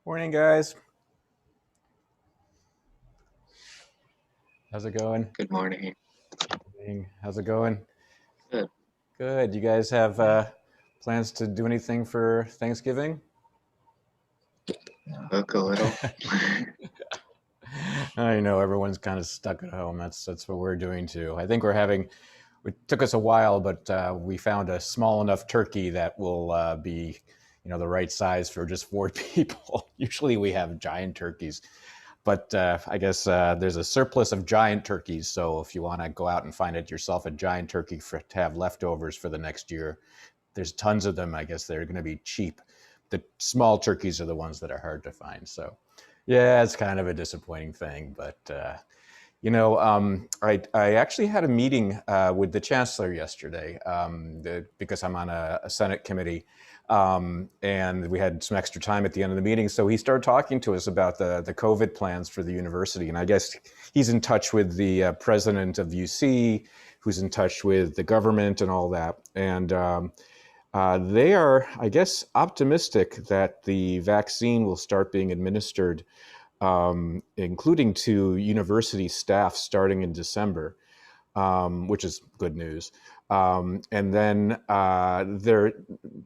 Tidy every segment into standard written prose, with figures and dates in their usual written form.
Morning, guys. How's it going? Good morning. Morning. How's it going? Good. Good. You guys have plans to do anything for Thanksgiving? Cook a little. I know everyone's kind of stuck at home. That's what we're doing too. I think we're having. It took us a while, but we found a small enough turkey that will be, the right size for just four people. Usually we have giant turkeys, but I guess there's a surplus of giant turkeys. So if you want to go out and find it yourself a giant turkey to have leftovers for the next year, there's tons of them. I guess they're going to be cheap. The small turkeys are the ones that are hard to find. So yeah, it's kind of a disappointing thing, but I actually had a meeting with the chancellor yesterday because I'm on a Senate committee, and we had some extra time at the end of the meeting. So he started talking to us about the COVID plans for the university, and I guess he's in touch with the president of UC, who's in touch with the government and all that, and. They are, I guess, optimistic that the vaccine will start being administered, including to university staff starting in December, which is good news. And then they're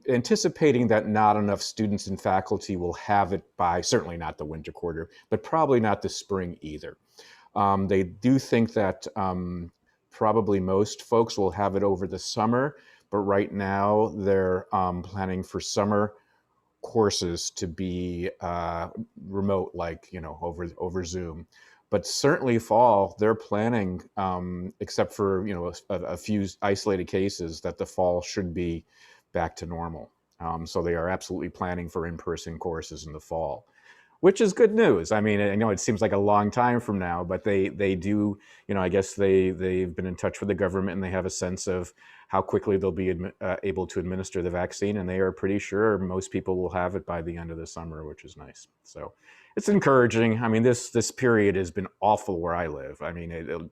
anticipating that not enough students and faculty will have it by certainly not the winter quarter, but probably not the spring either. They do think that probably most folks will have it over the summer, but right now they're planning for summer courses to be remote, like over Zoom. But certainly fall, they're planning, except for a few isolated cases, that the fall should be back to normal. So they are absolutely planning for in-person courses in the fall, which is good news. I mean, I know it seems like a long time from now, but they do, I guess they've been in touch with the government and they have a sense of how quickly they'll be able to administer the vaccine, and they are pretty sure most people will have it by the end of the summer, which is nice. So it's encouraging. I mean, this period has been awful where I live. I mean,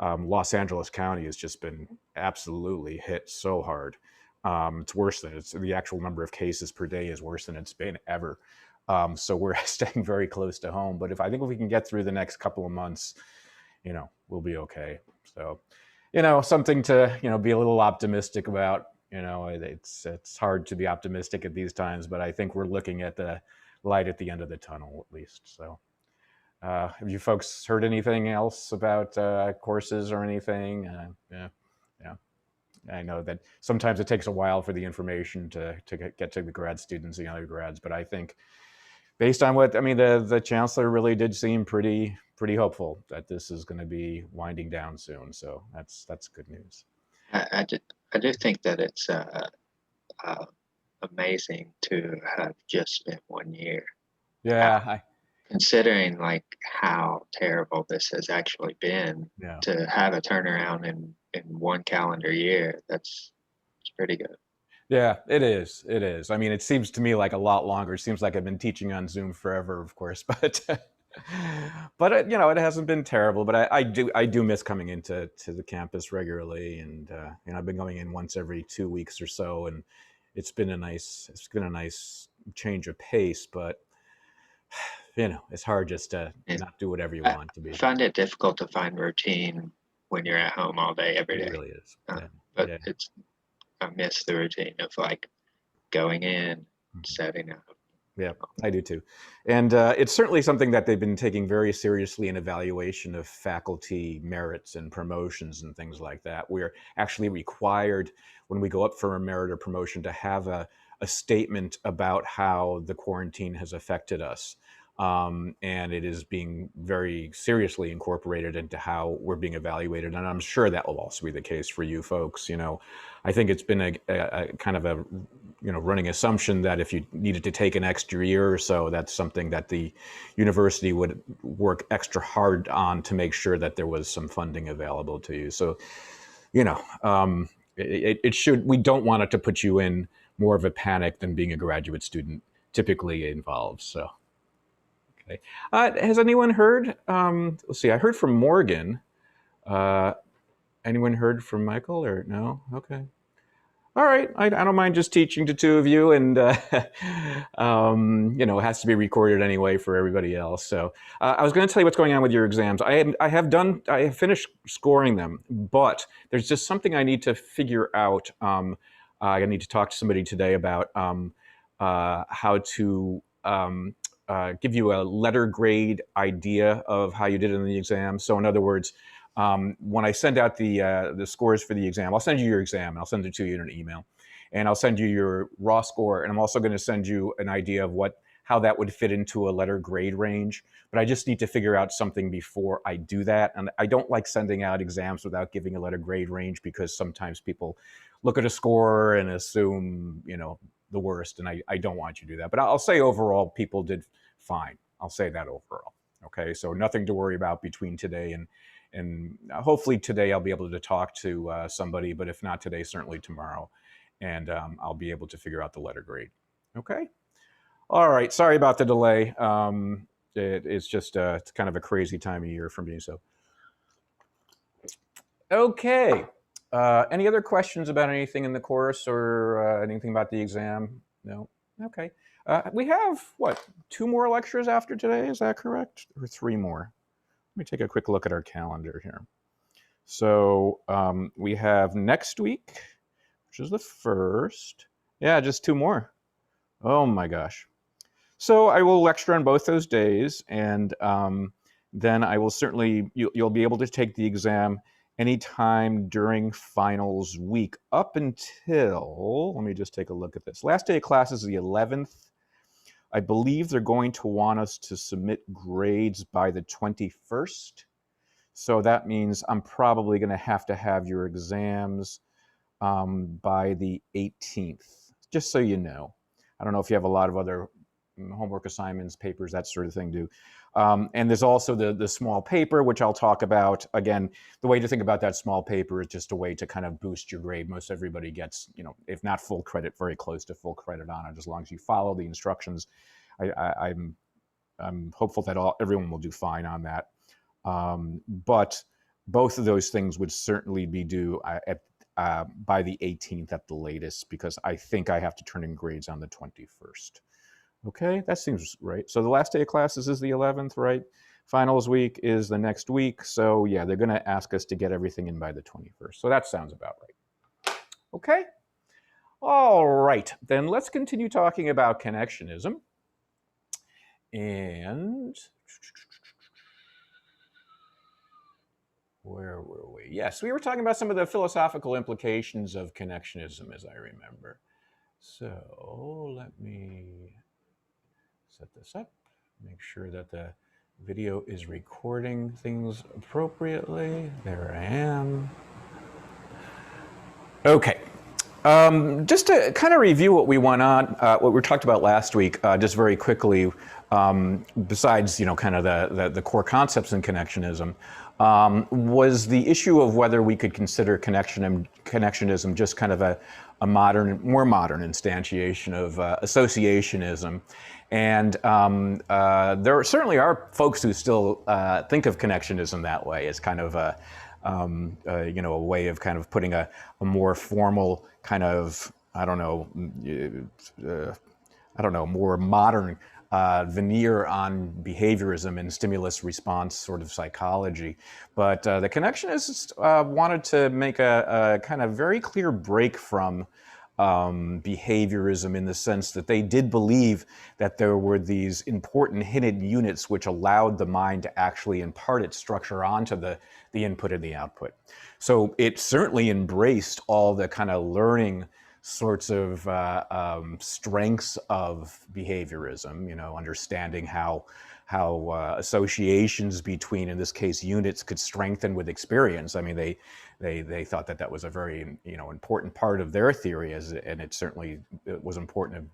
Los Angeles County has just been absolutely hit so hard. It's worse than the actual number of cases per day is worse than it's been ever. So we're staying very close to home. But I think if we can get through the next couple of months, we'll be okay. So, something to be a little optimistic about. It's hard to be optimistic at these times, but I think we're looking at the light at the end of the tunnel at least. So, have you folks heard anything else about courses or anything? Yeah, yeah. I know that sometimes it takes a while for the information to get to the grad students and the undergrads, but I think based on what I mean, the chancellor really did seem pretty hopeful that this is going to be winding down soon. So that's good news. I do think that it's uh, amazing to have just spent 1 year Yeah, out, considering like how terrible this has actually been. yeah, To have a turnaround in 1 calendar year, that's it's pretty good. yeah. It is. It is. I mean, it seems to me like a lot longer. It seems like I've been teaching on Zoom forever, of course, but it hasn't been terrible. But I do miss coming into the campus regularly, and I've been going in once every 2 weeks or so, and it's been a nice change of pace. But it's hard just to And not do whatever you I want to I be. find it difficult to find routine when you're at home all day, every It day. really is. Uh, Yeah, but yeah. I miss the routine of like going in, Mhm. setting up. Yeah, I do too. And it's certainly something that they've been taking very seriously in evaluation of faculty merits and promotions and things like that. We're actually required when we go up for a merit or promotion to have a statement about how the quarantine has affected us. And it is being very seriously incorporated into how we're being evaluated. And I'm sure that will also be the case for you folks. I think it's been a kind of a running assumption that if you needed to take an extra year or so, that's something that the university would work extra hard on to make sure that there was some funding available to you. So, it should. We don't want it to put you in more of a panic than being a graduate student typically involves. So, okay. Has anyone heard? Let's see. I heard from Morgan. Uh, Anyone heard from Michael or no? Okay. All right, I don't mind just teaching to two of you, and you know, it has to be recorded anyway for everybody else. So I was going to tell you what's going on with your exams. I have finished scoring them, but there's just something I need to figure out. I need to talk to somebody today about how to give you a letter grade idea of how you did in the exam. So in other words, when I send out the scores for the exam, I'll send you your exam and I'll send it to you in an email, and I'll send you your raw score, and I'm also going to send you an idea of how that would fit into a letter grade range. But I just need to figure out something before I do that, and I don't like sending out exams without giving a letter grade range, because sometimes people look at a score and assume, you know, the worst, and I don't want you to do that. But I'll say overall people did fine. I'll say that overall. Okay, so nothing to worry about between today and hopefully today I'll be able to talk to somebody, but if not today, certainly tomorrow, and I'll be able to figure out the letter grade. Okay. All right. Sorry about the delay. It's just it's kind of a crazy time of year for me. So, okay. Any other questions about anything in the course or anything about the exam? No. Okay. We have what, 2 more lectures after today? Is that correct, or 3 more? Let me take a quick look at our calendar here. So we have next week, which is the 1st. Yeah, just 2 more. Oh my gosh. So I will lecture on both those days, and then I will certainly, you'll be able to take the exam anytime during finals week up until, let me just take a look at this. Last day of class is the 11th. I believe they're going to want us to submit grades by the 21st. So that means I'm probably going to have your exams by the 18th, just so you know. I don't know if you have a lot of other homework assignments, papers, that sort of thing due. And there's also the small paper, which I'll talk about. Again, the way to think about that small paper is just a way to kind of boost your grade. Most everybody gets, you know, if not full credit, very close to full credit on it, as long as you follow the instructions. I'm hopeful that everyone will do fine on that. But both of those things would certainly be due by the 18th at the latest, because I think I have to turn in grades on the 21st. Okay, that seems right. So the last day of classes is the 11th, right? Finals week is the next week. So yeah, they're going to ask us to get everything in by the 21st. So that sounds about right. Okay. All right, then let's continue talking about connectionism. And where were we? Yes, we were talking about some of the philosophical implications of connectionism, as I remember. So let me set this up, make sure that the video is recording things appropriately. There I am. Okay. Just to kind of review what we went on, what we talked about last week, just very quickly, besides, you know, kind of the core concepts in connectionism, was the issue of whether we could consider connectionism just kind of a more modern instantiation of associationism. And there certainly are folks who still think of connectionism that way, as kind of a you know, a way of kind of putting a more formal kind of, I don't know, more modern veneer on behaviorism and stimulus response sort of psychology. But the connectionists wanted to make a kind of very clear break from behaviorism, in the sense that they did believe that there were these important hidden units which allowed the mind to actually impart its structure onto the input and the output. So it certainly embraced all the kind of learning sorts of strengths of behaviorism, you know, understanding how associations between, in this case, units could strengthen with experience. I mean, they thought that was a very, you know, important part of their theory, and it certainly was important of,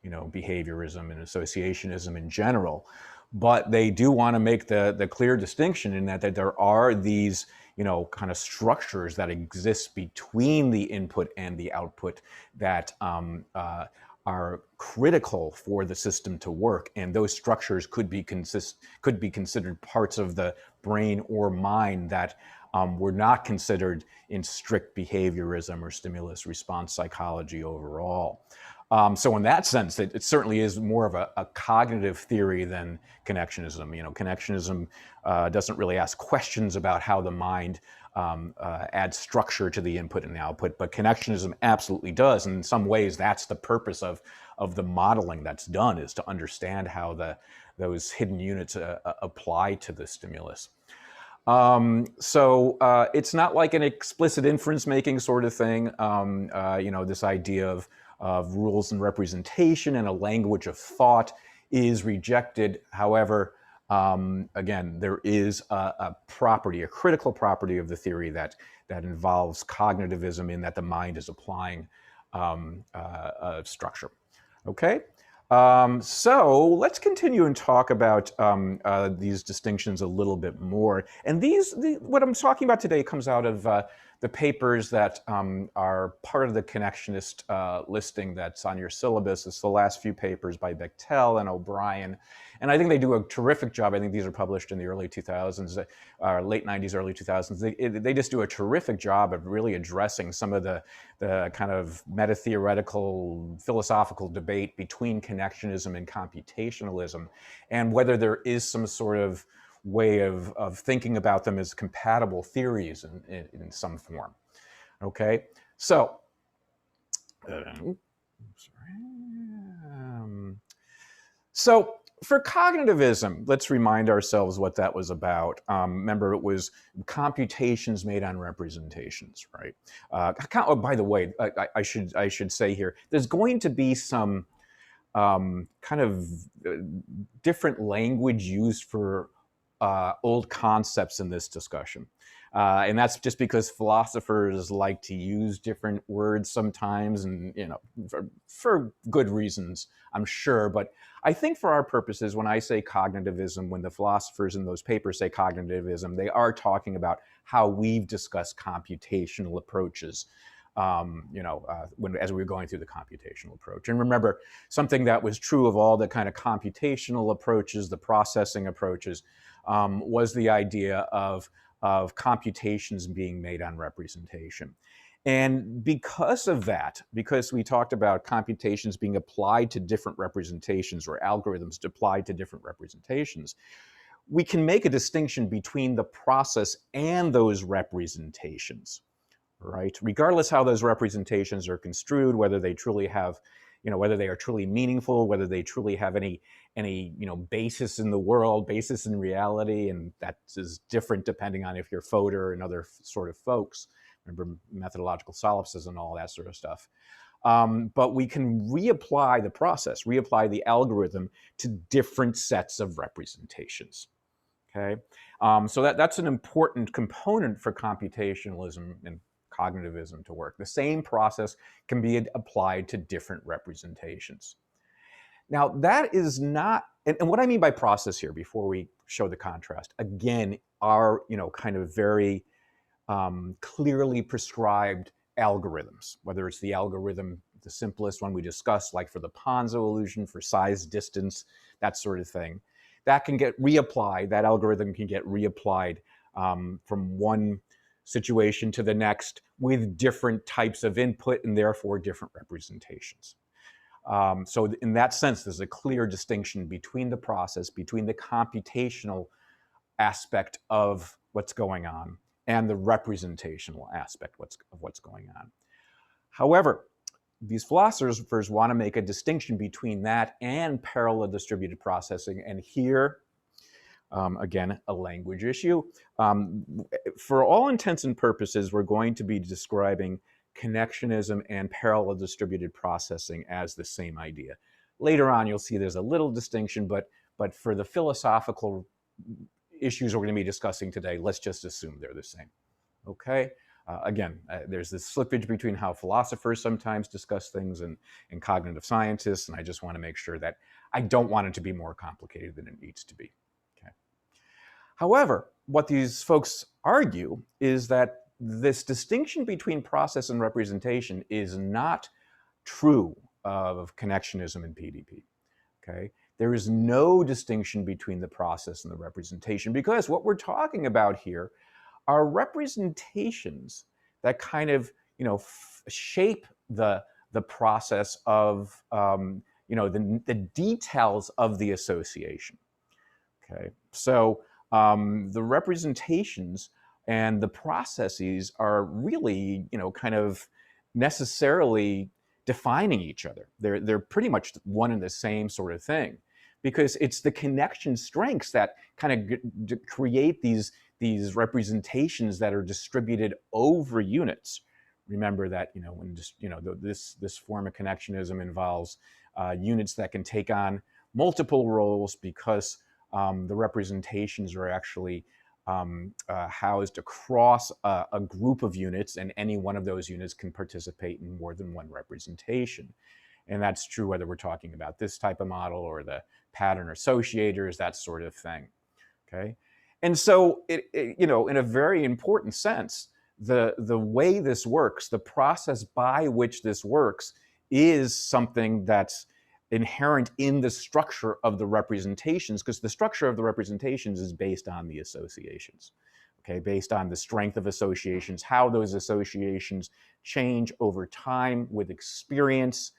you know, behaviorism and associationism in general. But they do want to make the clear distinction in that there are these, you know, kind of structures that exist between the input and the output that are critical for the system to work, and those structures could be considered parts of the brain or mind that were not considered in strict behaviorism or stimulus response psychology overall. So in that sense, it certainly is more of a cognitive theory than connectionism. You know, connectionism doesn't really ask questions about how the mind adds structure to the input and output, but connectionism absolutely does. And in some ways, that's the purpose of the modeling that's done, is to understand how those hidden units apply to the stimulus. So it's not like an explicit inference making sort of thing. You know, this idea of rules and representation and a language of thought is rejected. However, again, there is a property, a critical property of the theory that involves cognitivism, in that the mind is applying a structure. Okay. So let's continue and talk about these distinctions a little bit more. And what I'm talking about today comes out of the papers that are part of the connectionist listing that's on your syllabus. It's the last few papers by Bechtel and O'Brien. And I think they do a terrific job. I think these are published in the early 2000s, late 90s, early 2000s. They just do a terrific job of really addressing some of the kind of meta-theoretical, philosophical debate between connectionism and computationalism, and whether there is some sort of way of thinking about them as compatible theories in some form. Okay, so so for cognitivism, let's remind ourselves what that was about. Remember, it was computations made on representations, right? Oh, by the way, I should say here, there's going to be some kind of different language used for old concepts in this discussion. And that's just because philosophers like to use different words sometimes, and you know, for good reasons, I'm sure. But I think for our purposes, when I say cognitivism, when the philosophers in those papers say cognitivism, they are talking about how we've discussed computational approaches. You know, as we were going through the computational approach. And remember, something that was true of all the kind of computational approaches, the processing approaches, was the idea of computations being made on representation. And because of that, because we talked about computations being applied to different representations, or algorithms applied to different representations, we can make a distinction between the process and those representations, right? Regardless how those representations are construed, whether they truly have, you know, whether they are truly meaningful, whether they truly have any you know, basis in the world, basis in reality, and that is different depending on if you're Fodor and other sort of folks. Remember methodological solipsism and all that sort of stuff. But we can reapply the process, reapply the algorithm to different sets of representations. Okay, so that's an important component for computationalism and cognitivism to work. The same process can be applied to different representations. Now, that is not, and what I mean by process here, before we show the contrast, again, are, you know, kind of very clearly prescribed algorithms, whether it's the algorithm, the simplest one we discussed, like for the Ponzo illusion, for size, distance, that sort of thing. That can get reapplied, that algorithm can get reapplied from one situation to the next with different types of input and therefore different representations. So in that sense, there's a clear distinction between the process, between the computational aspect of what's going on and the representational aspect of what's going on. However, these philosophers want to make a distinction between that and parallel distributed processing. And here, again, a language issue. For all intents and purposes, we're going to be describing connectionism and parallel distributed processing as the same idea. Later on, you'll see there's a little distinction, but for the philosophical issues we're going to be discussing today, let's just assume they're the same. Okay? Again, there's this slippage between how philosophers sometimes discuss things and cognitive scientists, and I just want to make sure that I don't want it to be more complicated than it needs to be. Okay. However, what these folks argue is that this distinction between process and representation is not true of connectionism and PDP. Okay, there is no distinction between the process and the representation, because what we're talking about here are representations that kind of, shape the process of, the details of the association. Okay, so the representations and the processes are really, kind of necessarily defining each other. They're pretty much one and the same sort of thing, because it's the connection strengths that kind of create these representations that are distributed over units. Remember that, when just, this form of connectionism involves units that can take on multiple roles, because the representations are actually housed across a group of units, and any one of those units can participate in more than one representation. And that's true whether we're talking about this type of model or the pattern associators, that sort of thing. Okay, and so in a very important sense, the way this works, the process by which this works, is something that's inherent in the structure of the representations, because the structure of the representations is based on the associations. Okay, based on the strength of associations, how those associations change over time with experience,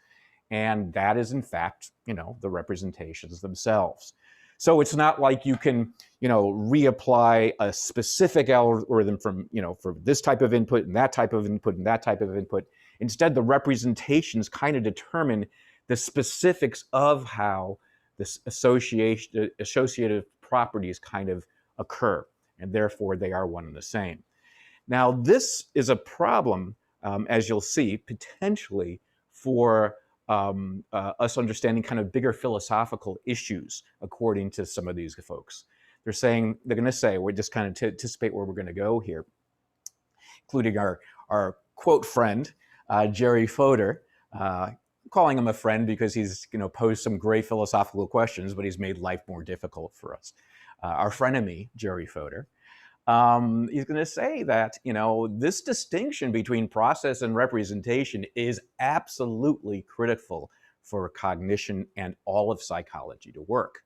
and that is in fact, the representations themselves. So it's not like you can, reapply a specific algorithm from, for this type of input and that type of input and that type of input. Instead, the representations kind of determine the specifics of how this associative properties kind of occur, and therefore they are one and the same. Now, this is a problem, as you'll see, potentially for us understanding kind of bigger philosophical issues, according to some of these folks. They're going to say, we're just kind of to anticipate where we're going to go here, including our quote friend, Jerry Fodor, calling him a friend because he's posed some great philosophical questions, but he's made life more difficult for us. Our frenemy, Jerry Fodor, he's going to say that, this distinction between process and representation is absolutely critical for cognition and all of psychology to work.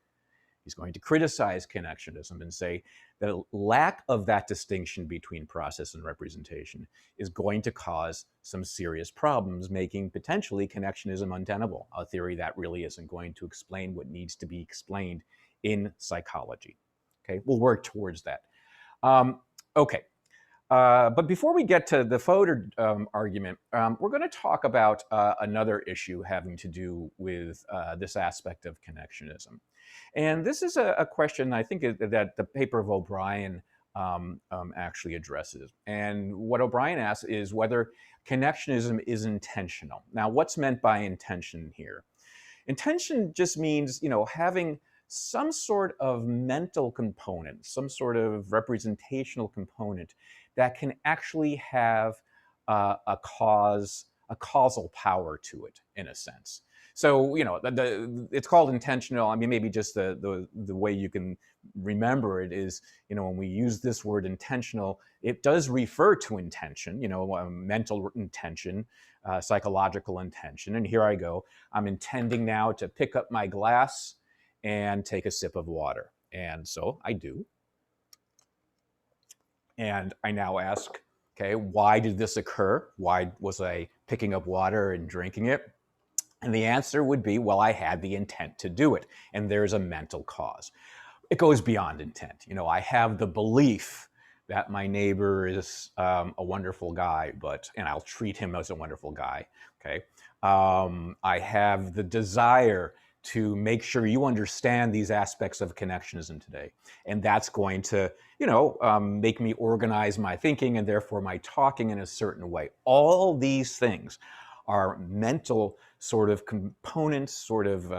He's going to criticize connectionism and say that lack of that distinction between process and representation is going to cause some serious problems, making potentially connectionism untenable, a theory that really isn't going to explain what needs to be explained in psychology. Okay, we'll work towards that. Okay, but before we get to the Fodor argument, we're going to talk about another issue having to do with this aspect of connectionism. And this is a question I think that the paper of O'Brien actually addresses. And what O'Brien asks is whether connectionism is intentional. Now, what's meant by intention here? Intention just means, having some sort of mental component, some sort of representational component that can actually have a causal power to it, in a sense. So, it's called intentional. I mean, maybe just the way you can remember it is, when we use this word intentional, it does refer to intention, mental intention, psychological intention. And here I go. I'm intending now to pick up my glass and take a sip of water. And so I do. And I now ask, okay, why did this occur? Why was I picking up water and drinking it? And the answer would be, well, I had the intent to do it. And there's a mental cause. It goes beyond intent. I have the belief that my neighbor is a wonderful guy, and I'll treat him as a wonderful guy, okay? I have the desire to make sure you understand these aspects of connectionism today. And that's going to, make me organize my thinking and therefore my talking in a certain way. All these things are mental sort of components, sort of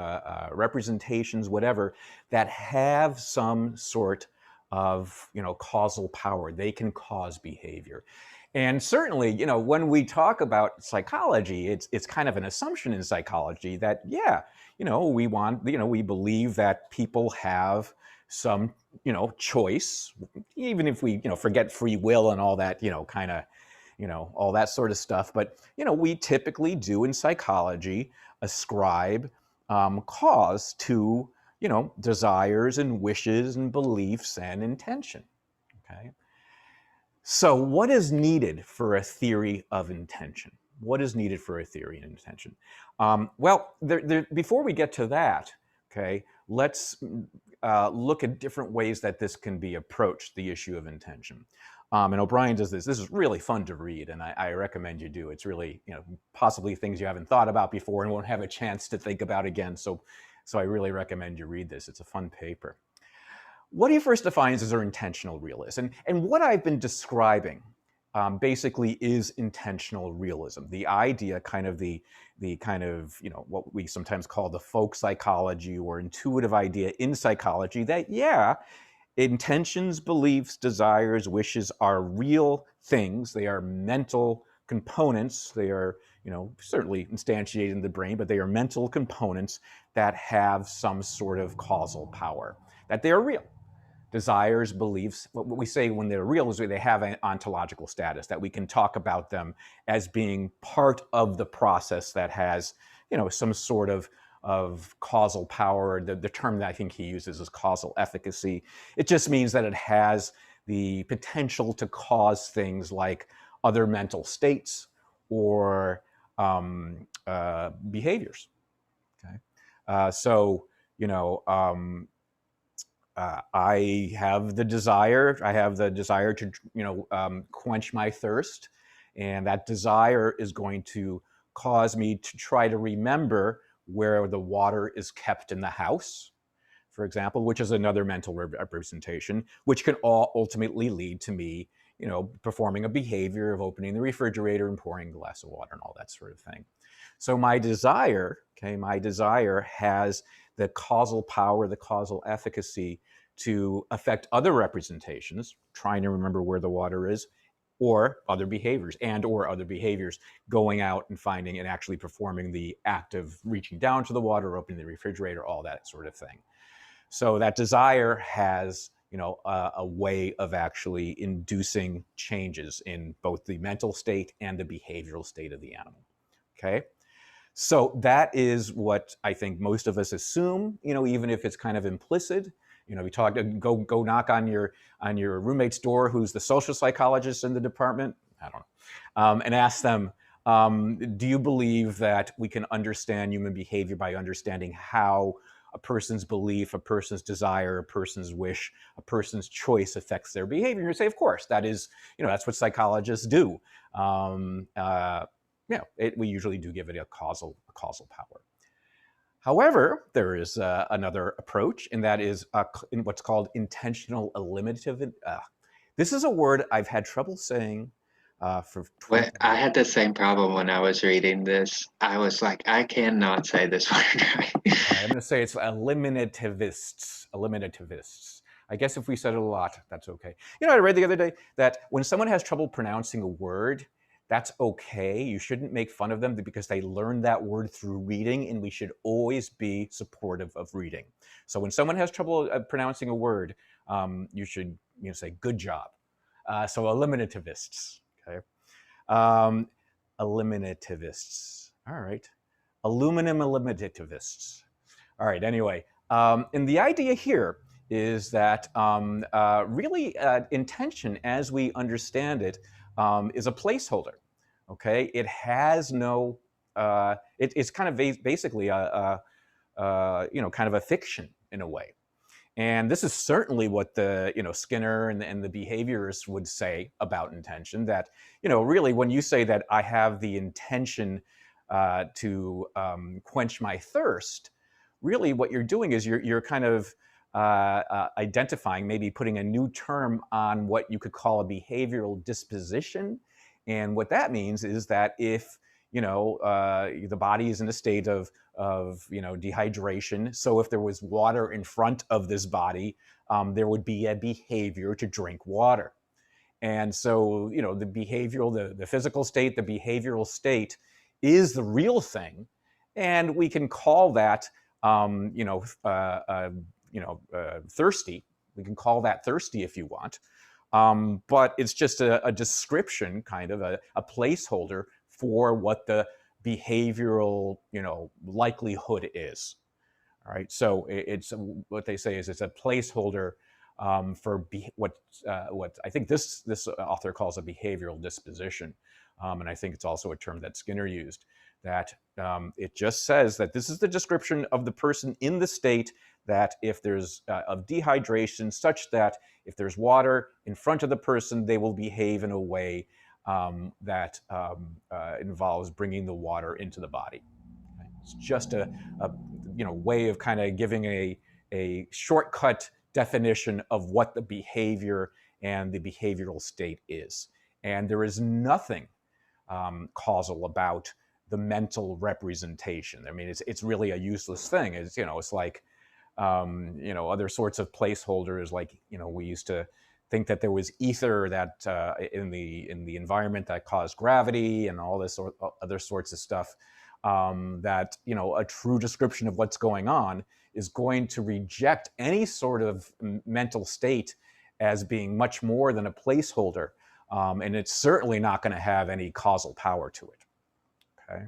representations, whatever, that have some sort of, causal power. They can cause behavior. And certainly, when we talk about psychology, it's kind of an assumption in psychology that, yeah, we believe that people have some, choice, even if we, forget free will and all that, kind of, all that sort of stuff. But, we typically do in psychology ascribe cause to, desires and wishes and beliefs and intention, okay? So what is needed for a theory of intention? What is needed for a theory of intention? Well, before we get to that, okay, let's look at different ways that this can be approached, the issue of intention. And O'Brien does this. This is really fun to read, and I recommend you do. It's really, possibly things you haven't thought about before and won't have a chance to think about again. So I really recommend you read this. It's a fun paper. What he first defines as our intentional realist. And what I've been describing basically is intentional realism. The idea, kind of the kind of, what we sometimes call the folk psychology or intuitive idea in psychology that, yeah, intentions, beliefs, desires, wishes are real things. They are mental components. They are, certainly instantiated in the brain, but they are mental components that have some sort of causal power, that they are real. Desires, beliefs, what we say when they're real is they have an ontological status, that we can talk about them as being part of the process that has, some sort of causal power. The term that I think he uses is causal efficacy. It just means that it has the potential to cause things like other mental states or behaviors. Okay, I have the desire. To, quench my thirst, and that desire is going to cause me to try to remember where the water is kept in the house, for example, which is another mental representation, which can all ultimately lead to me, performing a behavior of opening the refrigerator and pouring a glass of water and all that sort of thing. So my desire has the causal power, the causal efficacy to affect other representations, trying to remember where the water is, or other behaviors, going out and finding and actually performing the act of reaching down to the water, opening the refrigerator, all that sort of thing. So that desire has, a way of actually inducing changes in both the mental state and the behavioral state of the animal. Okay. So that is what I think most of us assume, even if it's kind of implicit. We talk, go knock on your roommate's door, who's the social psychologist in the department, I don't know, and ask them, do you believe that we can understand human behavior by understanding how a person's belief, a person's desire, a person's wish, a person's choice affects their behavior? And you say, of course, that is, that's what psychologists do. We usually do give it a causal power. However, there is another approach, and that is in what's called intentional eliminative. This is a word I've had trouble saying for 20 Well, years. I had the same problem when I was reading this. I was like, I cannot say this word right. I'm going to say it's eliminativists. Eliminativists. I guess if we said it a lot, that's okay. I read the other day that when someone has trouble pronouncing a word, that's okay. You shouldn't make fun of them because they learned that word through reading, and we should always be supportive of reading. So when someone has trouble pronouncing a word, you should say, good job. So eliminativists, okay? Eliminativists, all right. Aluminum eliminativists. All right, anyway, and the idea here is that really intention, as we understand it, is a placeholder. Okay, it has no. It's kind of basically a kind of a fiction in a way, and this is certainly what the Skinner and the behaviorists would say about intention. That really, when you say that I have the intention to quench my thirst, really what you're doing is you're kind of identifying, maybe putting a new term on what you could call a behavioral disposition. And what that means is that if the body is in a state of dehydration, so if there was water in front of this body, there would be a behavior to drink water. And so the behavioral, the physical state, the behavioral state is the real thing, and we can call that thirsty. We can call that thirsty if you want. but it's just a description, kind of a placeholder for what the behavioral, likelihood is. All right, so it's what they say is it's a placeholder for what I think this author calls a behavioral disposition, and I think it's also a term that Skinner used. That it just says that this is the description of the person in the state that if there's of dehydration, such that if there's water in front of the person, they will behave in a way that involves bringing the water into the body. It's just a way of kind of giving a shortcut definition of what the behavior and the behavioral state is. And there is nothing causal about the mental representation. I mean, it's really a useless thing. It's like other sorts of placeholders. Like we used to think that there was ether that in the environment that caused gravity and all this other sorts of stuff. That a true description of what's going on is going to reject any sort of mental state as being much more than a placeholder, and it's certainly not going to have any causal power to it. Okay,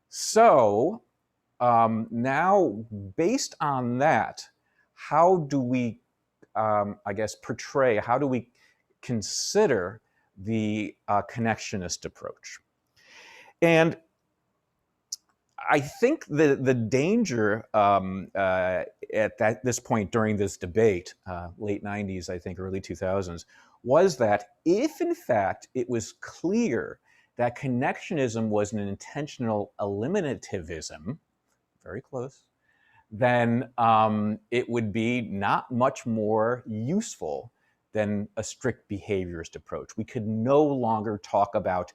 so now based on that, how do we, portray? How do we consider the connectionist approach? And I think the danger at this point during this debate, late 90s, I think, early 2000s, was that if in fact it was clear that connectionism was an intentional eliminativism, very close, then it would be not much more useful than a strict behaviorist approach. We could no longer talk about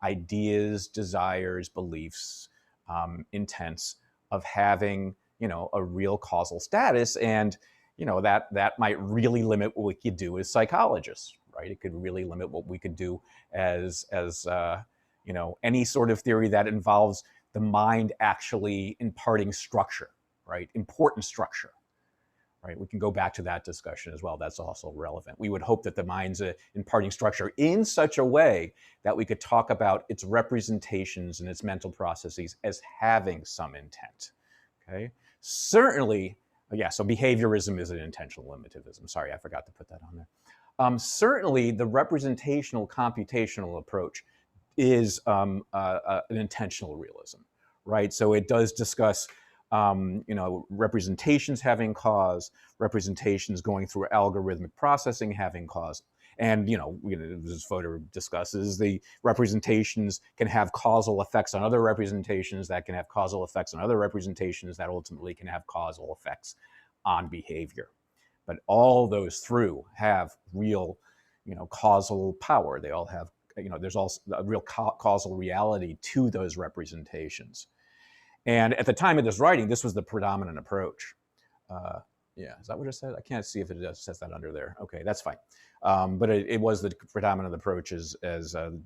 ideas, desires, beliefs, intents of having, a real causal status, and that might really limit what we could do as psychologists, right? It could really limit what we could do as any sort of theory that involves the mind actually imparting structure, right? Important structure, right? We can go back to that discussion as well. That's also relevant. We would hope that the mind's imparting structure in such a way that we could talk about its representations and its mental processes as having some intent, okay? Certainly, so behaviorism is an intentional eliminativism. Sorry, I forgot to put that on there. Certainly, the representational computational approach is an intentional realism, right? So it does discuss representations having cause, representations going through algorithmic processing having cause. And, this photo discusses the representations can have causal effects on other representations that can have causal effects on other representations that ultimately can have causal effects on behavior. But all those through have real, causal power. They all have, there's also a real causal reality to those representations. And at the time of this writing, this was the predominant approach. Is that what it said? I can't see if it says that under there. Okay, that's fine. But it was the predominant approach as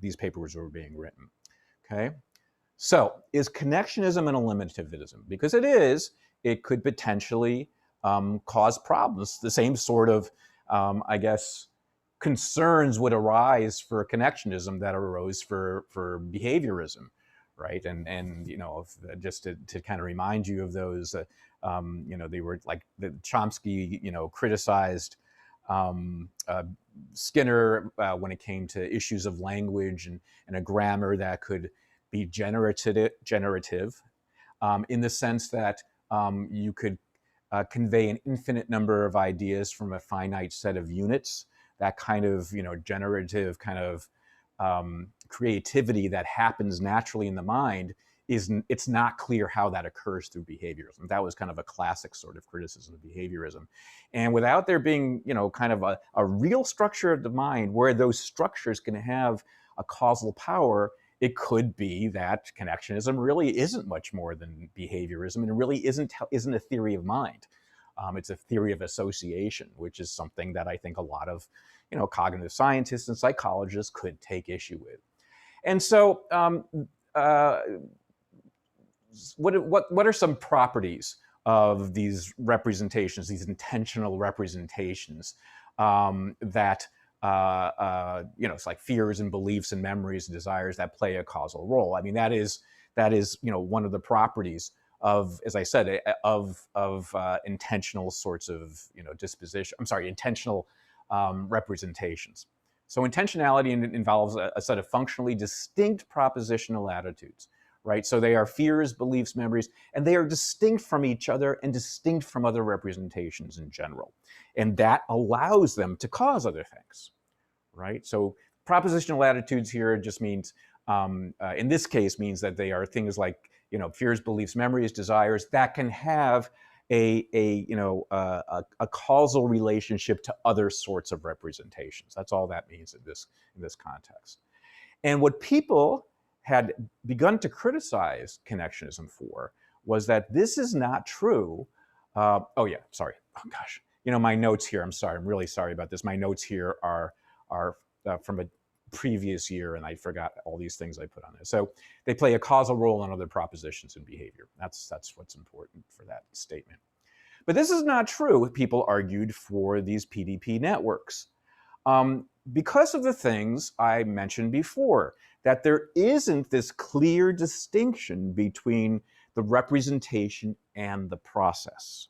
these papers were being written. Okay, so is connectionism an eliminativism? Because it could potentially cause problems. The same sort of, concerns would arise for connectionism that arose for behaviorism. Right, and just to kind of remind you of those, they were like the Chomsky, criticized Skinner when it came to issues of language and a grammar that could be generative in the sense that you could convey an infinite number of ideas from a finite set of units. That kind of generative kind of creativity that happens naturally in the mind it's not clear how that occurs through behaviorism. That was kind of a classic sort of criticism of behaviorism. And without there being, kind of a real structure of the mind where those structures can have a causal power, it could be that connectionism really isn't much more than behaviorism, and it really isn't a theory of mind. It's a theory of association, which is something that I think a lot of, cognitive scientists and psychologists could take issue with. And so, what are some properties of these representations, these intentional representations, that it's like fears and beliefs and memories and desires that play a causal role. I mean, that is one of the properties of, as I said, of intentional sorts of disposition. I'm sorry, intentional representations. So intentionality involves a set of functionally distinct propositional attitudes, right? So they are fears, beliefs, memories, and they are distinct from each other and distinct from other representations in general. And that allows them to cause other things, right? So propositional attitudes here just means, in this case, means that they are things like, fears, beliefs, memories, desires that can have a causal relationship to other sorts of representations. That's all that means in this context. And what people had begun to criticize connectionism for was that this is not true. Oh yeah, sorry. Oh gosh, my notes here. I'm sorry. I'm really sorry about this. My notes here are from a previous year, and I forgot all these things I put on there. So they play a causal role in other propositions and behavior. That's what's important for that statement. But this is not true, people argued, for these PDP networks. Because of the things I mentioned before, that there isn't this clear distinction between the representation and the process.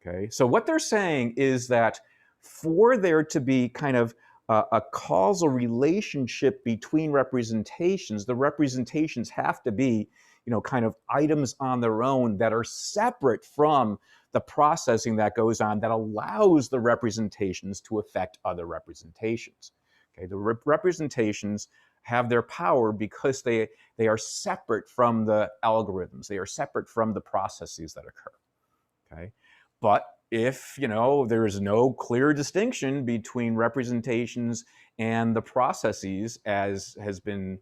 Okay, so what they're saying is that for there to be kind of a causal relationship between representations, the representations have to be, kind of items on their own that are separate from the processing that goes on that allows the representations to affect other representations. Okay, the representations have their power because they are separate from the algorithms. They are separate from the processes that occur. Okay, but if there is no clear distinction between representations and the processes, as has been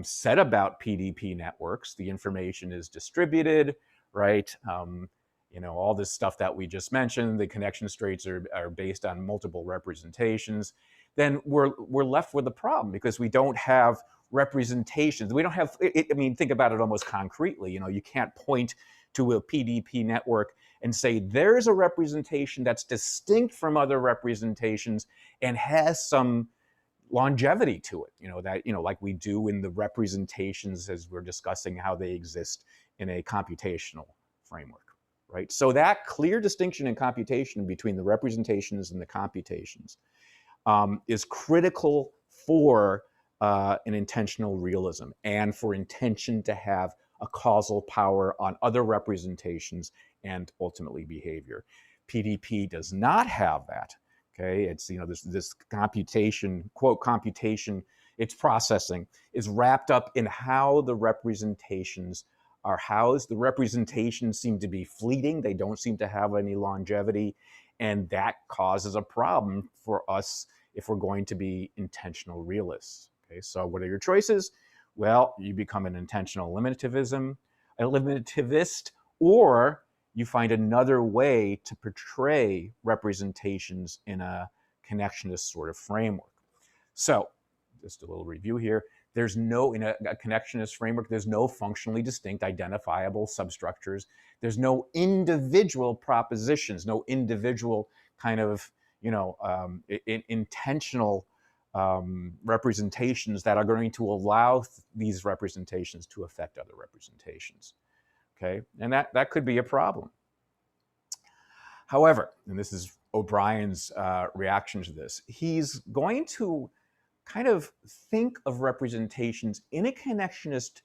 said about PDP networks, the information is distributed, right? All this stuff that we just mentioned, the connection states are based on multiple representations, then we're left with a problem because we don't have representations. We don't have, I mean, think about it almost concretely. You can't point to a PDP network and say there's a representation that's distinct from other representations and has some longevity to it, that, like we do in the representations as we're discussing how they exist in a computational framework, right? So that clear distinction in computation between the representations and the computations is critical for an intentional realism and for intention to have a causal power on other representations and ultimately behavior. PDP does not have that. Okay, it's this computation, quote computation, its processing is wrapped up in how the representations are housed. The representations seem to be fleeting. They don't seem to have any longevity, and that causes a problem for us if we're going to be intentional realists. Okay, so what are your choices? Well, you become an intentional limitativist, or you find another way to portray representations in a connectionist sort of framework. So, just a little review here. There's no, in a connectionist framework, there's no functionally distinct identifiable substructures. There's no individual propositions, no individual kind of, intentional representations that are going to allow these representations to affect other representations. Okay, and that could be a problem. However, and this is O'Brien's reaction to this, he's going to kind of think of representations in a connectionist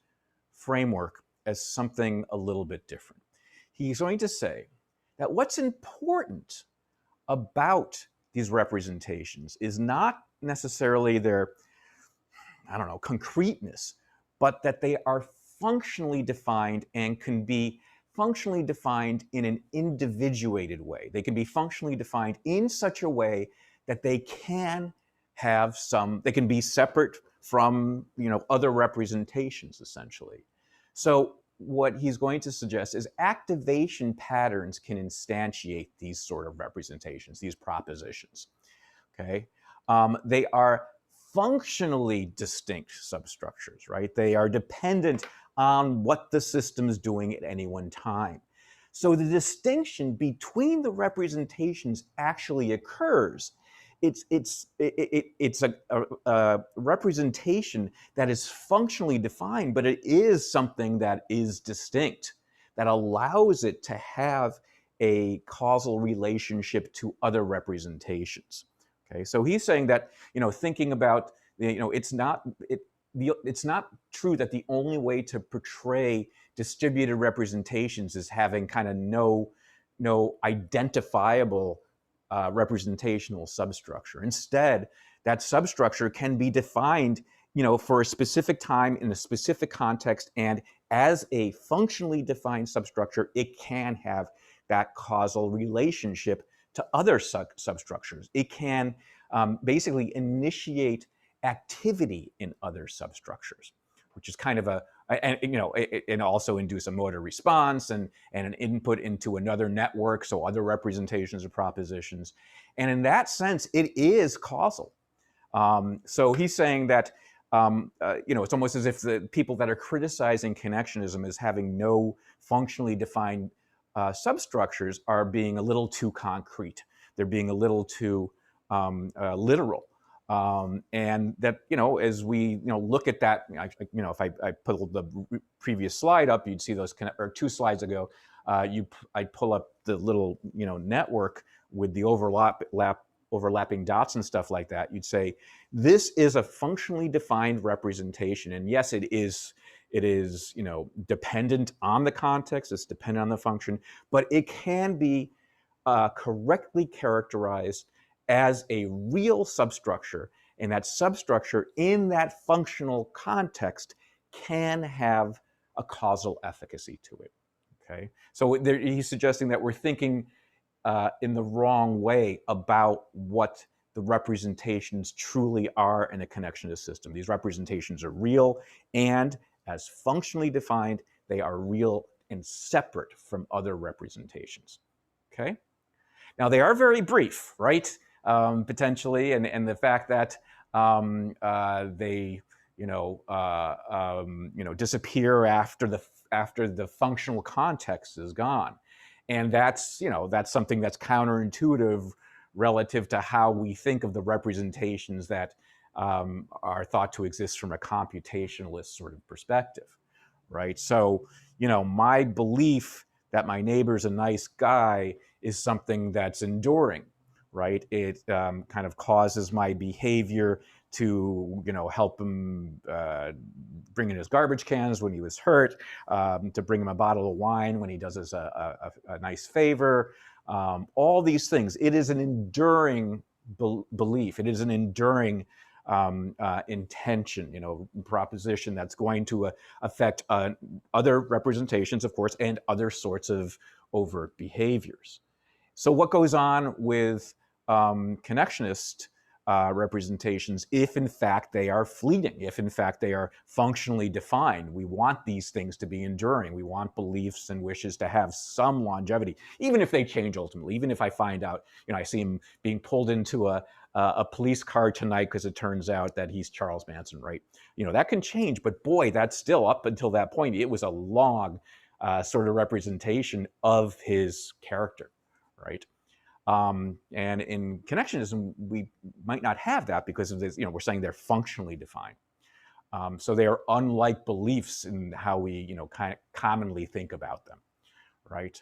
framework as something a little bit different. He's going to say that what's important about these representations is not necessarily their, concreteness, but that they are functionally defined and can be functionally defined in an individuated way. They can be functionally defined in such a way that they can have they can be separate from, other representations, essentially. So what he's going to suggest is activation patterns can instantiate these sort of representations, these propositions, okay? They are functionally distinct substructures, right? They are dependent on what the system is doing at any one time. So the distinction between the representations actually occurs it's a representation that is functionally defined, but it is something that is distinct, that allows it to have a causal relationship to other representations. Okay, so he's saying that, thinking about, it's not true that the only way to portray distributed representations is having kind of no identifiable representational substructure. Instead, that substructure can be defined, for a specific time in a specific context, and as a functionally defined substructure, it can have that causal relationship to other substructures. It can basically initiate activity in other substructures, which is kind of and also induce a motor response and an input into another network, so other representations of propositions. And in that sense, it is causal. So he's saying that, it's almost as if the people that are criticizing connectionism as having no functionally defined substructures are being a little too concrete. They're being a little too literal. And that, as we, look at that, if I put the previous slide up, you'd see those, or 2 slides ago, I'd pull up the little, network with the overlapping dots and stuff like that. You'd say, this is a functionally defined representation. And yes, it is, dependent on the context, it's dependent on the function, but it can be correctly characterized as a real substructure, and that substructure in that functional context can have a causal efficacy to it. Okay, so he's suggesting that we're thinking in the wrong way about what the representations truly are in a connectionist system. These representations are real, and as functionally defined, they are real and separate from other representations. Okay? Now, they are very brief, right? Potentially, and the fact that they, disappear after the functional context is gone, and that's something that's counterintuitive relative to how we think of the representations that are thought to exist from a computationalist sort of perspective, right? So, my belief that my neighbor's a nice guy is something that's enduring, right? It kind of causes my behavior to, help him bring in his garbage cans when he was hurt, to bring him a bottle of wine when he does us a nice favor. All these things. It is an enduring belief. It is an enduring intention, proposition that's going to affect other representations, of course, and other sorts of overt behaviors. So what goes on with connectionist representations if in fact they are fleeting, if in fact they are functionally defined? We want these things to be enduring. We want beliefs and wishes to have some longevity, even if they change ultimately, even if I find out, I see him being pulled into a police car tonight because it turns out that he's Charles Manson, right? That can change, but boy, that's still, up until that point, it was a long sort of representation of his character, right? And in connectionism, we might not have that because of this, we're saying they're functionally defined. So they are unlike beliefs in how we, kind of commonly think about them, right?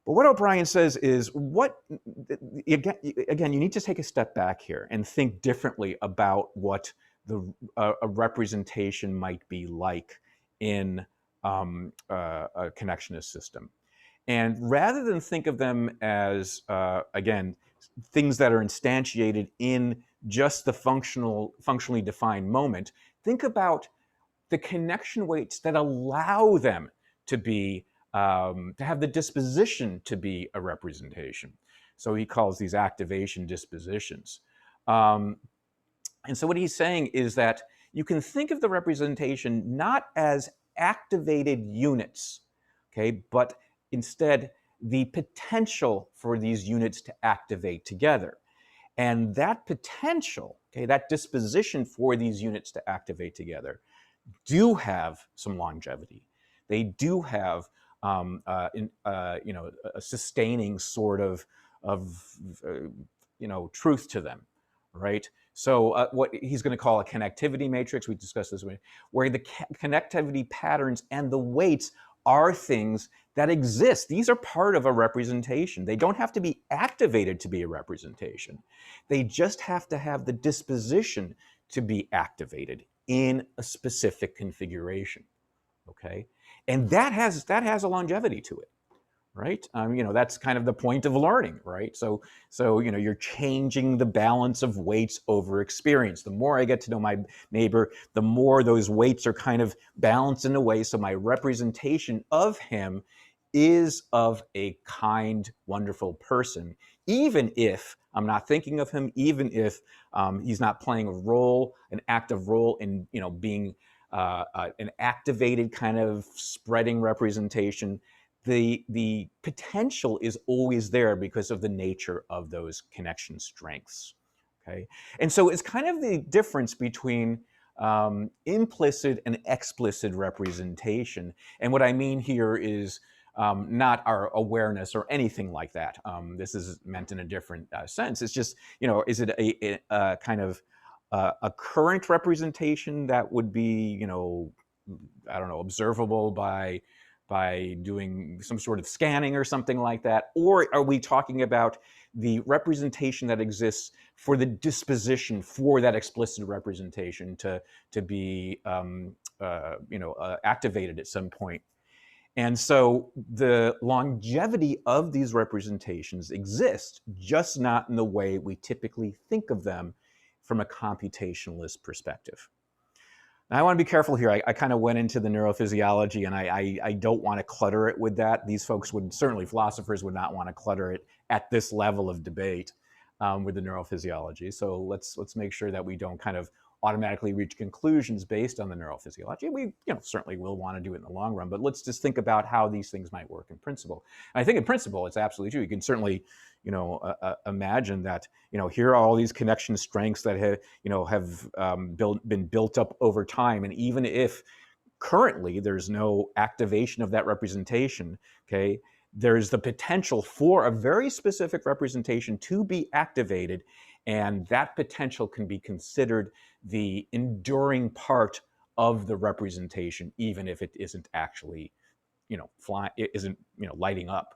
But what O'Brien says is, again, you need to take a step back here and think differently about what a representation might be like in a connectionist system. And rather than think of them as, again, things that are instantiated in just the functionally defined moment, think about the connection weights that allow them to be, to have the disposition to be a representation. So he calls these activation dispositions. And so what he's saying is that you can think of the representation not as activated units, okay, but instead the potential for these units to activate together. And that potential, okay, that disposition for these units to activate together do have some longevity. They do have a sustaining sort of truth to them, right? So what he's going to call a connectivity matrix, we discussed this, where the connectivity patterns and the weights are things that exist. These are part of a representation. They don't have to be activated to be a representation. They just have to have the disposition to be activated in a specific configuration, okay? And that has a longevity to it, right? That's kind of the point of learning, right? So you're changing the balance of weights over experience. The more I get to know my neighbor, the more those weights are kind of balanced in a way so my representation of him is of a kind, wonderful person, even if I'm not thinking of him, even if he's not playing a role, an active role in being an activated kind of spreading representation. The potential is always there because of the nature of those connection strengths. Okay, and so it's kind of the difference between implicit and explicit representation. And what I mean here is not our awareness or anything like that. This is meant in a different sense. It's just, is it a kind of a current representation that would be, I don't know, observable by doing some sort of scanning or something like that? Or are we talking about the representation that exists for the disposition for that explicit representation to be activated at some point? And so the longevity of these representations exists, just not in the way we typically think of them from a computationalist perspective. Now, I want to be careful here. I kind of went into the neurophysiology, and I don't want to clutter it with that. These folks would, certainly philosophers would not want to clutter it at this level of debate with the neurophysiology. So let's make sure that we don't kind of automatically reach conclusions based on the neurophysiology. We certainly will want to do it in the long run, but let's just think about how these things might work in principle. And I think in principle, it's absolutely true. You can certainly imagine that here are all these connection strengths that have been built up over time, and even if currently there's no activation of that representation, okay, there's the potential for a very specific representation to be activated, and that potential can be considered the enduring part of the representation, even if it isn't actually, it isn't, lighting up.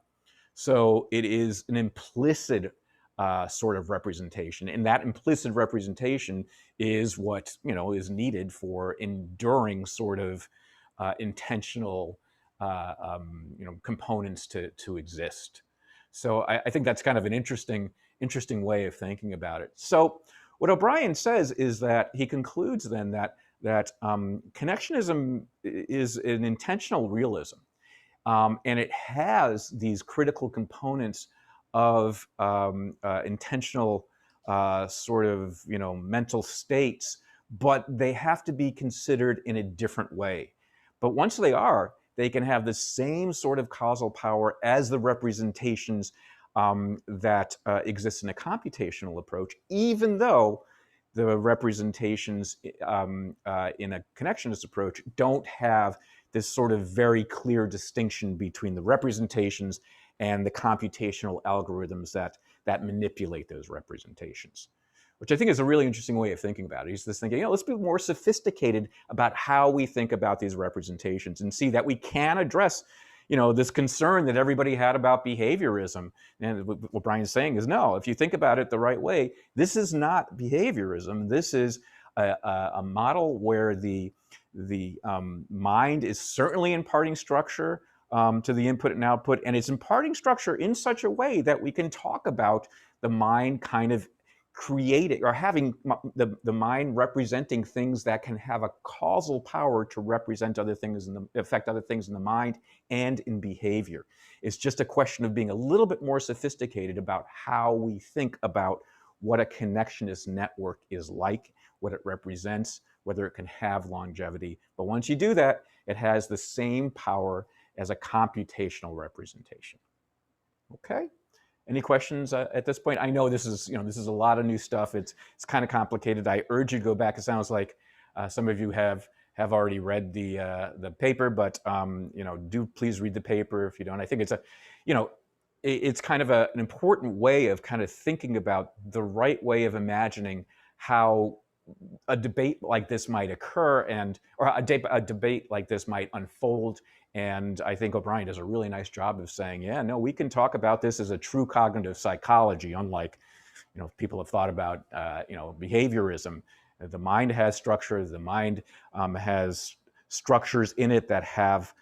So it is an implicit sort of representation, and that implicit representation is what is needed for enduring sort of intentional components to exist. So I think that's kind of an interesting way of thinking about it. So what O'Brien says is that he concludes then that connectionism is an intentional realism. And it has these critical components of intentional sort of mental states, but they have to be considered in a different way. But once they are, they can have the same sort of causal power as the representations that exist in a computational approach, even though the representations in a connectionist approach don't have this sort of very clear distinction between the representations and the computational algorithms that manipulate those representations, which I think is a really interesting way of thinking about it. He's just thinking, let's be more sophisticated about how we think about these representations and see that we can address this concern that everybody had about behaviorism. And what Brian's saying is, no, if you think about it the right way, this is not behaviorism. This is a model where the mind is certainly imparting structure to the input and output, and it's imparting structure in such a way that we can talk about the mind kind of creating or having the mind representing things that can have a causal power to represent other things and affect other things in the mind and in behavior. It's just a question of being a little bit more sophisticated about how we think about what a connectionist network is like, what it represents, whether it can have longevity. But once you do that, it has the same power as a computational representation. Okay? Any questions at this point? I know this is a lot of new stuff. It's kind of complicated. I urge you to go back. It sounds like some of you have already read the paper, but do please read the paper if you don't. I think it's it's kind of an important way of kind of thinking about the right way of imagining how a debate like this might occur, and or a debate like this might unfold. And I think O'Brien does a really nice job of saying, yeah, no, we can talk about this as a true cognitive psychology, unlike people have thought about behaviorism. The mind has structure. The mind has structures in it that have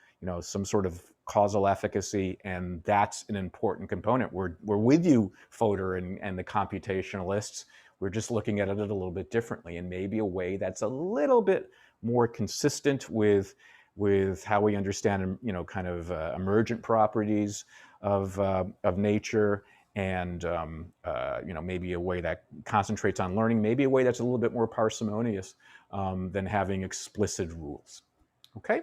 some sort of causal efficacy, and that's an important component. We're with you, Fodor, and the computationalists. We're just looking at it a little bit differently, and maybe a way that's a little bit more consistent with how we understand, kind of emergent properties of nature, and maybe a way that concentrates on learning, maybe a way that's a little bit more parsimonious than having explicit rules. Okay.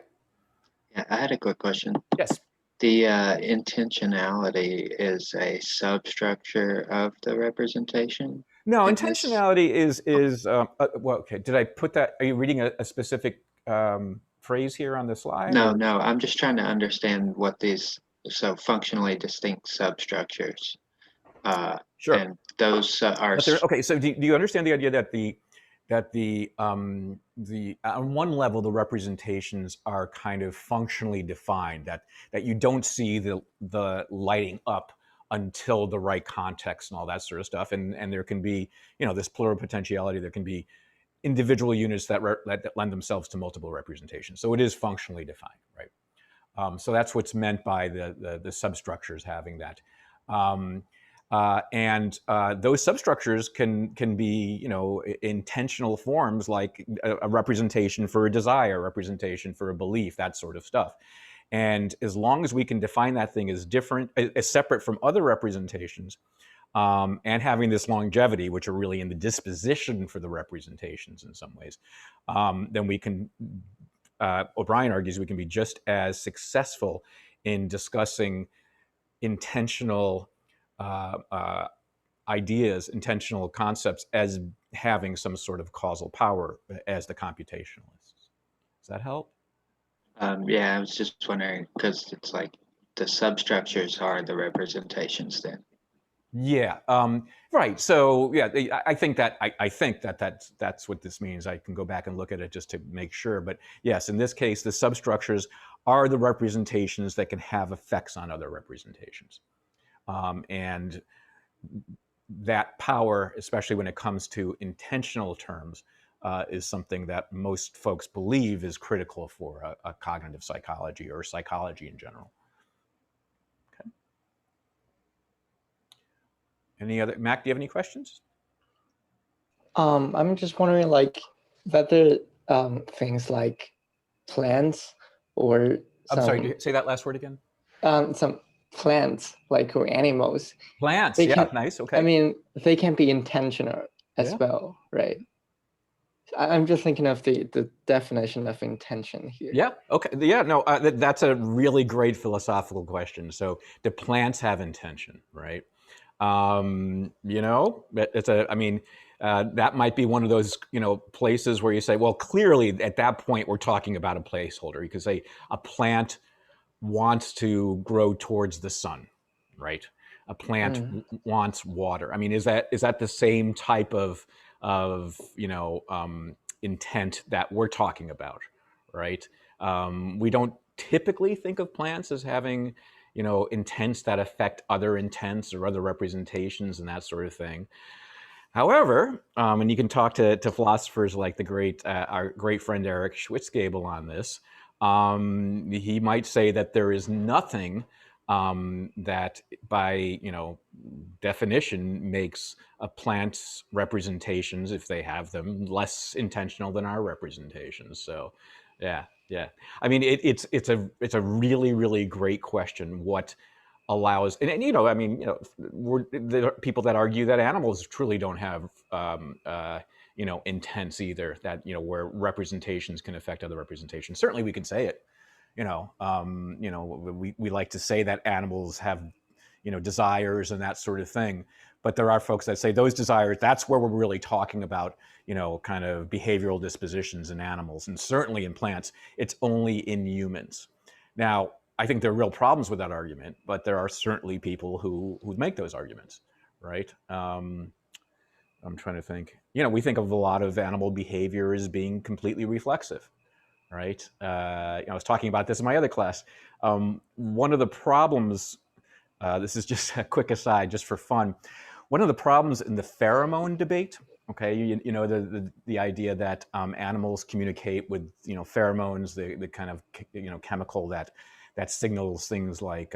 Yeah, I had a quick question. Yes. The intentionality is a substructure of the representation? No, in this? intentionality is well, okay. Did I put that? Are you reading a specific phrase here on the slide? No, Or? no, I'm just trying to understand what these so functionally distinct substructures Sure. and those are But okay. So do you understand the idea that the on one level the representations are kind of functionally defined, that you don't see the lighting up until the right context and all that sort of stuff, and there can be this pluripotentiality, there can be individual units that lend themselves to multiple representations, so it is functionally defined, right? So that's what's meant by the substructures having that. And those substructures can be, intentional forms, like a representation for a desire, a representation for a belief, that sort of stuff. And as long as we can define that thing as different, as separate from other representations, and having this longevity, which are really in the disposition for the representations in some ways, then we can, O'Brien argues, we can be just as successful in discussing intentional ideas, intentional concepts, as having some sort of causal power as the computationalists. Does that help? yeah, I was just wondering because it's like the substructures are the representations then. Yeah. Right. So yeah, I think that that's what this means. I can go back and look at it just to make sure. But yes, in this case, the substructures are the representations that can have effects on other representations, and that power, especially when it comes to intentional terms, is something that most folks believe is critical for a cognitive psychology or psychology in general. Okay. Any other, Mac, do you have any questions? I'm just wondering, like, whether things like plants or I'm sorry, say that last word again. Some plants, like, or animals. Plants, yeah, nice, okay. I mean, they can be intentional as well, right? I'm just thinking of the definition of intention here. Yeah, okay, yeah, no, that's a really great philosophical question. So do plants have intention, right? It's I mean, that might be one of those, places where you say, well, clearly at that point we're talking about a placeholder. You could say a plant wants to grow towards the sun, right? A plant wants water. I mean, is that the same type of intent that we're talking about, right? We don't typically think of plants as having intents that affect other intents or other representations and that sort of thing. However, and you can talk to philosophers like our great friend Eric Schwitzgebel on this, he might say that there is nothing that by definition makes a plant's representations, if they have them, less intentional than our representations. So yeah. I mean, it's a really, really great question. What allows, and I mean, there are people that argue that animals truly don't have intents either, that where representations can affect other representations. Certainly we can say it. We like to say that animals have desires and that sort of thing, but there are folks that say those desires, that's where we're really talking about kind of behavioral dispositions in animals, and certainly in plants. It's only in humans. Now, I think there are real problems with that argument, but there are certainly people who make those arguments, right? I'm trying to think. You know, we think of a lot of animal behavior as being completely reflexive, right? I was talking about this in my other class. One of the problems, this is just a quick aside, just for fun. One of the problems in the pheromone debate, okay, you know, the idea that animals communicate with, you know, pheromones, the kind of, you know, chemical that signals things like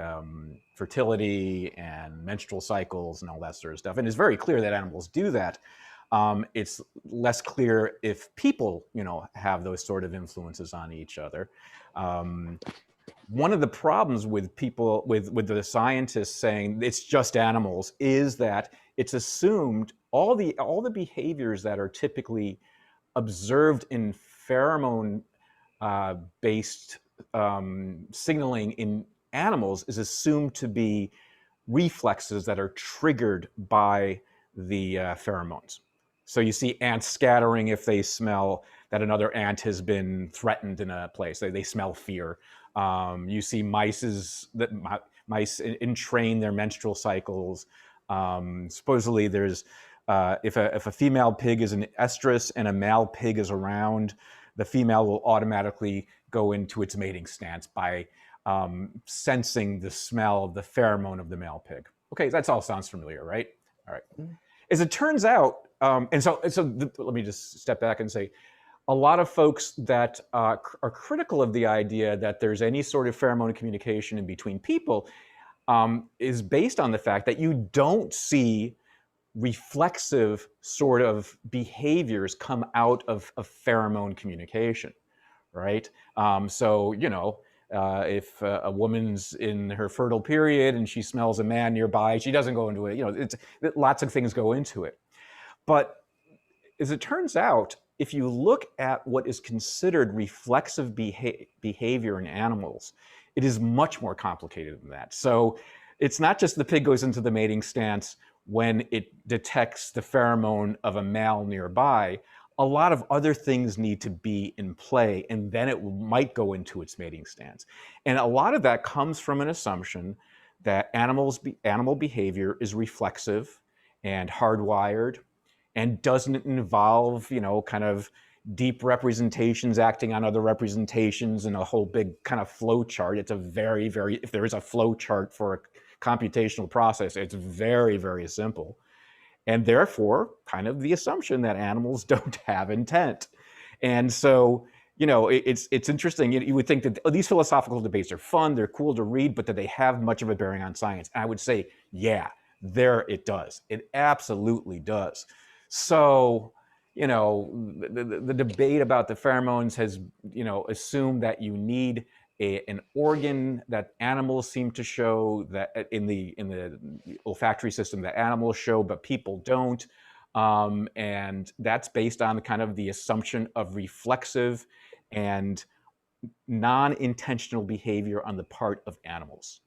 fertility and menstrual cycles and all that sort of stuff. And it's very clear that animals do that. It's less clear if people, you know, have those sort of influences on each other. One of the problems with people, with the scientists saying it's just animals, is that it's assumed all the behaviors that are typically observed in pheromone based signaling in animals is assumed to be reflexes that are triggered by the pheromones. So you see ants scattering if they smell that another ant has been threatened in a place. They smell fear. You see mice entrain their menstrual cycles. Supposedly there's, if a female pig is an estrus and a male pig is around, the female will automatically go into its mating stance by sensing the smell of the pheromone of the male pig. Okay, that all sounds familiar, right? All right. As it turns out, let me just step back and say, a lot of folks that are critical of the idea that there's any sort of pheromone communication in between people is based on the fact that you don't see reflexive sort of behaviors come out of pheromone communication, right? So, you know, if a woman's in her fertile period and she smells a man nearby, she doesn't go into it. You know, lots of things go into it. But as it turns out, if you look at what is considered reflexive behavior in animals, it is much more complicated than that. So it's not just the pig goes into the mating stance when it detects the pheromone of a male nearby. A lot of other things need to be in play, and then it might go into its mating stance. And a lot of that comes from an assumption that animal behavior is reflexive and hardwired and doesn't involve, you know, kind of deep representations acting on other representations and a whole big kind of flow chart. It's a very, very, if there is a flow chart for a computational process, it's very, very simple. And therefore, kind of the assumption that animals don't have intent. And so, you know, it's interesting. You would think that these philosophical debates are fun, they're cool to read, but that they have much of a bearing on science. And I would say, yeah, there it does. It absolutely does. So, you know, the debate about the pheromones has, you know, assumed that you need an organ that animals seem to show, that in the olfactory system that animals show, but people don't. And that's based on kind of the assumption of reflexive and non-intentional behavior on the part of animals.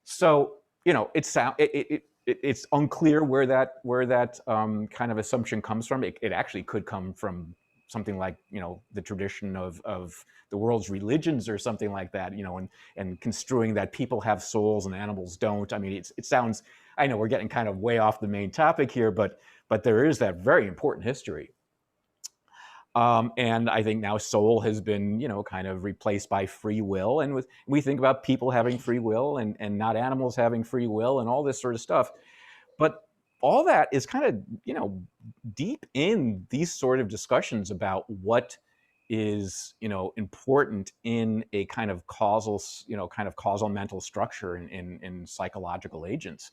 So, you know, it's unclear where that kind of assumption comes from. It actually could come from something like, you know, the tradition of the world's religions or something like that, you know, and construing that people have souls and animals don't. I mean, it sounds, I know we're getting kind of way off the main topic here, but there is that very important history. And I think now soul has been, you know, kind of replaced by free will. And we think about people having free will and not animals having free will and all this sort of stuff. But all that is kind of, you know, deep in these sort of discussions about what is, you know, important in a kind of causal, you know, kind of causal mental structure in psychological agents.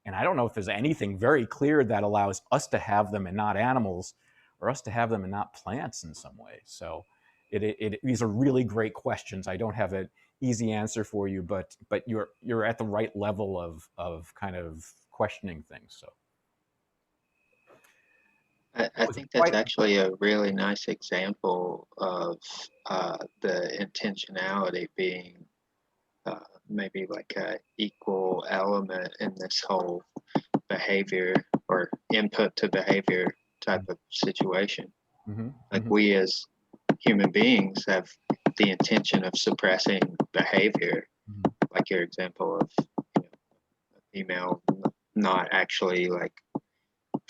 And I don't know if there's anything very clear that allows us to have them and not animals, or us to have them and not plants in some way. So these are really great questions. I don't have an easy answer for you, but you're at the right level of kind of questioning things. So I think that's actually a really nice example of the intentionality being maybe like a equal element in this whole behavior or input to behavior type of situation. Like we as human beings have the intention of suppressing behavior, like your example of, you know, a female not actually like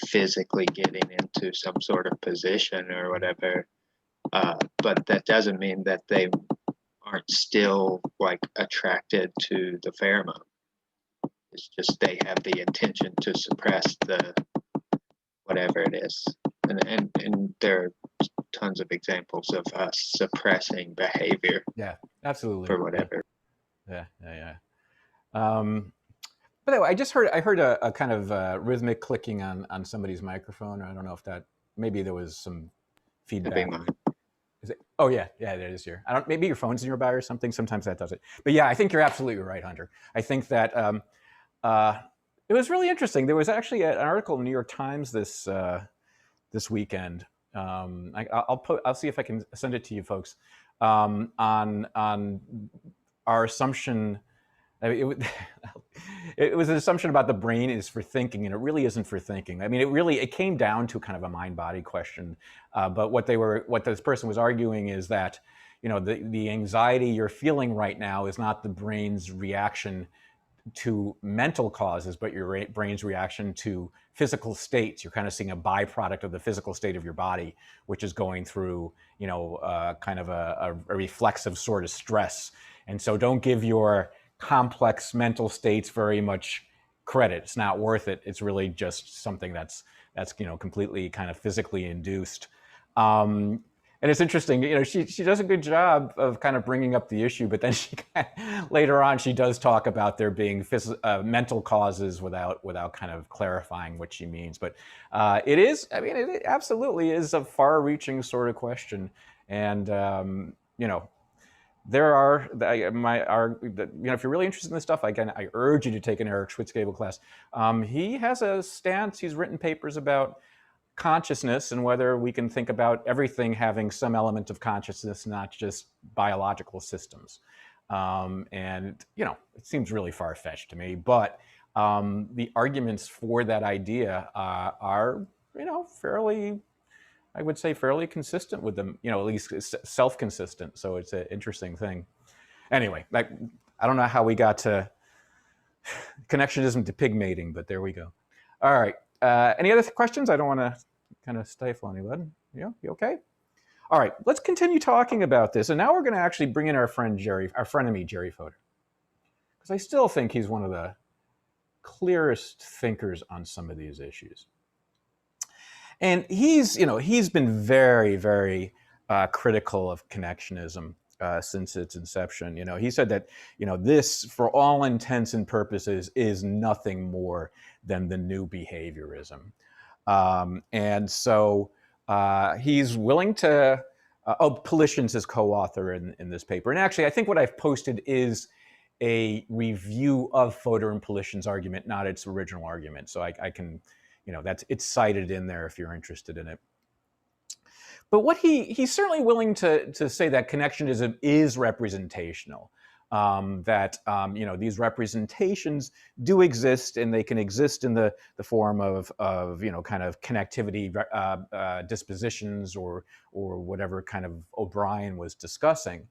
physically getting into some sort of position or whatever, but that doesn't mean that they aren't still like attracted to the pheromone. It's just they have the intention to suppress the whatever it is, and there are tons of examples of us suppressing behavior. Yeah, absolutely. For whatever. Yeah. By the way, I heard a kind of rhythmic clicking on somebody's microphone. I don't know if that, maybe there was some feedback. Is it? Oh yeah, it is here. I don't. Maybe your phone's nearby or something. Sometimes that does it. But yeah, I think you're absolutely right, Hunter. I think that it was really interesting. There was actually an article in the New York Times this weekend. I'll see if I can send it to you folks on our assumption. I mean, it was an assumption about the brain is for thinking, and it really isn't for thinking. I mean, it came down to kind of a mind-body question. But what this person was arguing is that, you know, the anxiety you're feeling right now is not the brain's reaction to mental causes, but your brain's reaction to physical states. You're kind of seeing a byproduct of the physical state of your body, which is going through, you know, kind of a reflexive sort of stress. And so don't give your complex mental states very much credit. It's not worth it. It's really just something that's you know, completely kind of physically induced. And it's interesting, you know, she does a good job of kind of bringing up the issue, but then later on she does talk about there being mental causes without kind of clarifying what she means. But it is, I mean, it absolutely is a far-reaching sort of question, and you know, there are, you know, if you're really interested in this stuff, again, I urge you to take an Eric Schwitzgebel class. He has a stance. He's written papers about consciousness and whether we can think about everything having some element of consciousness, not just biological systems. And, you know, it seems really far-fetched to me, but the arguments for that idea are, you know, fairly, I would say, fairly consistent with them, you know, at least self-consistent. So it's an interesting thing. Anyway, I don't know how we got to connectionism to pig mating, but there we go. All right. Any other questions? I don't want to kind of stifle anybody. Yeah, you okay? All right, let's continue talking about this. And now we're going to actually bring in our frenemy, Jerry Fodor, because I still think he's one of the clearest thinkers on some of these issues. And he's been very, very critical of connectionism since its inception. You know, he said that, you know, this, for all intents and purposes, is nothing more than the new behaviorism. And so he's willing to, Polition's his co-author in this paper. And actually, I think what I've posted is a review of Fodor and Polition's argument, not its original argument. So I can, you know, it's cited in there if you're interested in it. But what he's certainly willing to say that connectionism is representational, that you know, these representations do exist, and they can exist in the form of you know, kind of connectivity dispositions or whatever kind of O'Brien was discussing.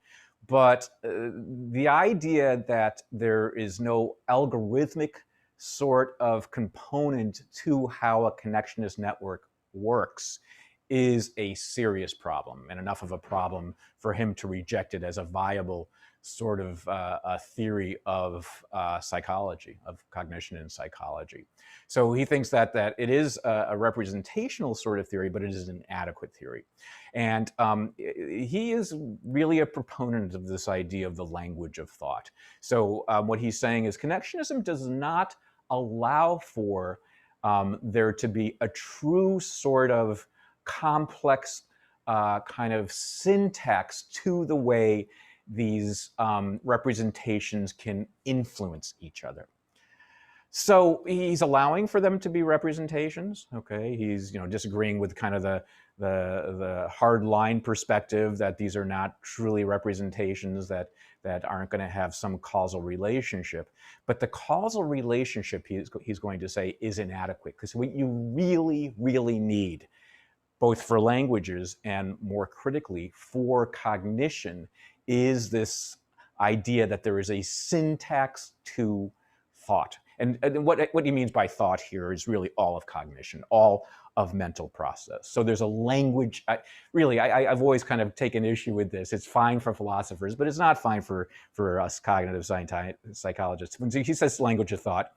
But the idea that there is no algorithmic sort of component to how a connectionist network works is a serious problem, and enough of a problem for him to reject it as a viable sort of a theory of psychology, of cognition in psychology. So he thinks that it is a representational sort of theory, but it is an adequate theory. And he is really a proponent of this idea of the language of thought. So what he's saying is connectionism does not allow for there to be a true sort of complex kind of syntax to the way these representations can influence each other. So he's allowing for them to be representations. Okay, he's, you know, disagreeing with kind of the hard line perspective that these are not truly representations, that aren't going to have some causal relationship. But the causal relationship, he's going to say, is inadequate, because what you really, really need, both for languages and more critically for cognition, is this idea that there is a syntax to thought. And what he means by thought here is really all of cognition, all of mental process. So there's a language. I've always kind of taken issue with this. It's fine for philosophers, but it's not fine for us cognitive psychologists. When he says language of thought,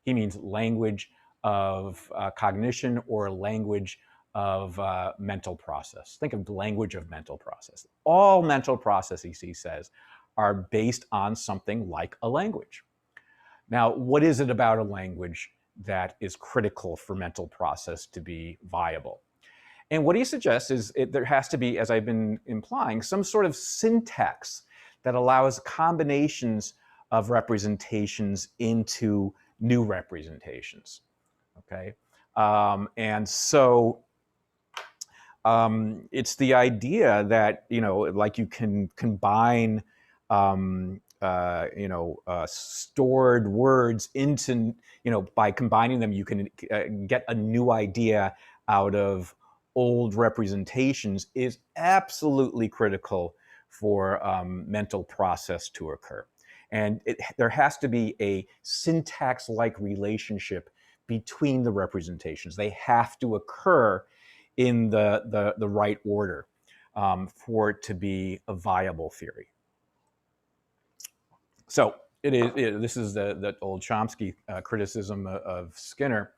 he means language of cognition or language of mental process. Think of the language of mental process. All mental processes, he says, are based on something like a language. Now, what is it about a language that is critical for mental process to be viable? And what he suggests is there has to be, as I've been implying, some sort of syntax that allows combinations of representations into new representations. Okay, and so it's the idea that, you know, like you can combine stored words into, you know, by combining them, you can get a new idea out of old representations, is absolutely critical for mental process to occur. And there has to be a syntax-like relationship between the representations. They have to occur in the right order for it to be a viable theory. So this is the old Chomsky criticism of Skinner,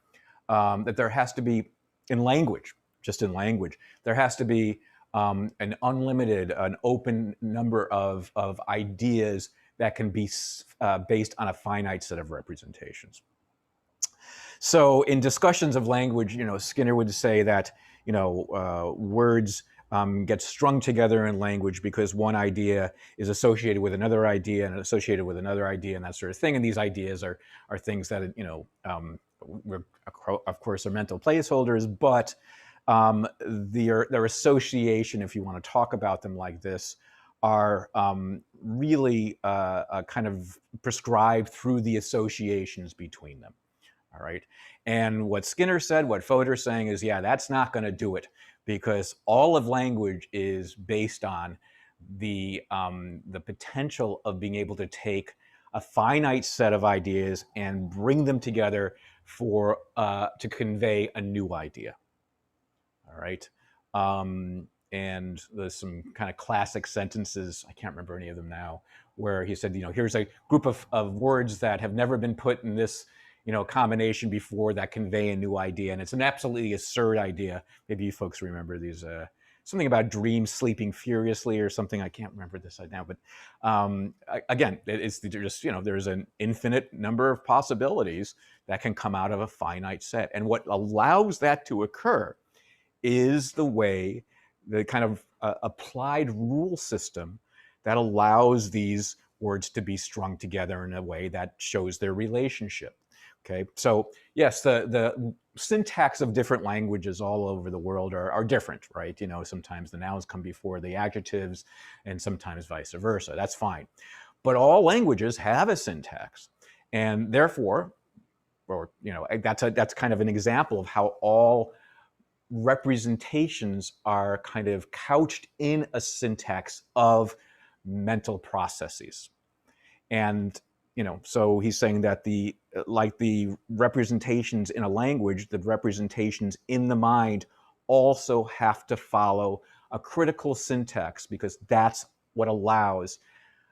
that there has to be, in language, just in language, there has to be an unlimited, an open number of ideas that can be based on a finite set of representations. So in discussions of language, you know, Skinner would say that, you know, words get strung together in language because one idea is associated with another idea and associated with another idea and that sort of thing. And these ideas are things that, you know, of course are mental placeholders, but their association, if you want to talk about them like this, are really kind of prescribed through the associations between them. All right. And what Skinner said, what Fodor's saying is, yeah, that's not going to do it, because all of language is based on the potential of being able to take a finite set of ideas and bring them together for to convey a new idea. All right. And there's some kind of classic sentences, I can't remember any of them now, where he said, you know, here's a group of words that have never been put in this, you know, combination before that convey a new idea. And it's an absolutely absurd idea. Maybe you folks remember these, something about dreams sleeping furiously or something. I can't remember this right now, but again, it's just, you know, there's an infinite number of possibilities that can come out of a finite set. And what allows that to occur is the kind of applied rule system that allows these words to be strung together in a way that shows their relationship. Okay, so yes, the syntax of different languages all over the world are different, right? You know, sometimes the nouns come before the adjectives and sometimes vice versa. That's fine. But all languages have a syntax. And therefore, or, you know, that's kind of an example of how all representations are kind of couched in a syntax of mental processes. And, you know, so he's saying that like the representations in a language, the representations in the mind also have to follow a critical syntax, because that's what allows,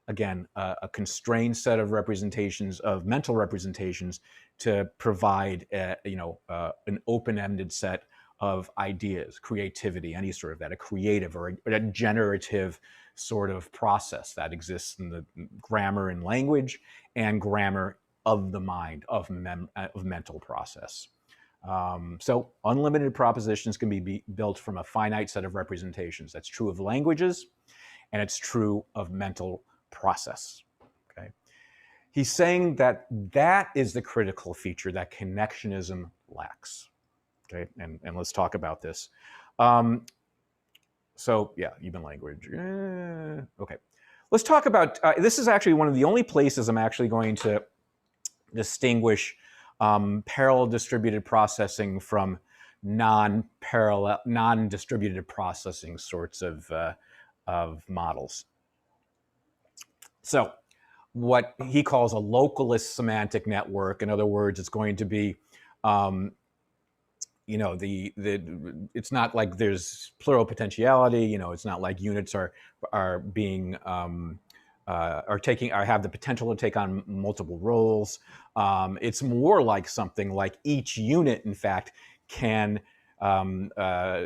again, a constrained set of representations, of mental representations, to provide an open-ended set of ideas, creativity, any sort of that, a creative or a generative sort of process that exists in the grammar in language and grammar of the mind, of mental process. So unlimited propositions can be built from a finite set of representations. That's true of languages, and it's true of mental process. Okay. He's saying that that is the critical feature that connectionism lacks. Okay, and let's talk about this. So yeah, human language. Okay, let's talk about, this is actually one of the only places I'm actually going to distinguish parallel distributed processing from non-distributed processing sorts of models. So what he calls a localist semantic network, in other words, it's going to be, you know, it's not like there's plural potentiality. You know, it's not like units are being have the potential to take on multiple roles. It's more like something like each unit, in fact, can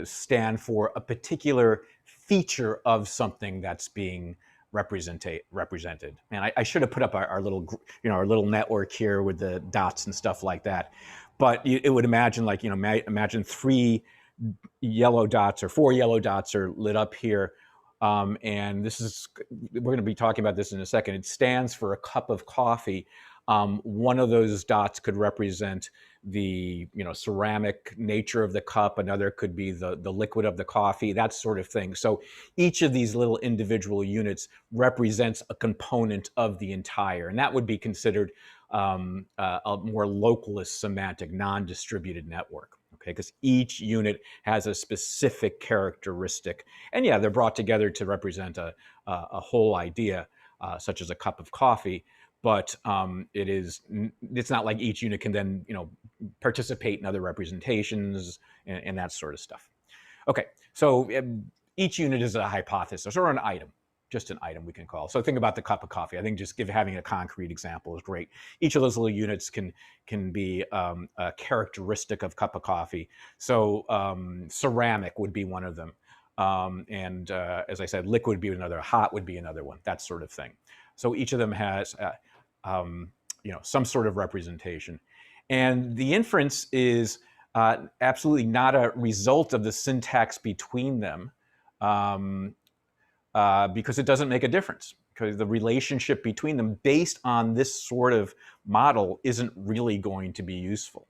stand for a particular feature of something that's being represented. And I should have put up our little, you know, our little network here with the dots and stuff like that. But it would imagine, like, you know, imagine 3 yellow dots or 4 yellow dots are lit up here. And this is, we're going to be talking about this in a second. It stands for a cup of coffee. One of those dots could represent the, you know, ceramic nature of the cup. Another could be the liquid of the coffee, that sort of thing. So each of these little individual units represents a component of the entire, and that would be considered a more localist semantic, non-distributed network. Okay, because each unit has a specific characteristic, and yeah, they're brought together to represent a whole idea, such as a cup of coffee. But it's not like each unit can then, you know, participate in other representations and that sort of stuff. Okay, so each unit is a hypothesis or an item, just an item we can call. So think about the cup of coffee. I think just having a concrete example is great. Each of those little units can be a characteristic of cup of coffee. So ceramic would be one of them. And as I said, liquid would be another, hot would be another one, that sort of thing. So each of them has you know, some sort of representation. And the inference is absolutely not a result of the syntax between them, because it doesn't make a difference, because the relationship between them based on this sort of model isn't really going to be useful,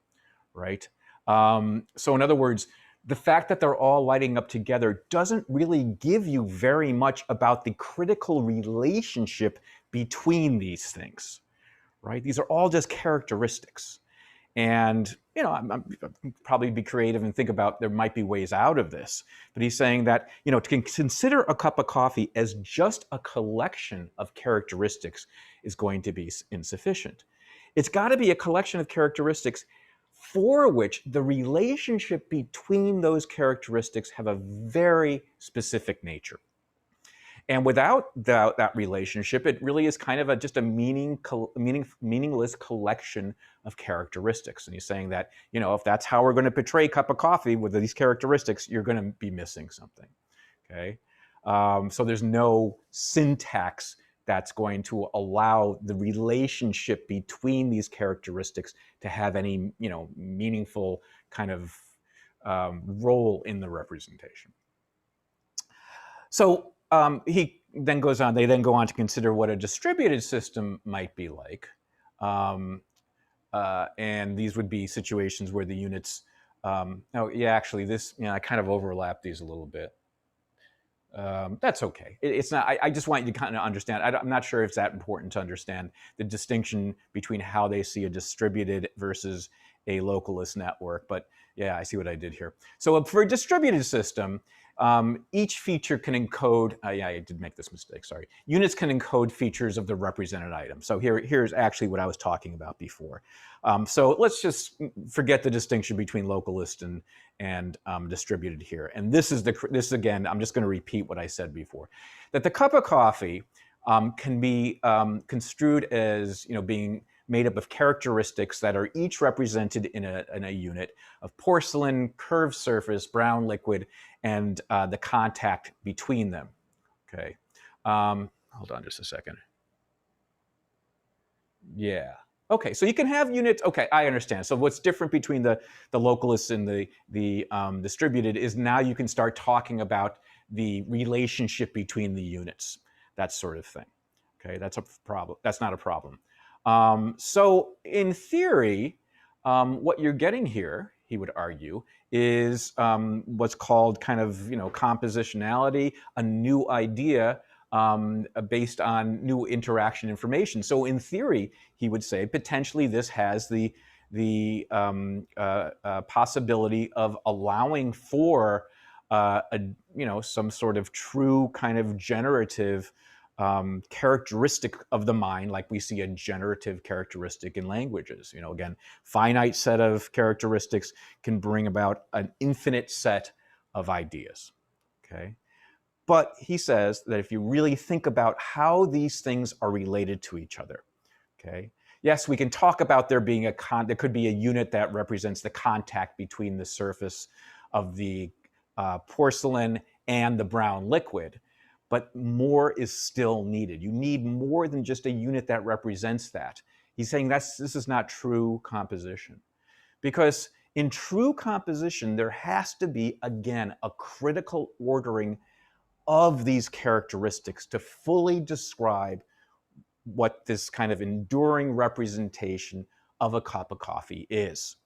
right? So in other words, the fact that they're all lighting up together doesn't really give you very much about the critical relationship between these things, right? These are all just characteristics. And, you know, I'm probably be creative and think about there might be ways out of this. But he's saying that, you know, to consider a cup of coffee as just a collection of characteristics is going to be insufficient. It's got to be a collection of characteristics for which the relationship between those characteristics have a very specific nature. And without that relationship, it really is kind of just a meaningless collection of characteristics. And he's saying that, you know, if that's how we're going to portray cup of coffee with these characteristics, you're going to be missing something. Okay, so there's no syntax that's going to allow the relationship between these characteristics to have any, you know, meaningful kind of role in the representation. So he then goes on, they then go on to consider what a distributed system might be like. And these would be situations where the units, oh yeah, actually this, you know, I kind of overlap these a little bit. That's okay. It's not, I just want you to kind of understand, I'm not sure if it's that important to understand the distinction between how they see a distributed versus a localist network, but yeah, I see what I did here. So for a distributed system, each feature can encode, yeah, I did make this mistake, sorry. Units can encode features of the represented item. So here's actually what I was talking about before. So let's just forget the distinction between localist and distributed here. And this is again, I'm just going to repeat what I said before, that the cup of coffee can be construed as, you know, being made up of characteristics that are each represented in a unit of porcelain, curved surface, brown liquid, and the contact between them. Okay, hold on just a second. Yeah. Okay, so you can have units. Okay, I understand. So what's different between the localists and the distributed is now you can start talking about the relationship between the units, that sort of thing. Okay, that's a problem. That's not a problem. So in theory, what you're getting here, he would argue, is what's called kind of, you know, compositionality, a new idea based on new interaction information. So in theory, he would say potentially this has the possibility of allowing for you know, some sort of true kind of generative characteristic of the mind, like we see a generative characteristic in languages. You know, again, finite set of characteristics can bring about an infinite set of ideas, okay? But he says that if you really think about how these things are related to each other, okay? Yes, we can talk about there being there could be a unit that represents the contact between the surface of the porcelain and the brown liquid, but more is still needed. You need more than just a unit that represents that. He's saying this is not true composition, because in true composition, there has to be, again, a critical ordering of these characteristics to fully describe what this kind of enduring representation of a cup of coffee is.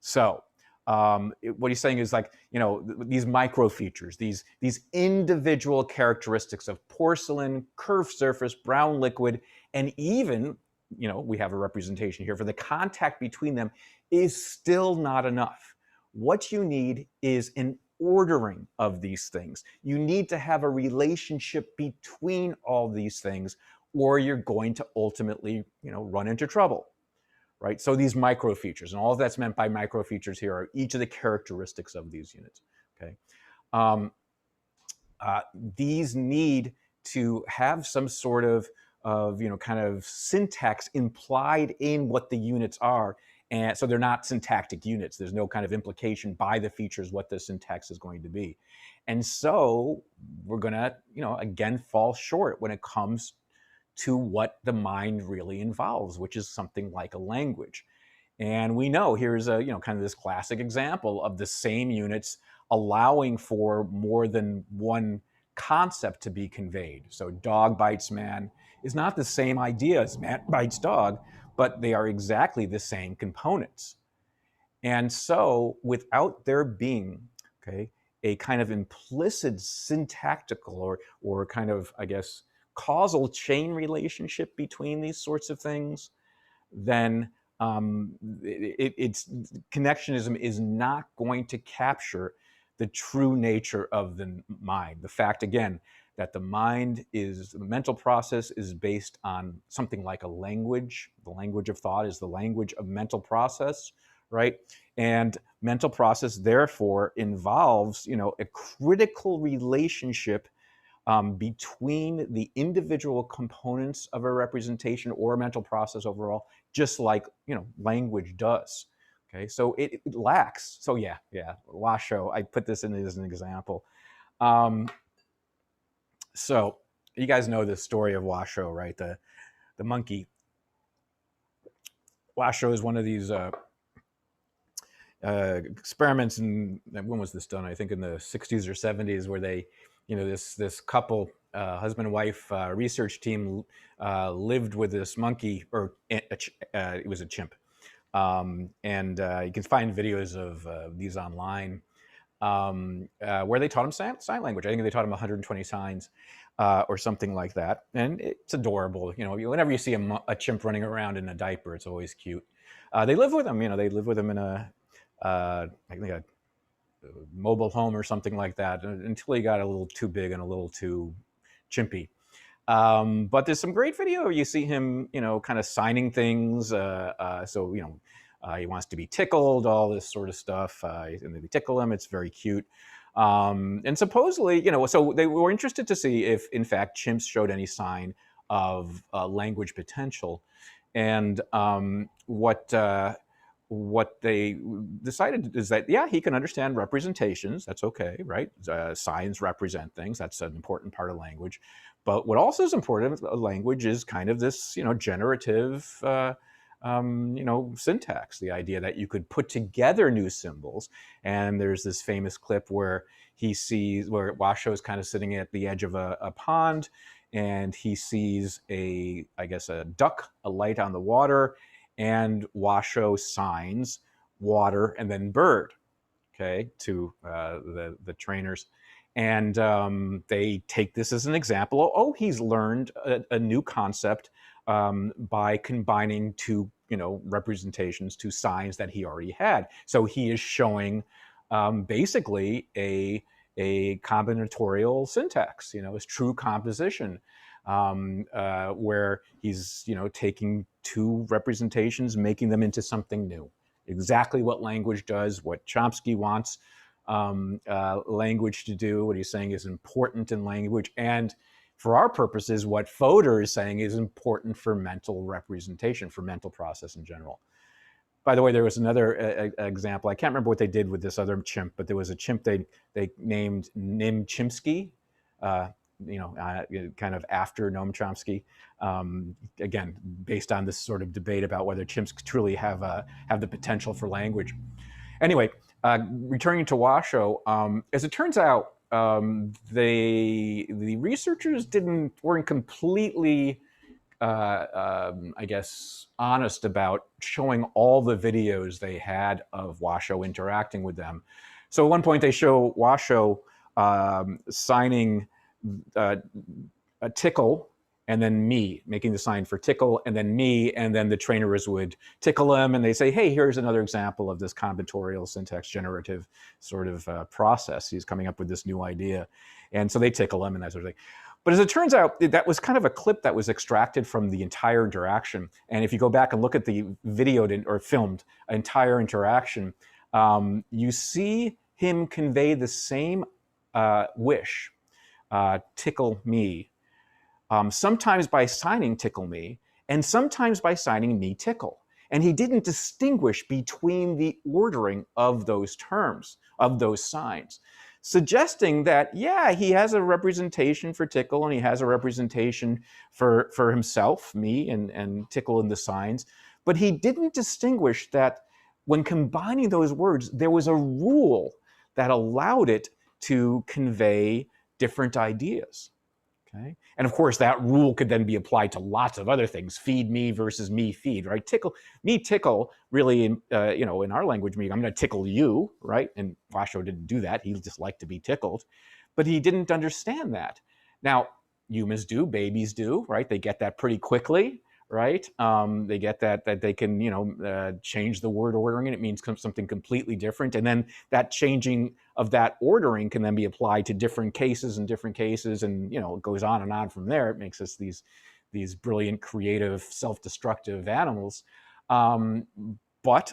So what he's saying is, like, you know, these micro features, these individual characteristics of porcelain, curved surface, brown liquid, and even, you know, we have a representation here for the contact between them, is still not enough. What you need is an ordering of these things. You need to have a relationship between all these things, or you're going to ultimately, you know, run into trouble. Right? So these micro features, and all that's meant by micro features here are each of the characteristics of these units. Okay, these need to have some sort of you know, kind of syntax implied in what the units are, and so they're not syntactic units. There's no kind of implication by the features what the syntax is going to be, and so we're gonna, you know, again fall short when it comes to what the mind really involves, which is something like a language. And we know here's a, you know, kind of this classic example of the same units allowing for more than one concept to be conveyed. So dog bites man is not the same idea as man bites dog, but they are exactly the same components. And so without there being, okay, a kind of implicit syntactical or kind of, I guess, causal chain relationship between these sorts of things, then it's connectionism is not going to capture the true nature of the mind. The fact, again, that the mind is, the mental process is based on something like a language. The language of thought is the language of mental process, right? And mental process, therefore, involves, you know, a critical relationship between the individual components of a representation or a mental process overall, just like, you know, language does. Okay, so it lacks. So yeah, Washoe. I put this in as an example. So you guys know the story of Washoe, right? The monkey. Washoe is one of these experiments, and when was this done? I think in the 60s or 70s, where they, you know, this couple, husband and wife research team lived with this monkey, or it was a chimp, and you can find videos of these online, where they taught him sign language. I think they taught him 120 signs or something like that, and it's adorable. You know, whenever you see a chimp running around in a diaper, it's always cute. They live with him. You know, they live with him in I think a mobile home or something like that, until he got a little too big and a little too chimpy. But there's some great video. You see him, you know, kind of signing things. So, you know, he wants to be tickled, all this sort of stuff. And they tickle him. It's very cute. And supposedly, you know, so they were interested to see if, in fact, chimps showed any sign of language potential. And what they decided is that, yeah, he can understand representations. That's okay, right? Signs represent things. That's an important part of language. But what also is important of language is kind of this, you know, generative, you know, syntax. The idea that you could put together new symbols. And there's this famous clip where where Washoe is kind of sitting at the edge of a pond, and he sees I guess a duck alight on the water, and Washoe signs water and then bird, okay, to the trainers. And they take this as an example. Oh, he's learned a new concept by combining two, you know, representations, two signs that he already had. So he is showing basically a combinatorial syntax, you know, is true composition. where he's, taking two representations, making them into something new. Exactly what language does, what Chomsky wants language to do, what he's saying is important in language, and for our purposes, what Fodor is saying is important for mental representation, for mental process in general. By the way, there was another example. I can't remember what they did with this other chimp, but there was a chimp they named Nim Chimpsky, kind of after Noam Chomsky. Again, based on this sort of debate about whether chimps truly have the potential for language. Anyway, returning to Washoe, as it turns out, the researchers weren't completely, I guess, honest about showing all the videos they had of Washoe interacting with them. So at one point they show Washoe signing a tickle, and then me, making the sign for tickle, and then me, and then the trainers would tickle him, and they say, hey, here's another example of this combinatorial syntax generative sort of process. He's coming up with this new idea. And so they tickle him and that sort of thing. But as it turns out, that was kind of a clip that was extracted from the entire interaction. And if you go back and look at the videoed or filmed entire interaction, you see him convey the same wish, tickle me, sometimes by signing tickle me, and sometimes by signing me tickle. And he didn't distinguish between the ordering of those terms, of those signs, suggesting that, yeah, he has a representation for tickle and he has a representation for himself, me, and tickle in the signs. But he didn't distinguish that when combining those words, there was a rule that allowed it to convey different ideas. Okay. And of course, that rule could then be applied to lots of other things. Feed me versus me feed, right? Tickle, me tickle, really, in our language, I'm going to tickle you, right? And Washoe didn't do that. He just liked to be tickled. But he didn't understand that. Now, humans do, babies do, right? They get that pretty quickly, right? They get that they can, change the word ordering and it means something completely different. And then that changing of that ordering can then be applied to different cases and, it goes on and on from there. It makes us these brilliant, creative, self-destructive animals. But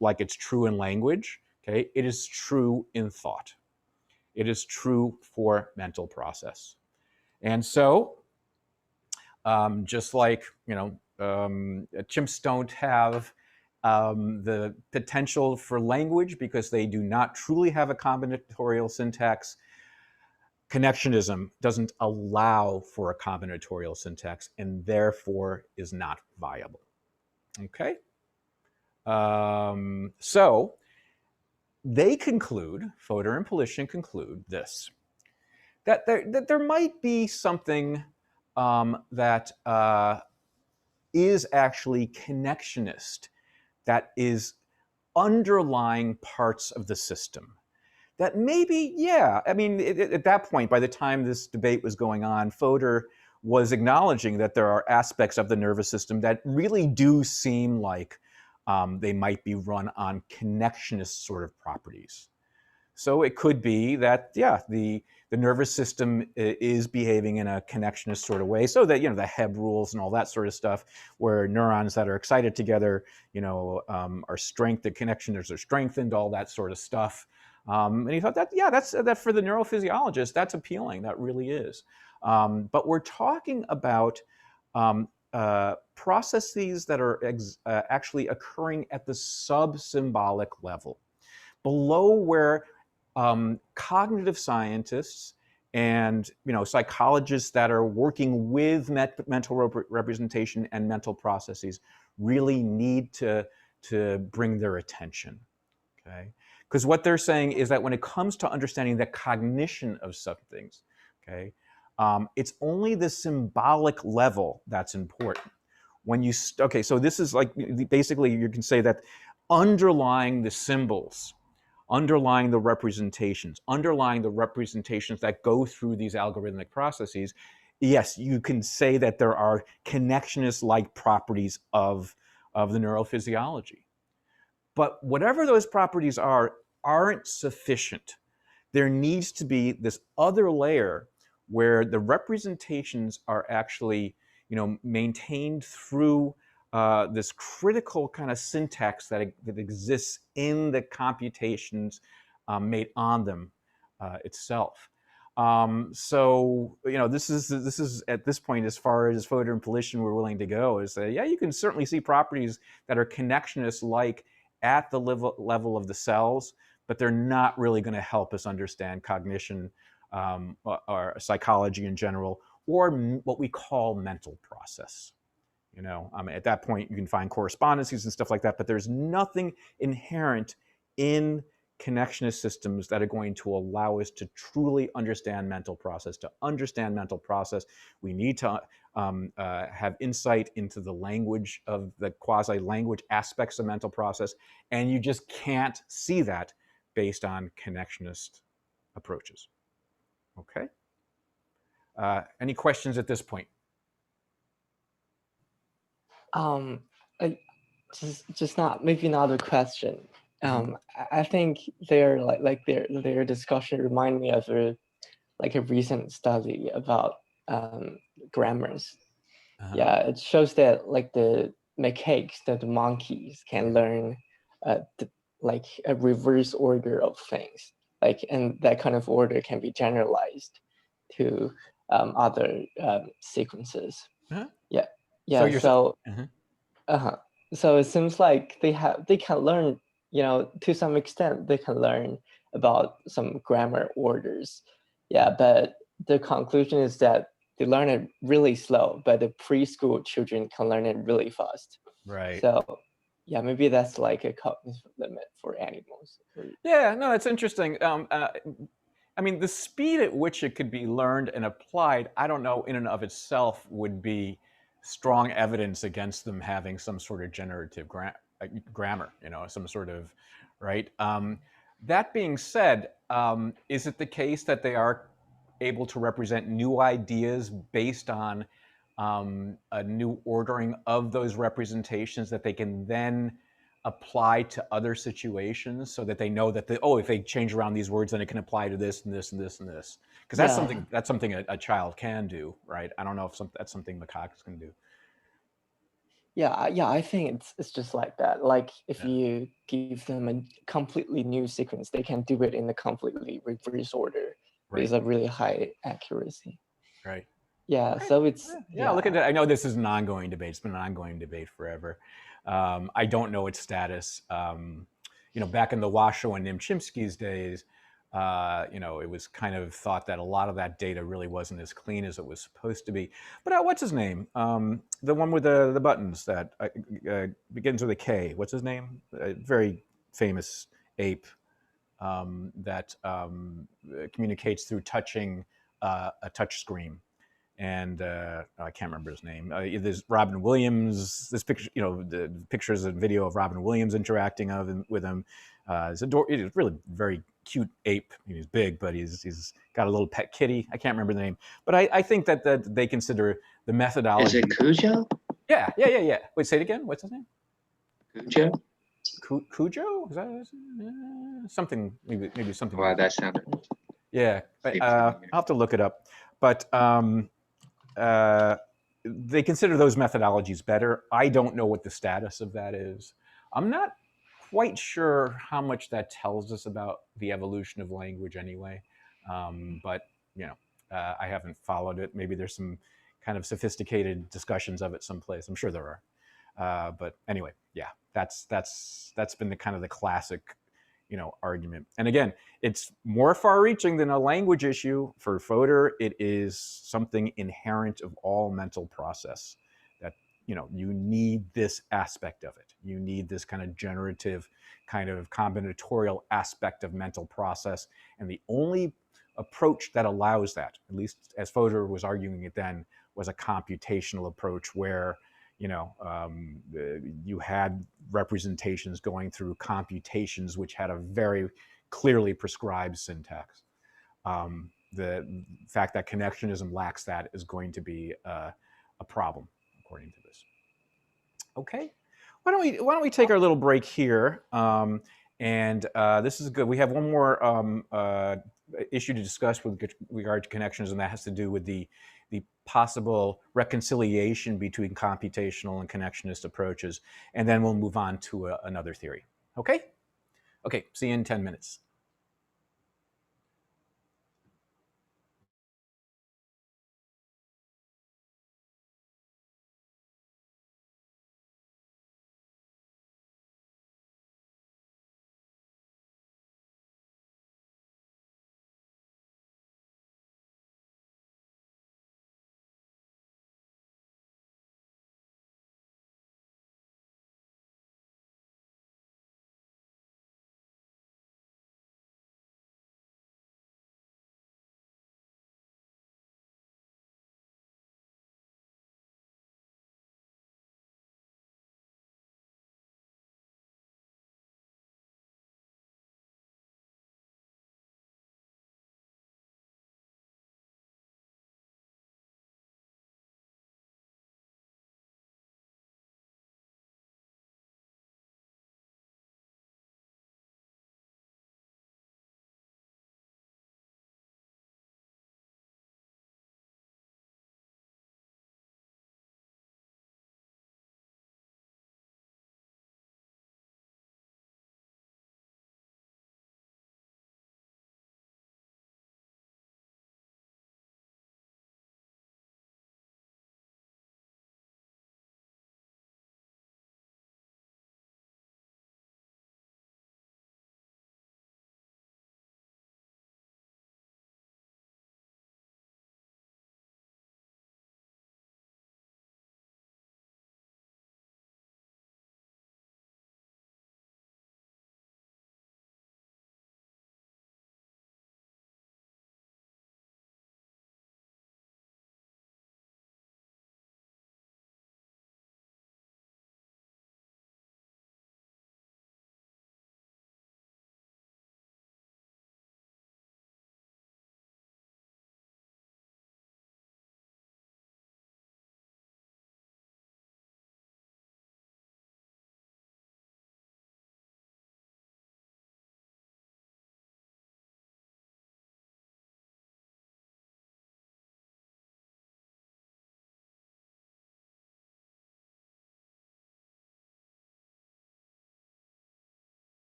like it's true in language, okay, it is true in thought. It is true for mental process. And so, just like, chimps don't have the potential for language because they do not truly have a combinatorial syntax, connectionism doesn't allow for a combinatorial syntax and therefore is not viable. Okay? So they conclude, Fodor and Polishin conclude this, that there might be something that is actually connectionist, that is underlying parts of the system. That maybe, yeah, I mean, at that point, by the time this debate was going on, Fodor was acknowledging that there are aspects of the nervous system that really do seem like they might be run on connectionist sort of properties. So it could be that, yeah, the nervous system is behaving in a connectionist sort of way, so that, the Hebb rules and all that sort of stuff, where neurons that are excited together, are strengthened, connections are strengthened, all that sort of stuff. And he thought that, yeah, that for the neurophysiologist, that's appealing. That really is. But we're talking about processes that are actually occurring at the sub-symbolic level, below where cognitive scientists and psychologists that are working with mental representation and mental processes really need to bring their attention. Okay, because what they're saying is that when it comes to understanding the cognition of some things, okay, it's only the symbolic level that's important. When you okay, so this is like basically you can say that underlying the symbols, underlying the representations that go through these algorithmic processes, yes, you can say that there are connectionist-like properties of the neurophysiology. But whatever those properties aren't sufficient. There needs to be this other layer where the representations are actually, maintained through this critical kind of syntax that exists in the computations made on them itself. So this is at this point, as far as photo interpolation we're willing to go, is that, yeah, you can certainly see properties that are connectionist like at the level of the cells, but they're not really going to help us understand cognition or psychology in general, or what we call mental process. At that point you can find correspondences and stuff like that, but there's nothing inherent in connectionist systems that are going to allow us to truly understand mental process. To understand mental process, we need to have insight into the language of the quasi-language aspects of mental process, and you just can't see that based on connectionist approaches. Okay. Any questions at this point? Just not, maybe not a question. I think their their discussion remind me of a recent study about grammars. Yeah, it shows that the macaques, that the monkeys can learn a reverse order of things, and that kind of order can be generalized to other sequences. Yeah. So it seems like they can learn, to some extent they can learn about some grammar orders. Yeah, but the conclusion is that they learn it really slow, but the preschool children can learn it really fast. Right. So yeah, maybe that's like a cognitive limit for animals. Yeah, no, it's interesting. I mean, the speed at which it could be learned and applied, I don't know in and of itself would be strong evidence against them having some sort of generative grammar, some sort of, right? That being said, is it the case that they are able to represent new ideas based on a new ordering of those representations that they can then apply to other situations, so that they know that if they change around these words, then it can apply to this and this and this and this? Because that's something a child can do, right? I don't know if that's something macaques can do. Yeah, I think it's just like that. Like if you give them a completely new sequence, they can do it in a completely reverse order with a really high accuracy. Right. Yeah, so it's look at that. I know this is an ongoing debate. It's been an ongoing debate forever. I don't know its status. Back in the Washoe and Nimchinsky's days, it was kind of thought that a lot of that data really wasn't as clean as it was supposed to be. But what's his name? The one with the buttons that begins with a K. What's his name? A very famous ape that communicates through touching a touch screen. And I can't remember his name. There's Robin Williams. This picture, the pictures and video of Robin Williams interacting with him. He's really very cute ape. He's big, but he's got a little pet kitty. I can't remember the name, but I think that they consider the methodology. Is it Cujo? Yeah. Wait, say it again. What's his name? Cujo. Cujo? Is that something? Maybe something. Wow, that sounded. Yeah, I'll have to look it up, but. They consider those methodologies better. I don't know what the status of that is. I'm not quite sure how much that tells us about the evolution of language anyway. But I haven't followed it. Maybe there's some kind of sophisticated discussions of it someplace. I'm sure there are. But anyway, yeah, that's been the kind of the classic argument. And again, it's more far-reaching than a language issue. For Fodor, it is something inherent of all mental process, that you need this aspect of it. You need this kind of generative, kind of combinatorial aspect of mental process. And the only approach that allows that, at least as Fodor was arguing it then, was a computational approach where you had representations going through computations which had a very clearly prescribed syntax. The fact that connectionism lacks that is going to be a problem, according to this. Okay, why don't we take our little break here? And this is good. We have one more issue to discuss with regard to connectionism that has to do with the possible reconciliation between computational and connectionist approaches, and then we'll move on to another theory. Okay? Okay, see you in 10 minutes.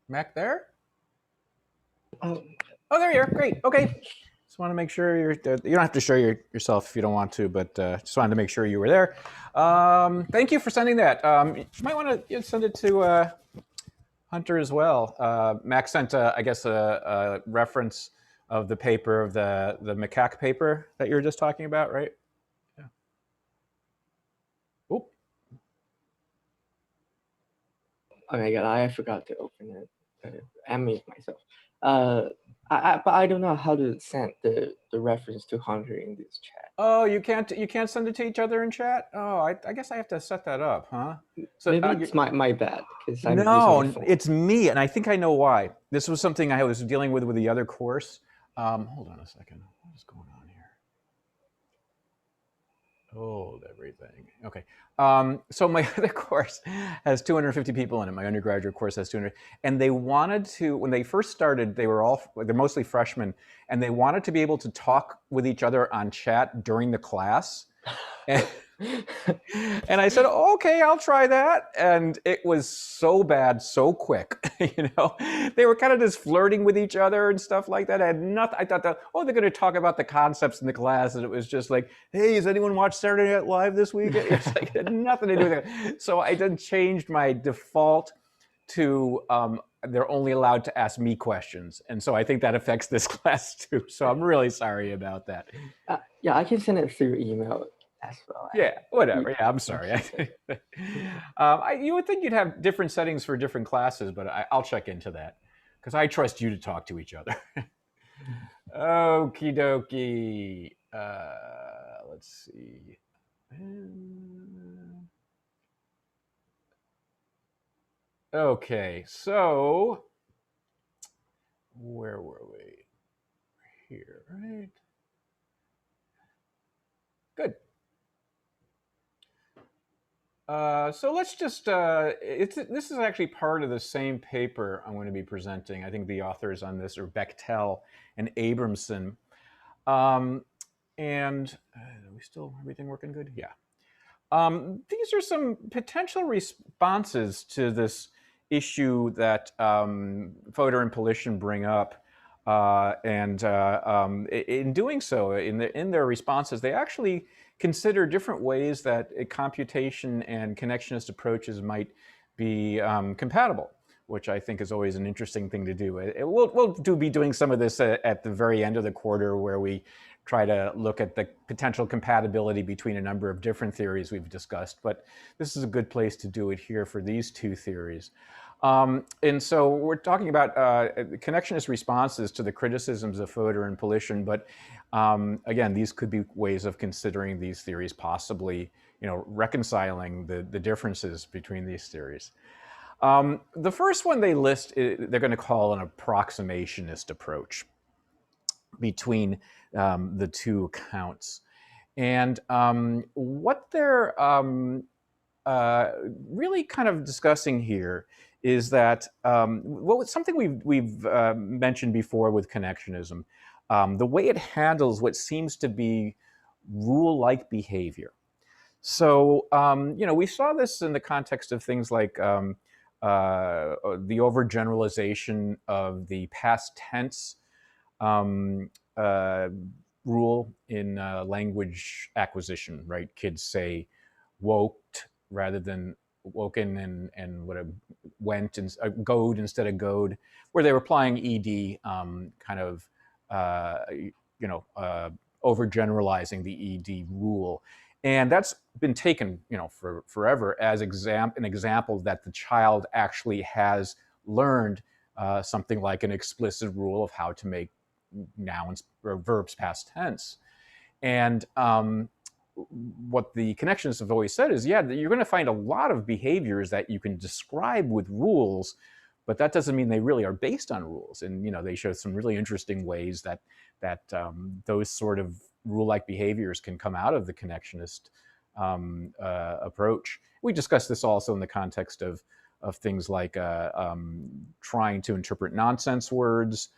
Mac there? Oh, Oh, there you are. Great. Okay. Just want to make sure you don't have to show yourself if you don't want to, but just wanted to make sure you were there. Thank you for sending that. You might want to send it to Hunter as well. Mac sent, I guess, a reference of the paper, of the macaque paper that you were just talking about, right? Yeah. Oop. oh my God, I forgot to open it. I mute myself. But I don't know how to send the reference to Hunter in this chat. Oh, you can't send it to each other in chat? Oh, I guess I have to set that up, huh? So maybe it's my bad because I'm using no, my phone. it's me, and I think I know why. This was something I was dealing with the other course. Hold on a second. What is going on here? Hold everything. Okay. So my other course has 250 people in it. My undergraduate course has 200. And they wanted to, when they first started, they're mostly freshmen, and they wanted to be able to talk with each other on chat during the class. And I said, okay, I'll try that. And it was so bad, so quick. They were kind of just flirting with each other and stuff like that. I had nothing. I thought that, they're going to talk about the concepts in the class. And it was just like, hey, has anyone watched Saturday Night Live this week? It's like, it had nothing to do with it. So I then changed my default to they're only allowed to ask me questions. And so I think that affects this class too. So I'm really sorry about that. Yeah, I can send it through email as well. Yeah, whatever. Yeah, I'm sorry. You would think you'd have different settings for different classes, but I'll check into that because I trust you to talk to each other. Okie dokie. Let's see. Okay, so where were we? Here, right? Good. So let's just, this is actually part of the same paper I'm going to be presenting. I think the authors on this are Bechtel and Abramson. And are we still, everything working good? Yeah. These are some potential responses to this issue that Fodor and Polition bring up. In doing so, in their responses, they actually consider different ways that computation and connectionist approaches might be compatible, which I think is always an interesting thing to do. We'll be doing some of this at the very end of the quarter, where we try to look at the potential compatibility between a number of different theories we've discussed, but this is a good place to do it here for these two theories. And so we're talking about connectionist responses to the criticisms of Fodor and Polition, but again, these could be ways of considering these theories, possibly reconciling the differences between these theories. The first one they list, they're going to call an approximationist approach between the two accounts. And what they're really kind of discussing here is that something we've mentioned before with connectionism, the way it handles what seems to be rule-like behavior. So, we saw this in the context of things like the overgeneralization of the past tense rule in language acquisition, right? Kids say woked rather than woken, and what went and goed instead of goed, where they were applying ed, kind of overgeneralizing the ed rule. And that's been taken, for forever as an example that the child actually has learned something like an explicit rule of how to make nouns or verbs past tense. And what the connectionists have always said is, yeah, you're going to find a lot of behaviors that you can describe with rules, but that doesn't mean they really are based on rules. And they show some really interesting ways that those sort of rule-like behaviors can come out of the connectionist approach. We discussed this also in the context of things like trying to interpret nonsense words,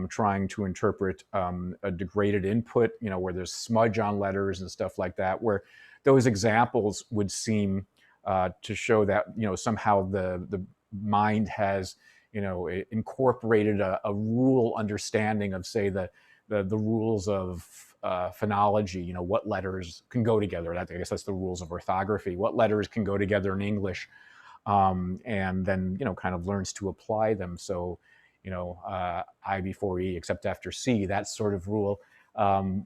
trying to interpret a degraded input, where there's smudge on letters and stuff like that, where those examples would seem to show that somehow the mind has incorporated a rule understanding of, say, the rules of phonology. What letters can go together. I guess that's the rules of orthography. What letters can go together in English, and then kind of learns to apply them. So I before E except after C, that sort of rule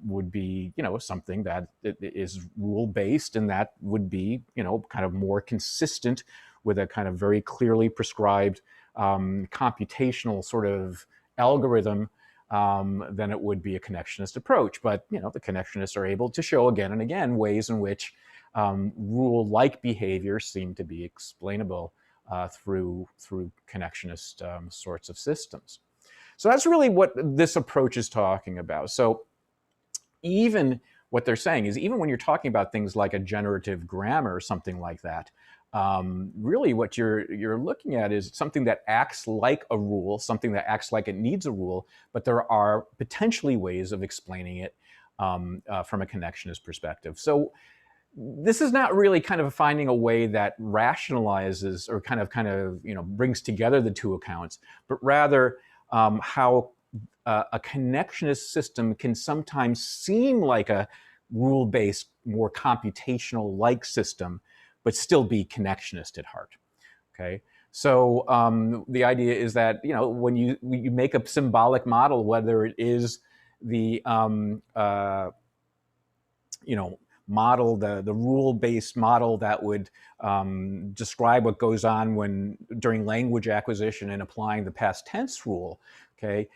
would be something that is rule based, and that would be kind of more consistent with a kind of very clearly prescribed computational sort of algorithm than it would be a connectionist approach. But the connectionists are able to show again and again ways in which rule-like behaviors seem to be explainable through connectionist sorts of systems. So that's really what this approach is talking about. So even what they're saying is, even when you're talking about things like a generative grammar or something like that, really what you're looking at is something that acts like a rule, something that acts like it needs a rule, but there are potentially ways of explaining it from a connectionist perspective. So this is not really kind of finding a way that rationalizes or kind of brings together the two accounts, but rather how a connectionist system can sometimes seem like a rule-based, more computational-like system, but still be connectionist at heart. Okay, so the idea is that when you make a symbolic model, whether it is the model, the rule-based model that would describe what goes on during language acquisition and applying the past tense rule. Okay,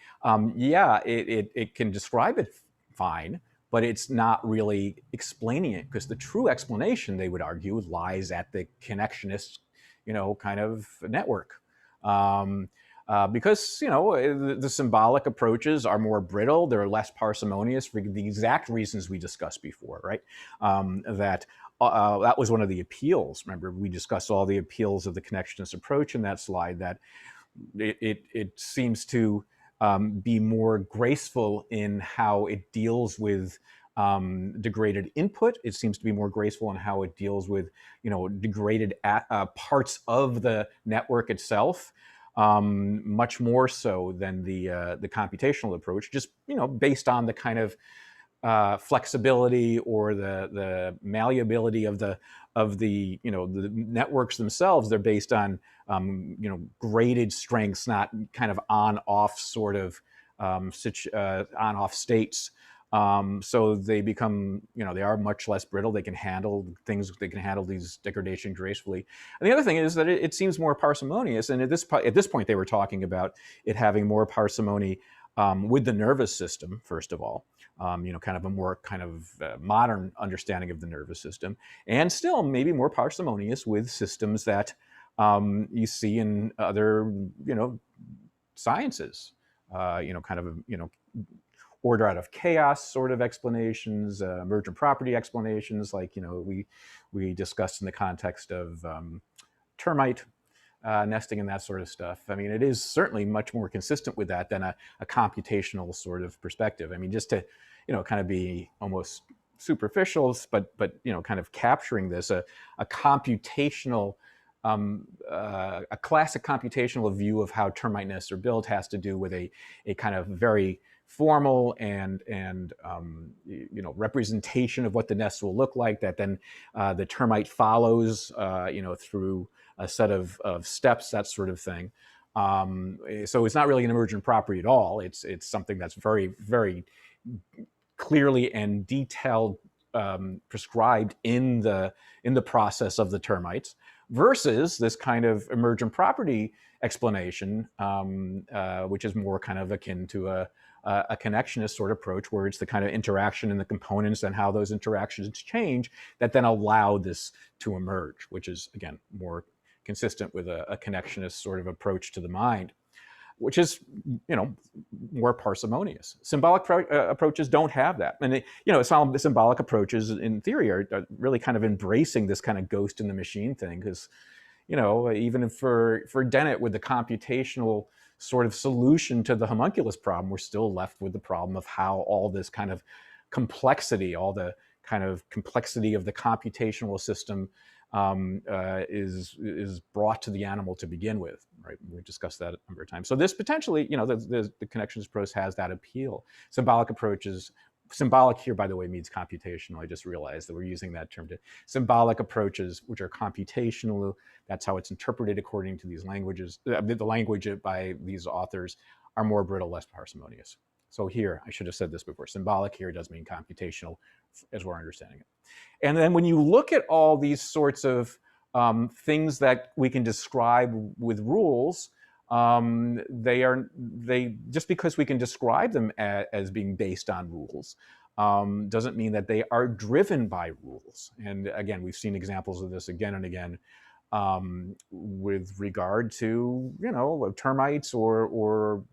yeah, it can describe it fine, but it's not really explaining it, because the true explanation, they would argue, lies at the connectionist, kind of network. Because the symbolic approaches are more brittle, they're less parsimonious for the exact reasons we discussed before, right? That was one of the appeals. Remember, we discussed all the appeals of the connectionist approach in that slide, that it seems to be more graceful in how it deals with degraded input. It seems to be more graceful in how it deals with degraded parts of the network itself. Much more so than the computational approach, just based on the kind of flexibility or the malleability of the the networks themselves. They're based on graded strengths, not kind of on-off sort of on-off states. So they become, they are much less brittle. They can handle things. They can handle these degradation gracefully. And the other thing is that it seems more parsimonious. And at this point, they were talking about it having more parsimony with the nervous system, first of all. Kind of a more kind of modern understanding of the nervous system, and still maybe more parsimonious with systems that you see in other, sciences. Kind of order out of chaos sort of explanations, emergent property explanations, like we discussed in the context of termite nesting and that sort of stuff. I mean, it is certainly much more consistent with that than a computational sort of perspective. I mean, just to kind of be almost superficial, but kind of capturing this, a computational. A classic computational view of how termite nests are built has to do with a kind of very formal and representation of what the nest will look like, that then the termite follows through a set of steps, that sort of thing. So it's not really an emergent property at all. It's something that's very, very clearly and detailed prescribed in the process of the termites, versus this kind of emergent property explanation, which is more kind of akin to a connectionist sort of approach where it's the kind of interaction in the components and how those interactions change that then allow this to emerge, which is, again, more consistent with a connectionist sort of approach to the mind, which is, more parsimonious. Symbolic approaches don't have that. And, some symbolic approaches in theory are really kind of embracing this kind of ghost in the machine thing, because, even for Dennett with the computational sort of solution to the homunculus problem, we're still left with the problem of how all this kind of complexity, all the kind of complexity of the computational system is brought to the animal to begin with, right? We discussed that a number of times. So this potentially, the connectionist approach has that appeal. Symbolic approaches, symbolic here, by the way, means computational. I just realized that we're using that term. Symbolic approaches, which are computational, that's how it's interpreted according to these languages. The language by these authors are more brittle, less parsimonious. So here, I should have said this before, symbolic here does mean computational as we're understanding it. And then when you look at all these sorts of things that we can describe with rules, they just because we can describe them as being based on rules doesn't mean that they are driven by rules. And again, we've seen examples of this again and again with regard to, termites or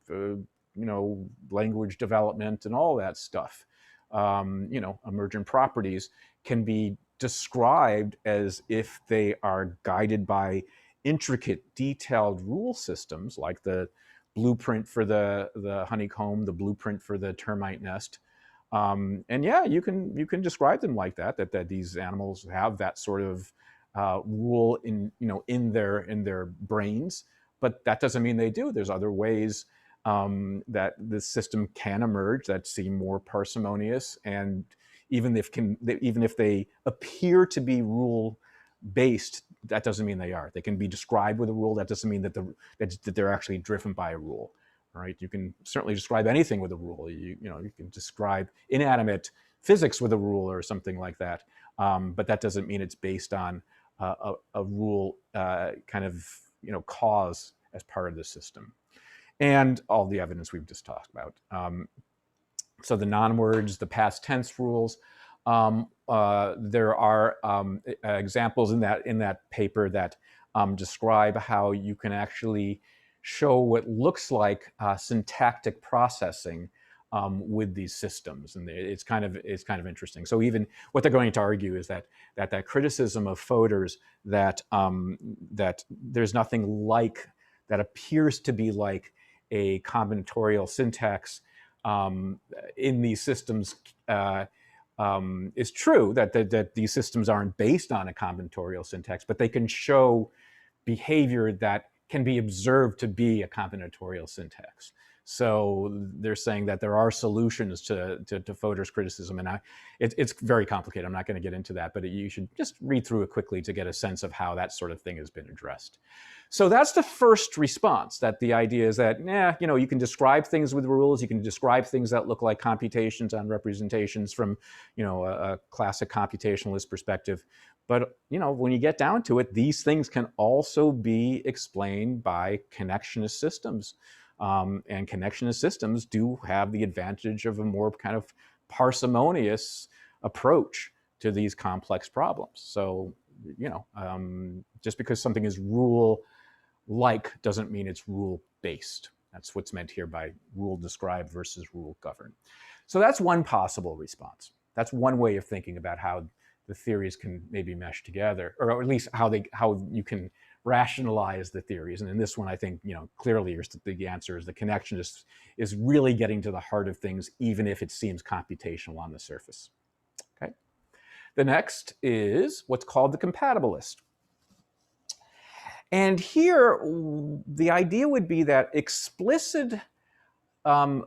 language development and all that stuff. Emergent properties can be described as if they are guided by intricate, detailed rule systems, like the blueprint for the honeycomb, the blueprint for the termite nest. And yeah, you can describe them like that these animals have that sort of rule in their brains, but that doesn't mean they do. There's other ways that the system can emerge that seem more parsimonious, and even if they appear to be rule based, that doesn't mean they are. They can be described with a rule. That doesn't mean that they're actually driven by a rule. Right? You can certainly describe anything with a rule. You can describe inanimate physics with a rule or something like that, but that doesn't mean it's based on a rule kind of cause as part of the system. And all the evidence we've just talked about. So the non-words, the past tense rules, there are examples in that paper that describe how you can actually show what looks like syntactic processing with these systems, and it's kind of interesting. So even what they're going to argue is that criticism of Fodor's that there's nothing like that appears to be like a combinatorial syntax in these systems is true, that these systems aren't based on a combinatorial syntax, but they can show behavior that can be observed to be a combinatorial syntax. So they're saying that there are solutions to Fodor's criticism, and it's very complicated. I'm not going to get into that, but you should just read through it quickly to get a sense of how that sort of thing has been addressed. So that's the first response, that the idea is that, you can describe things with rules, you can describe things that look like computations on representations from, a classic computationalist perspective. But, when you get down to it, these things can also be explained by connectionist systems. And connectionist systems do have the advantage of a more kind of parsimonious approach to these complex problems. So, just because something is rule-like doesn't mean it's rule-based. That's what's meant here by rule-described versus rule-governed. So that's one possible response. That's one way of thinking about how the theories can maybe mesh together, or at least how you can rationalize the theories. And in this one, I think, clearly the answer is the connectionist is really getting to the heart of things, even if it seems computational on the surface. Okay. The next is what's called the compatibilist. And here, the idea would be that explicit kind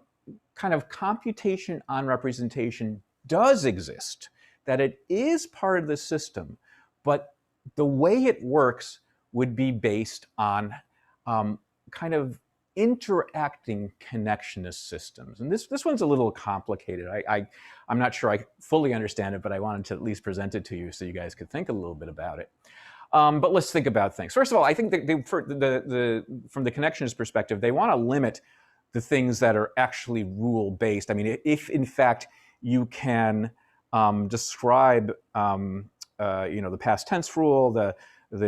of computation on representation does exist, that it is part of the system, but the way it works would be based on kind of interacting connectionist systems. And this one's a little complicated. I'm not sure I fully understand it, but I wanted to at least present it to you so you guys could think a little bit about it. But let's think about things. First of all, I think from the connectionist perspective, they want to limit the things that are actually rule-based. I mean, if in fact you can describe, the past tense rule, the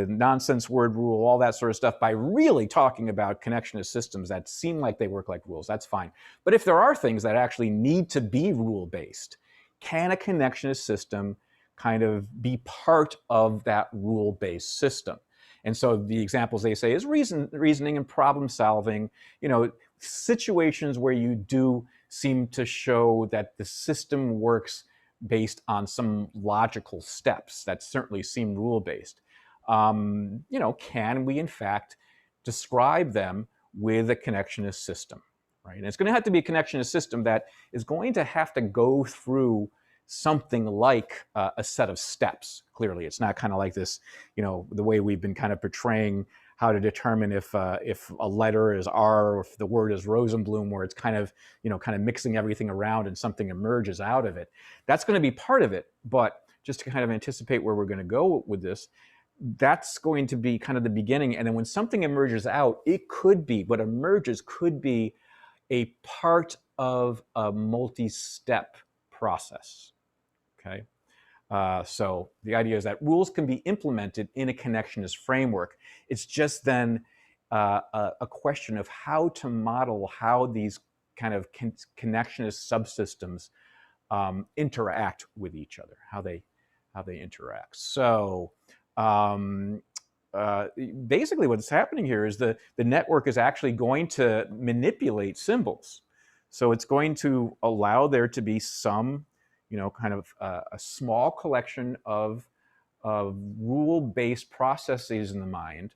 nonsense word rule, all that sort of stuff by really talking about connectionist systems that seem like they work like rules, that's fine. But if there are things that actually need to be rule-based, can a connectionist system kind of be part of that rule-based system? And so the examples they say is reasoning and problem solving, situations where you do seem to show that the system works based on some logical steps that certainly seem rule-based. Can we in fact describe them with a connectionist system, right? And it's going to have to be a connectionist system that is going to have to go through something like a set of steps. Clearly, it's not kind of like this, the way we've been kind of portraying how to determine if a letter is R or if the word is Rosenblum, where it's kind of mixing everything around and something emerges out of it. That's going to be part of it, but just to kind of anticipate where we're going to go with this, that's going to be kind of the beginning. And then when something emerges out, what emerges could be a part of a multi-step process, okay? So the idea is that rules can be implemented in a connectionist framework. It's just then a question of how to model how these kind of connectionist subsystems interact with each other, how they interact. So basically what's happening here is the network is actually going to manipulate symbols. So it's going to allow there to be some, kind of a small collection of rule-based processes in the mind,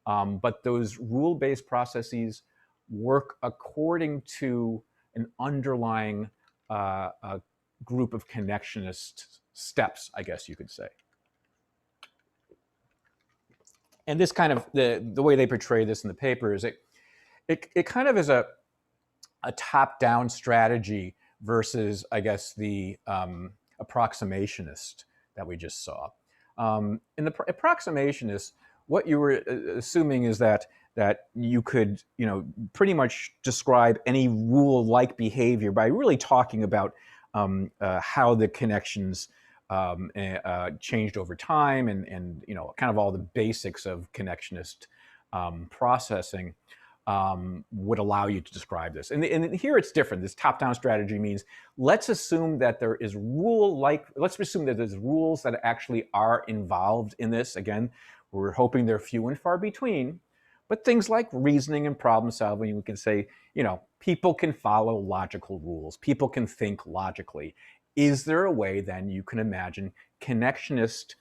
but those rule-based processes work according to an underlying group of connectionist steps, I guess you could say. And this kind of, the way they portray this in the paper is it kind of is a top-down strategy versus, I guess, the approximationist that we just saw. In the approximationist, what you were assuming is that you could, pretty much describe any rule-like behavior by really talking about how the connections changed over time and kind of all the basics of connectionist processing would allow you to describe this. And here it's different. This top-down strategy means let's assume that there is let's assume that there's rules that actually are involved in this. Again, we're hoping they're few and far between, but things like reasoning and problem solving, we can say, people can follow logical rules. People can think logically. Is there a way then you can imagine connectionist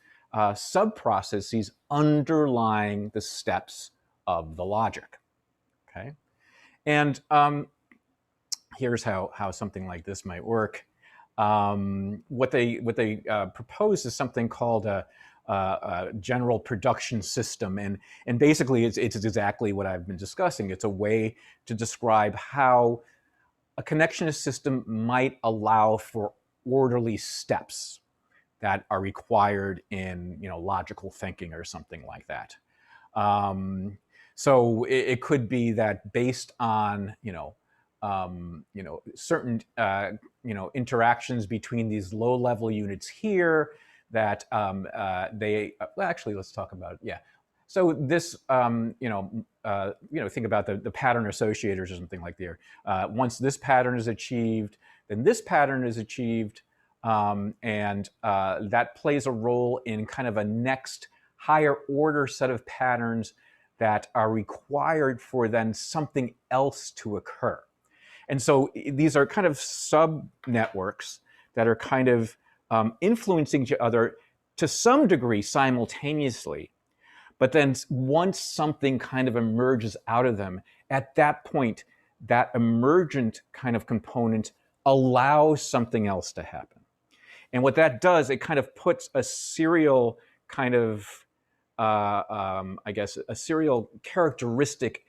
sub-processes underlying the steps of the logic? Okay, and here's how something like this might work. What they propose is something called a general production system, and basically it's exactly what I've been discussing. It's a way to describe how a connectionist system might allow for orderly steps that are required in logical thinking or something like that. So it could be that based on certain interactions between these low-level units here, that actually let's talk about it. Yeah. So this think about the pattern associators or something like there. Once this pattern is achieved, then this pattern is achieved, and that plays a role in kind of a next higher order set of patterns that are required for then something else to occur. And so these are kind of sub-networks that are kind of influencing each other to some degree simultaneously. But then once something kind of emerges out of them, at that point, that emergent kind of component allows something else to happen. And what that does, it kind of puts a serial kind of I guess, a serial characteristic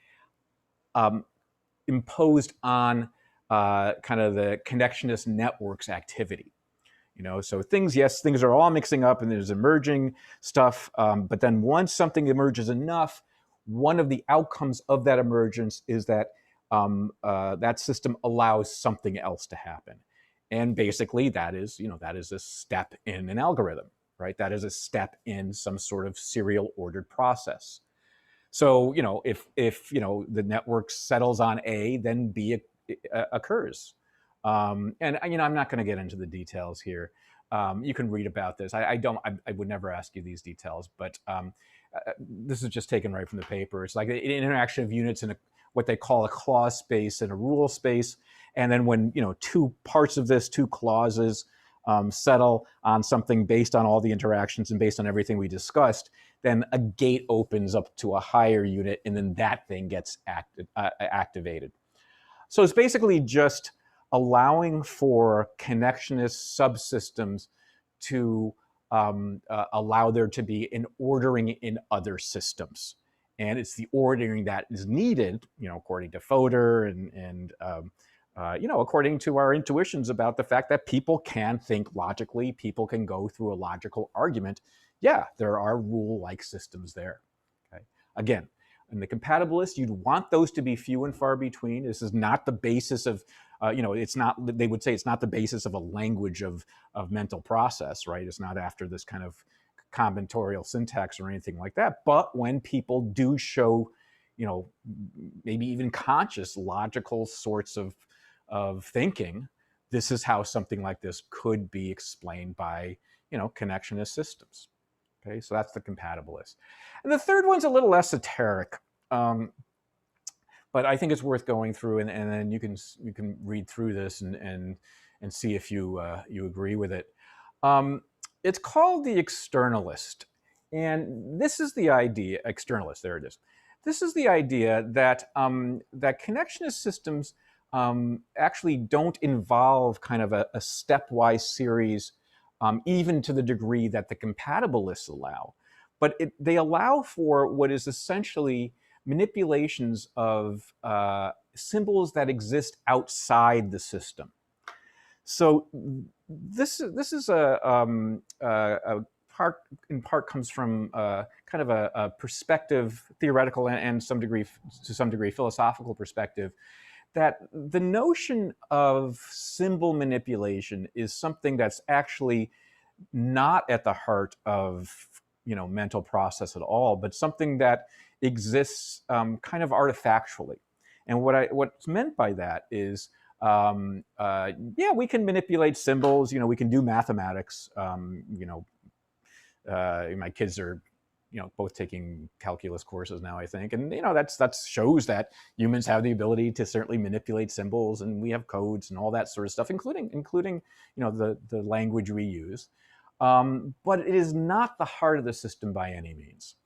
imposed on kind of the connectionist network's activity. So things are all mixing up and there's emerging stuff, but then once something emerges enough, one of the outcomes of that emergence is that that system allows something else to happen. And basically that is, that is a step in an algorithm, right? That is a step in some sort of serial ordered process. So, if the network settles on A, then B occurs. And I'm not going to get into the details here. You can read about this. I would never ask you these details, but this is just taken right from the paper. It's like an interaction of units in what they call a clause space and a rule space. And then when, two parts of this, two clauses settle on something based on all the interactions and based on everything we discussed, then a gate opens up to a higher unit, and then that thing gets activated. So it's basically just allowing for connectionist subsystems to allow there to be an ordering in other systems. And it's the ordering that is needed, according to Fodor and according to our intuitions about the fact that people can think logically, people can go through a logical argument. Yeah, there are rule-like systems there. Okay. Again, in the compatibilists, you'd want those to be few and far between. This is not the basis of, it's not, they would say it's not the basis of a language of mental process, right? It's not after this kind of combinatorial syntax or anything like that. But when people do show, maybe even conscious logical sorts of thinking, this is how something like this could be explained by, connectionist systems. Okay, so that's the compatibilist. And the third one's a little esoteric, but I think it's worth going through, and then you can read through this and see if you agree with it. It's called the externalist, and this is the idea. Externalist, there it is. This is the idea that that connectionist systems actually don't involve kind of a stepwise series, even to the degree that the compatibilists allow. But they allow for what is essentially manipulations of symbols that exist outside the system. So this is a part, in part comes from kind of a perspective, theoretical and to some degree philosophical perspective, that the notion of symbol manipulation is something that's actually not at the heart of mental process at all, but something that exists kind of artifactually. And what's meant by that is, yeah, we can manipulate symbols. We can do mathematics. My kids are both taking calculus courses now, I think, and that shows that humans have the ability to certainly manipulate symbols, and we have codes and all that sort of stuff, including the language we use. But it is not the heart of the system by any means.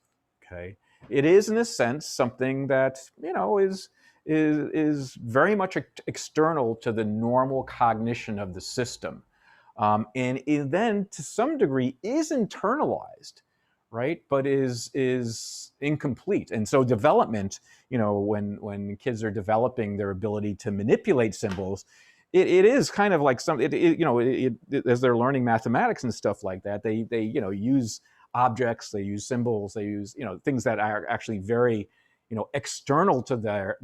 Okay, it is in a sense something that is very much external to the normal cognition of the system, and it then to some degree is internalized, right? But is incomplete. And so development, when kids are developing their ability to manipulate symbols, it is kind of like as they're learning mathematics and stuff like that, they use objects, they use symbols, they use things that are actually very external to their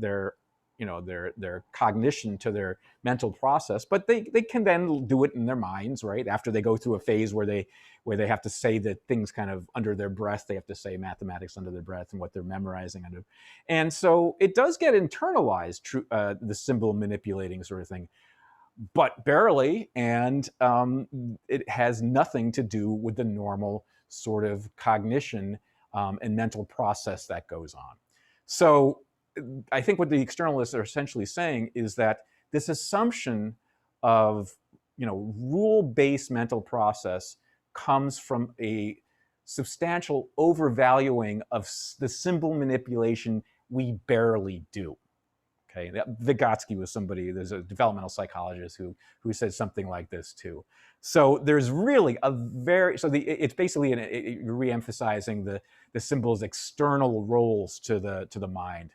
cognition, to their mental process, but they can then do it in their minds, right? After they go through a phase where they have to say that things kind of under their breath, they have to say mathematics under their breath and what they're memorizing under. And so it does get internalized, the symbol manipulating sort of thing, but barely, and it has nothing to do with the normal sort of cognition and mental process that goes on. So I think what the externalists are essentially saying is that this assumption of rule-based mental process comes from a substantial overvaluing of the symbol manipulation we barely do. Okay, Vygotsky was somebody, there's a developmental psychologist who said something like this too. So there's really it's basically re-emphasizing the symbol's external roles to the mind.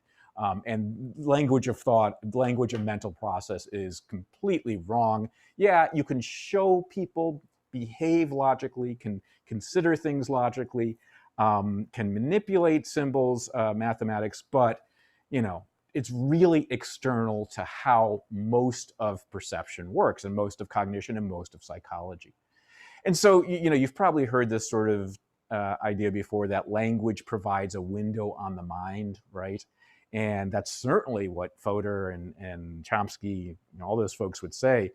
And language of thought, language of mental process is completely wrong. Yeah, you can show people behave logically, can consider things logically, can manipulate symbols, mathematics, but it's really external to how most of perception works, and most of cognition, and most of psychology. And so, you've probably heard this sort of idea before, that language provides a window on the mind, right? And that's certainly what Fodor and Chomsky, all those folks would say.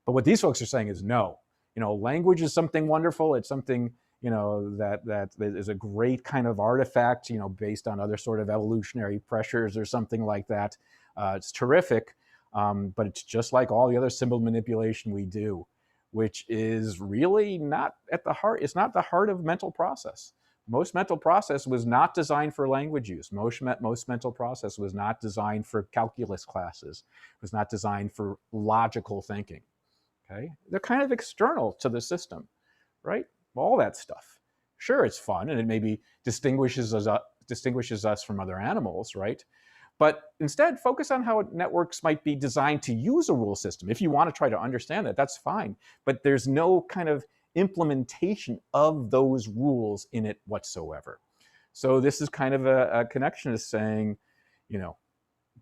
But what these folks are saying is no. Language is something wonderful. It's something, that is a great kind of artifact, based on other sort of evolutionary pressures or something like that. It's terrific, but it's just like all the other symbol manipulation we do, which is really not at the heart. It's not the heart of mental process. Most mental process was not designed for language use. Most mental process was not designed for calculus classes. It was not designed for logical thinking. Okay, they're kind of external to the system, right? All that stuff. Sure, it's fun, and it maybe distinguishes us from other animals, right? But instead, focus on how networks might be designed to use a rule system. If you want to try to understand that, that's fine. But there's no kind of implementation of those rules in it whatsoever. So this is kind of a connectionist saying,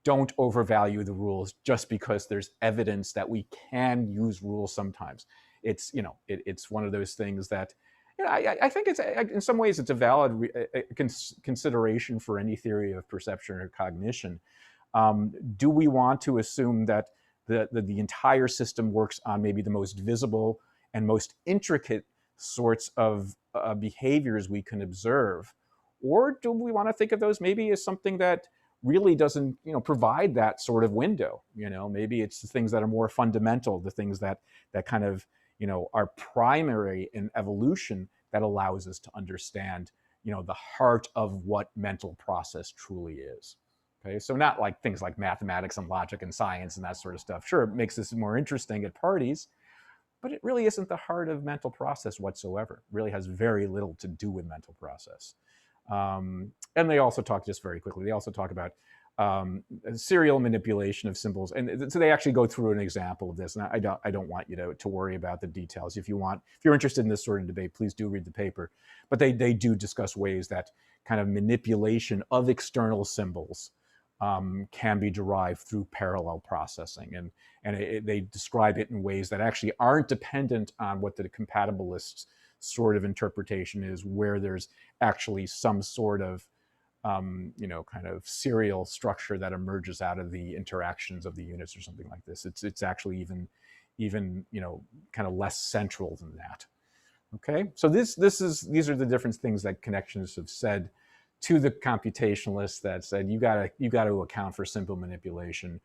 don't overvalue the rules just because there's evidence that we can use rules sometimes. It's, it's one of those things that, I think it's, in some ways, it's a valid consideration for any theory of perception or cognition. Do we want to assume that the entire system works on maybe the most visible and most intricate sorts of behaviors we can observe? Or do we want to think of those maybe as something that really doesn't, provide that sort of window? Maybe it's the things that are more fundamental, the things that kind of, are primary in evolution, that allows us to understand, the heart of what mental process truly is. Okay, so not like things like mathematics and logic and science and that sort of stuff. Sure, it makes this more interesting at parties, but it really isn't the heart of mental process whatsoever. It really has very little to do with mental process. And they also talk, just very quickly, they also talk about serial manipulation of symbols, and so they actually go through an example of this. And I don't want you to worry about the details. If you're interested in this sort of debate, please do read the paper. But they do discuss ways that kind of manipulation of external symbols can be derived through parallel processing, and they describe it in ways that actually aren't dependent on what the compatibilist sort of interpretation is, where there's actually some sort of kind of serial structure that emerges out of the interactions of the units or something like this. It's actually even kind of less central than that. Okay, so these are the different things that connectionists have said to the computationalists, that said you got to account for simple manipulation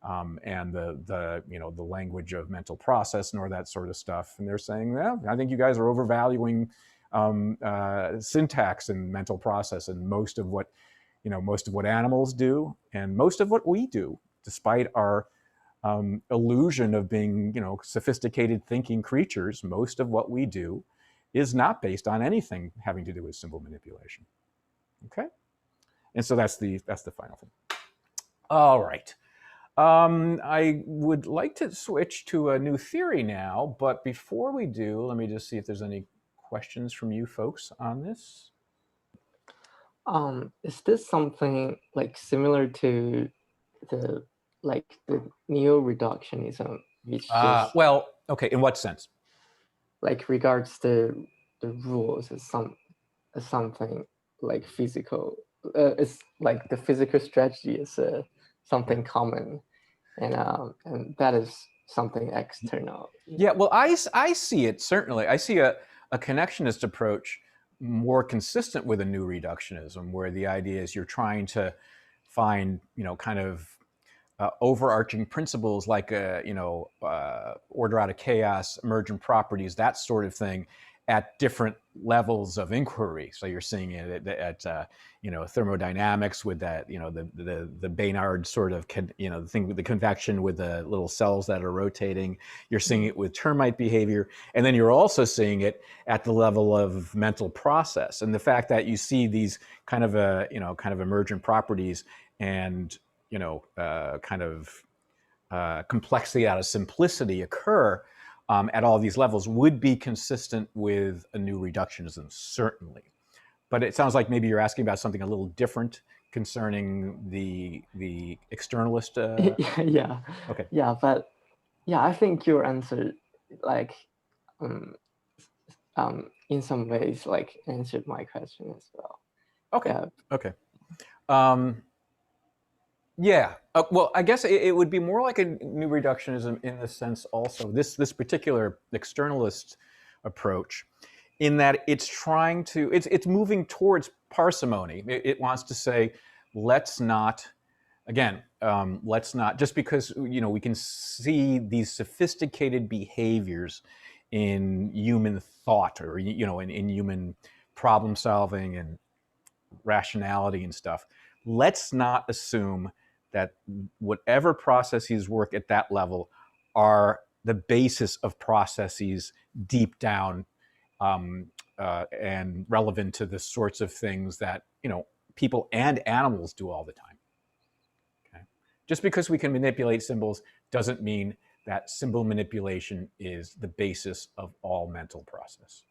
and the language of mental process and all that sort of stuff. And they're saying, well, I think you guys are overvaluing syntax and mental process, and most of what animals do, and most of what we do, despite our illusion of being sophisticated thinking creatures, most of what we do is not based on anything having to do with symbol manipulation. Okay, and so that's the final thing. All right. I would like to switch to a new theory now, but before we do, let me just see if there's any questions from you folks on this. Is this something like similar to the neo-reductionism, which well, okay, in what sense? Like regards the rules as something like physical. It's like the physical strategy is something common, and that is something external. Yeah, well, I see it, certainly. I see a connectionist approach more consistent with a new reductionism, where the idea is you're trying to find, kind of overarching principles like, order out of chaos, emergent properties, that sort of thing, at different levels of inquiry. So you're seeing it at thermodynamics with that, the Baynard sort of, the thing with the convection with the little cells that are rotating. You're seeing it with termite behavior, and then you're also seeing it at the level of mental process. And the fact that you see these kind of emergent properties and complexity out of simplicity occur at all these levels would be consistent with a new reductionism, certainly. but it sounds like maybe you're asking about something a little different concerning the externalist. Yeah. Okay. Yeah, but yeah, I think your answer, like, in some ways, like, answered my question as well. Okay. Yeah. Okay. Yeah. Well, I guess it would be more like a new reductionism in the sense also this particular externalist approach, in that it's trying to it's moving towards parsimony. It wants to say, let's not. Again, let's not, just because we can see these sophisticated behaviors in human thought, or in human problem solving and rationality and stuff. Let's not assume that whatever processes work at that level are the basis of processes deep down, and relevant to the sorts of things that people and animals do all the time. Okay? Just because we can manipulate symbols doesn't mean that symbol manipulation is the basis of all mental process.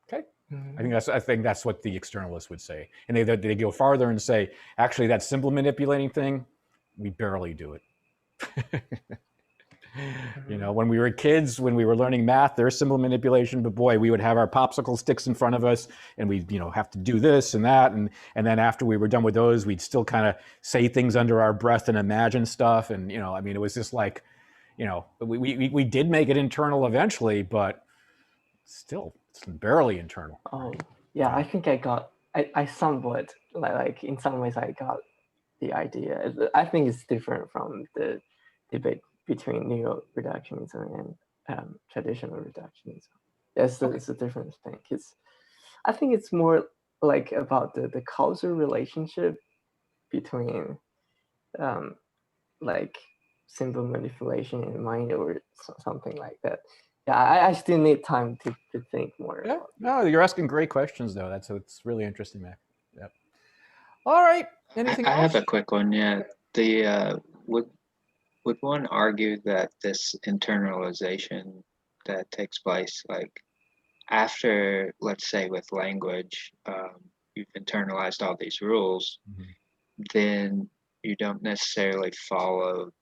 Okay. I think that's what the externalists would say, and they go farther and say, actually, that symbol manipulating thing, we barely do it. When we were kids, when we were learning math, there's symbol manipulation, but boy, we would have our popsicle sticks in front of us, and we'd have to do this and that, and then after we were done with those, we'd still kind of say things under our breath and imagine stuff, and it was just like, we did make it internal eventually, but still, it's barely internal. Oh, yeah, I think I somewhat, like in some ways I got the idea. I think it's different from the debate between neo-reductionism and traditional reductionism. It's a different thing. I think it's more like about the causal relationship between like symbol manipulation in mind or something like that. Yeah, I still need time to think more. Yeah, no, you're asking great questions though. It's really interesting, Mac. Yep. All right. Anything else? I have a quick one. Yeah, the would one argue that this internalization that takes place, like after, let's say, with language, you've internalized all these rules, then you don't necessarily follow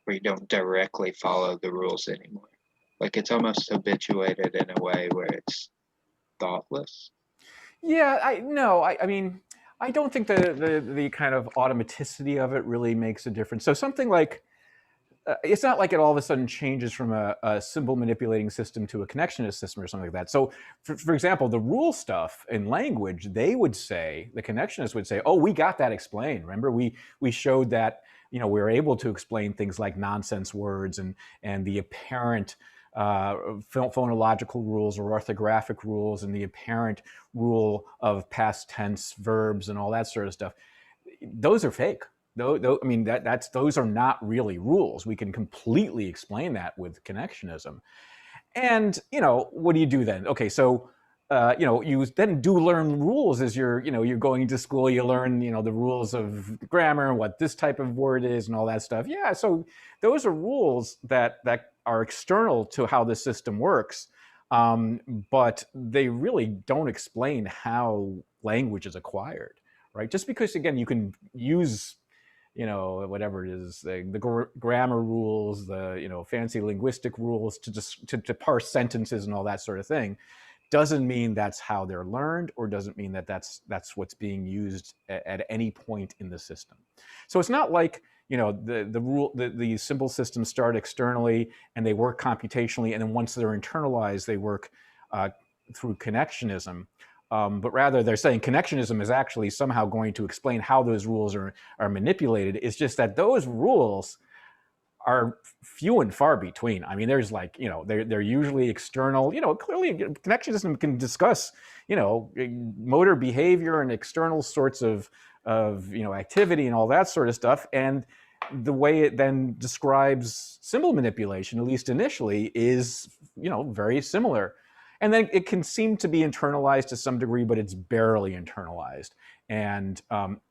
or you don't directly follow the rules anymore. Like it's almost habituated in a way where it's thoughtless. Yeah, I mean, I don't think the kind of automaticity of it really makes a difference. So something like, it's not like it all of a sudden changes from a symbol manipulating system to a connectionist system or something like that. So for example, the rule stuff in language, the connectionists would say, oh, we got that explained. Remember, we showed that, we were able to explain things like nonsense words and the apparent phonological rules or orthographic rules and the apparent rule of past tense verbs and all that sort of stuff. Those are fake. I mean, those are not really rules. We can completely explain that with connectionism. And, what do you do then? Okay, so, you then do learn rules as you're going to school. You learn, the rules of grammar and what this type of word is and all that stuff. Yeah, so those are rules that are external to how the system works, but they really don't explain how language is acquired, right? Just because, again, you can use whatever it is, the grammar rules, the fancy linguistic rules to parse sentences and all that sort of thing, doesn't mean that's how they're learned, or doesn't mean that that's what's being used at any point in the system. So it's not like the symbol systems start externally and they work computationally, and then once they're internalized, they work through connectionism. But rather, they're saying connectionism is actually somehow going to explain how those rules are manipulated. It's just that those rules are few and far between. I mean, there's like, they're usually external. Clearly, connectionism can discuss, motor behavior and external sorts of activity and all that sort of stuff. And the way it then describes symbol manipulation, at least initially, is, very similar. And then it can seem to be internalized to some degree, but it's barely internalized. And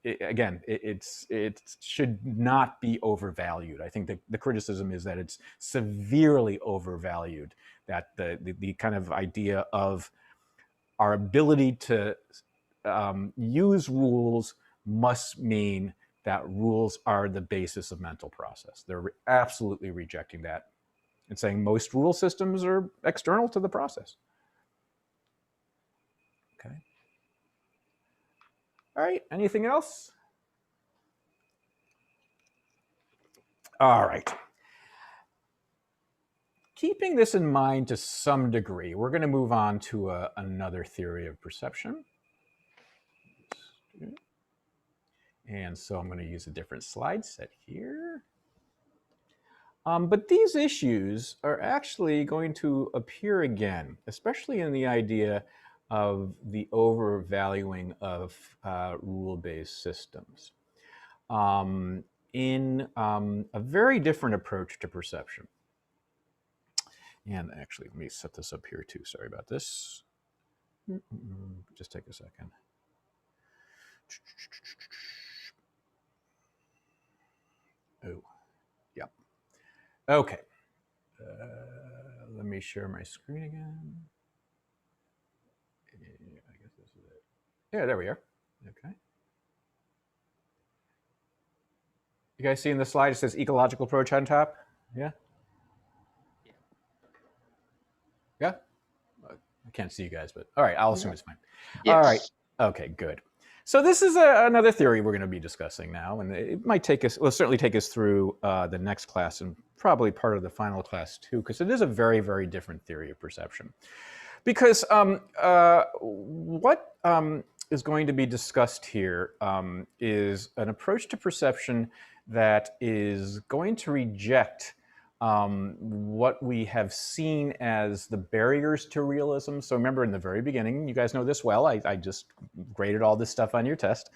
it should not be overvalued. I think the criticism is that it's severely overvalued, that the kind of idea of our ability to use rules must mean that rules are the basis of mental process. They're absolutely rejecting that and saying most rule systems are external to the process. Okay. All right, anything else? All right. Keeping this in mind to some degree, we're going to move on to another theory of perception. And so I'm going to use a different slide set here. But these issues are actually going to appear again, especially in the idea of the overvaluing of rule-based systems in a very different approach to perception. And actually, let me set this up here too. Sorry about this. Just take a second. Oh, yep. Okay. Let me share my screen again. I guess this is it. Yeah, there we are. Okay. You guys see in the slide, it says ecological approach on top? Yeah? Yeah? I can't see you guys, but all right, I'll assume it's fine. Yes. All right. Okay, good. So this is another theory we're going to be discussing now, and it might take us, well, certainly take us through the next class and probably part of the final class too, because it is a very, very different theory of perception. Because what is going to be discussed here is an approach to perception that is going to reject what we have seen as the barriers to realism. So remember in the very beginning, you guys know this well, I just graded all this stuff on your test.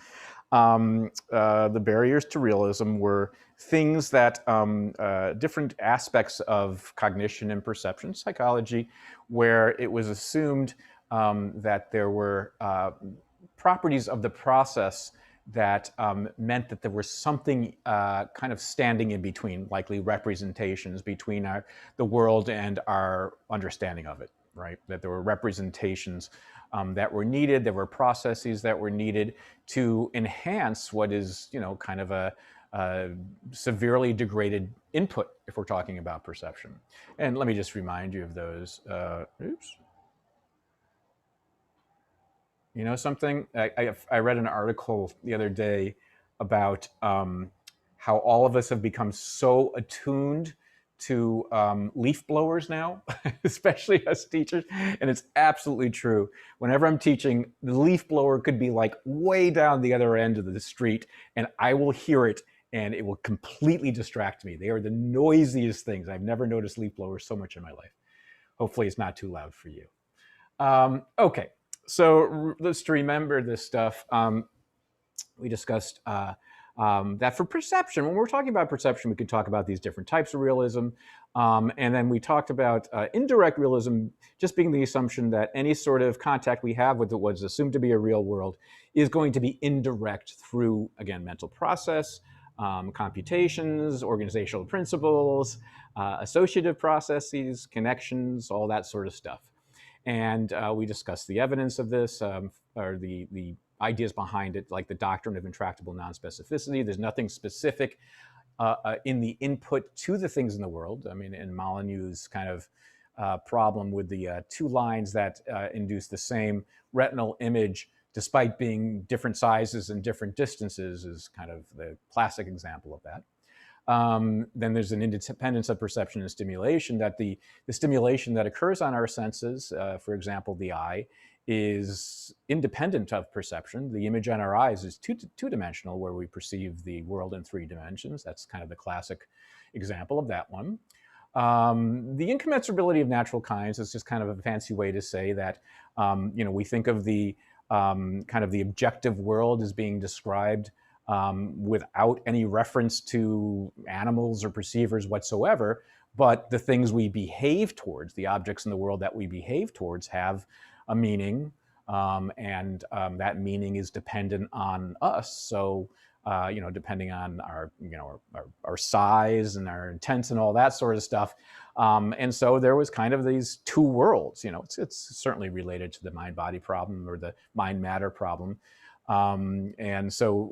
The barriers to realism were things that, different aspects of cognition and perception, psychology, where it was assumed that there were properties of the process that meant that there was something kind of standing in between, likely representations between the world and our understanding of it, right? That there were representations that were needed, there were processes that were needed to enhance what is, kind of a severely degraded input if we're talking about perception. And let me just remind you of those. Oops. You know something? I read an article the other day about how all of us have become so attuned to leaf blowers now, especially as teachers, and it's absolutely true. Whenever I'm teaching, the leaf blower could be like way down the other end of the street, and I will hear it, and it will completely distract me. They are the noisiest things. I've never noticed leaf blowers so much in my life. Hopefully it's not too loud for you. Okay. So let's remember this stuff. We discussed that for perception, when we're talking about perception, we could talk about these different types of realism. And then we talked about indirect realism just being the assumption that any sort of contact we have with what's assumed to be a real world is going to be indirect through, again, mental process, computations, organizational principles, associative processes, connections, all that sort of stuff. And we discussed the evidence of this, or the ideas behind it, like the doctrine of intractable non-specificity. There's nothing specific in the input to the things in the world. I mean, in Molyneux's kind of problem with the two lines that induce the same retinal image despite being different sizes and different distances is kind of the classic example of that. Then there's an independence of perception and stimulation, that the stimulation that occurs on our senses, for example, the eye, is independent of perception. The image on our eyes is two-dimensional, where we perceive the world in 3 dimensions. That's kind of the classic example of that one. The incommensurability of natural kinds is just kind of a fancy way to say that, we think of the kind of the objective world as being described without any reference to animals or perceivers whatsoever, but the things we behave towards, the objects in the world that we behave towards, have a meaning, and that meaning is dependent on us. So, depending on our, our size and our intents and all that sort of stuff. And so there was kind of these two worlds. It's certainly related to the mind-body problem or the mind-matter problem. And so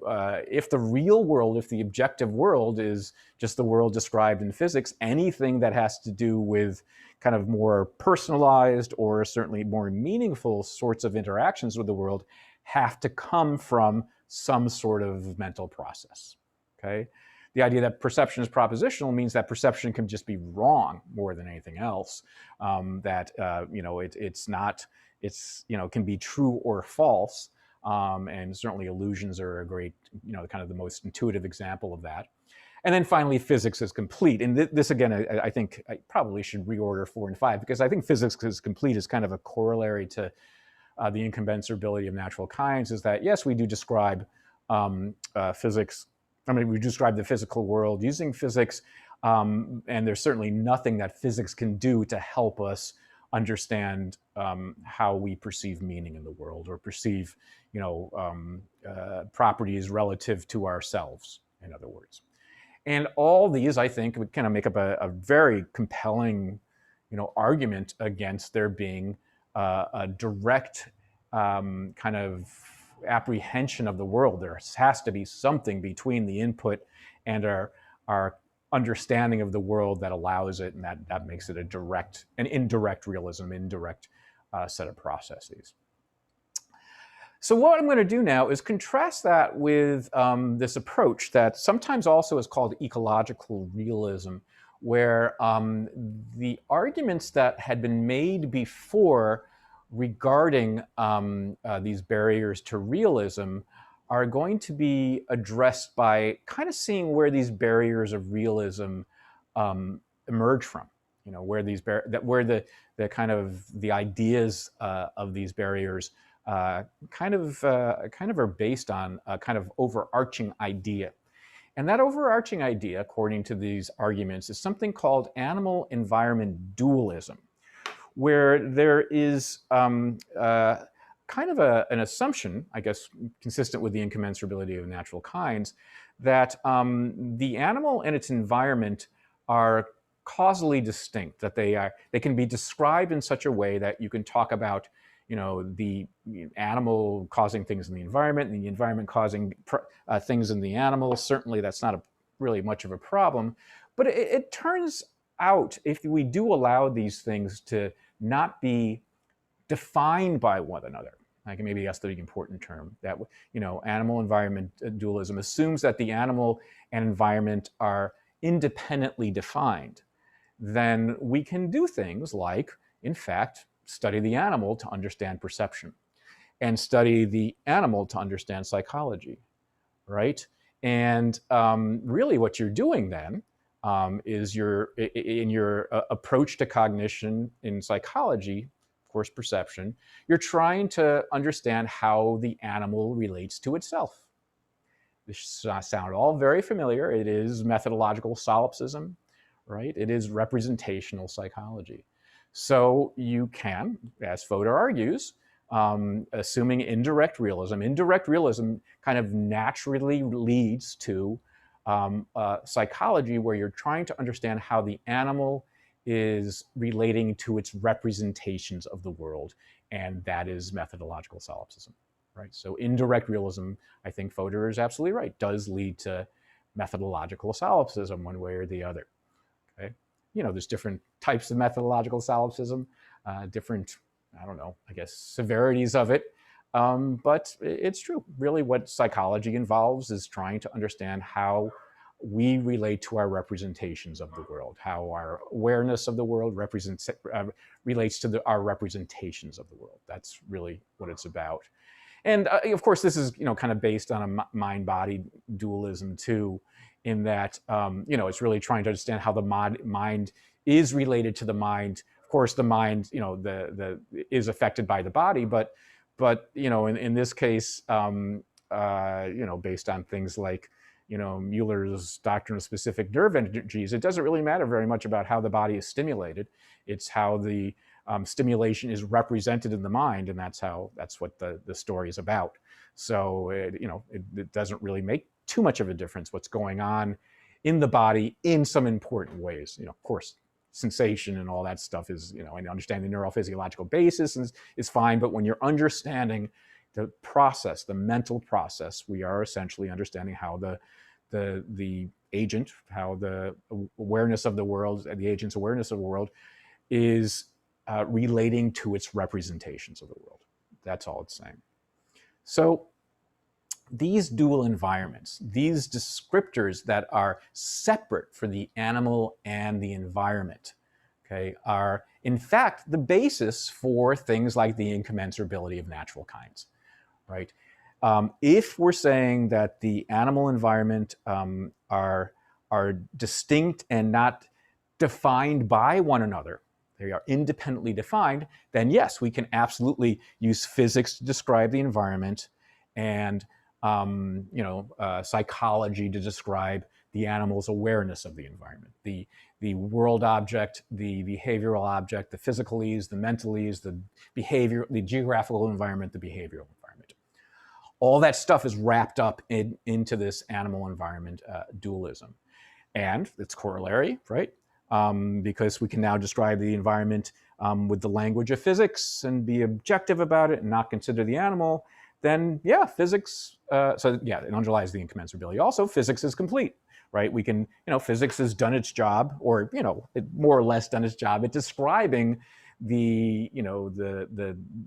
if the real world, if the objective world is just the world described in physics, anything that has to do with kind of more personalized or certainly more meaningful sorts of interactions with the world have to come from some sort of mental process, okay? The idea that perception is propositional means that perception can just be wrong more than anything else, it can be true or false. And certainly illusions are a great, kind of the most intuitive example of that. And then finally, physics is complete. And this, again, I think I probably should reorder 4 and 5, because I think physics is complete is kind of a corollary to the incommensurability of natural kinds, is that, yes, we do describe physics. I mean, we describe the physical world using physics, and there's certainly nothing that physics can do to help us understand how we perceive meaning in the world or perceive, properties relative to ourselves, in other words. And all these, I think, would kind of make up a very compelling, argument against there being a direct kind of apprehension of the world. There has to be something between the input and our understanding of the world that allows it, and that makes it an indirect realism, indirect set of processes. So what I'm going to do now is contrast that with this approach that sometimes also is called ecological realism, where the arguments that had been made before regarding these barriers to realism are going to be addressed by kind of seeing where these barriers of realism emerge from. Where the ideas of these barriers kind of are based on a kind of overarching idea. And that overarching idea, according to these arguments, is something called animal-environment dualism, where there is kind of an assumption, I guess, consistent with the incommensurability of natural kinds, that the animal and its environment are causally distinct, that they can be described in such a way that you can talk about the animal causing things in the environment and the environment causing things in the animal. Certainly that's not really much of a problem. But it turns out, if we do allow these things to not be defined by one another, like maybe that's the important term, that animal environment dualism assumes that the animal and environment are independently defined, then we can do things like, in fact, study the animal to understand perception, and study the animal to understand psychology, right? And really what you're doing then is in your approach to cognition in psychology, of course, perception, you're trying to understand how the animal relates to itself. This sound all very familiar. It is methodological solipsism, right? It is representational psychology. So you can, as Fodor argues, assuming indirect realism kind of naturally leads to psychology where you're trying to understand how the animal is relating to its representations of the world, and that is methodological solipsism, right? So indirect realism, I think Fodor is absolutely right, does lead to methodological solipsism one way or the other, okay? There's different types of methodological solipsism, different, I don't know, I guess, severities of it. But it's true. Really what psychology involves is trying to understand how we relate to our representations of the world, how our awareness of the world relates to our representations of the world. That's really what it's about. And of course, this is kind of based on a mind-body dualism too, in that it's really trying to understand how the mind is related to the mind. Of course, the mind is affected by the body, but in this case, based on things like Mueller's doctrine of specific nerve energies, it doesn't really matter very much about how the body is stimulated. It's how the stimulation is represented in the mind, and that's what the story is about. So it doesn't really make too much of a difference what's going on in the body in some important ways. Of course, sensation and all that stuff is, and understanding the neurophysiological basis is fine, but when you're understanding the process, the mental process, we are essentially understanding how the agent, how the awareness of the world, the agent's awareness of the world is relating to its representations of the world. That's all it's saying. So these dual environments, these descriptors that are separate for the animal and the environment, okay, are in fact the basis for things like the incommensurability of natural kinds, right? If we're saying that the animal environment are distinct and not defined by one another, they are independently defined, then yes, we can absolutely use physics to describe the environment and psychology to describe the animal's awareness of the environment. The world object, the behavioral object, the physicalese, the mentalese, the behavior, the geographical environment, the behavioral environment. All that stuff is wrapped up into this animal environment dualism. And it's corollary, right? Because we can now describe the environment with the language of physics and be objective about it and not consider the animal, then yeah, physics, it underlies the incommensurability. Also, physics is complete, right? We can, physics has done its job, or, it more or less done its job at describing the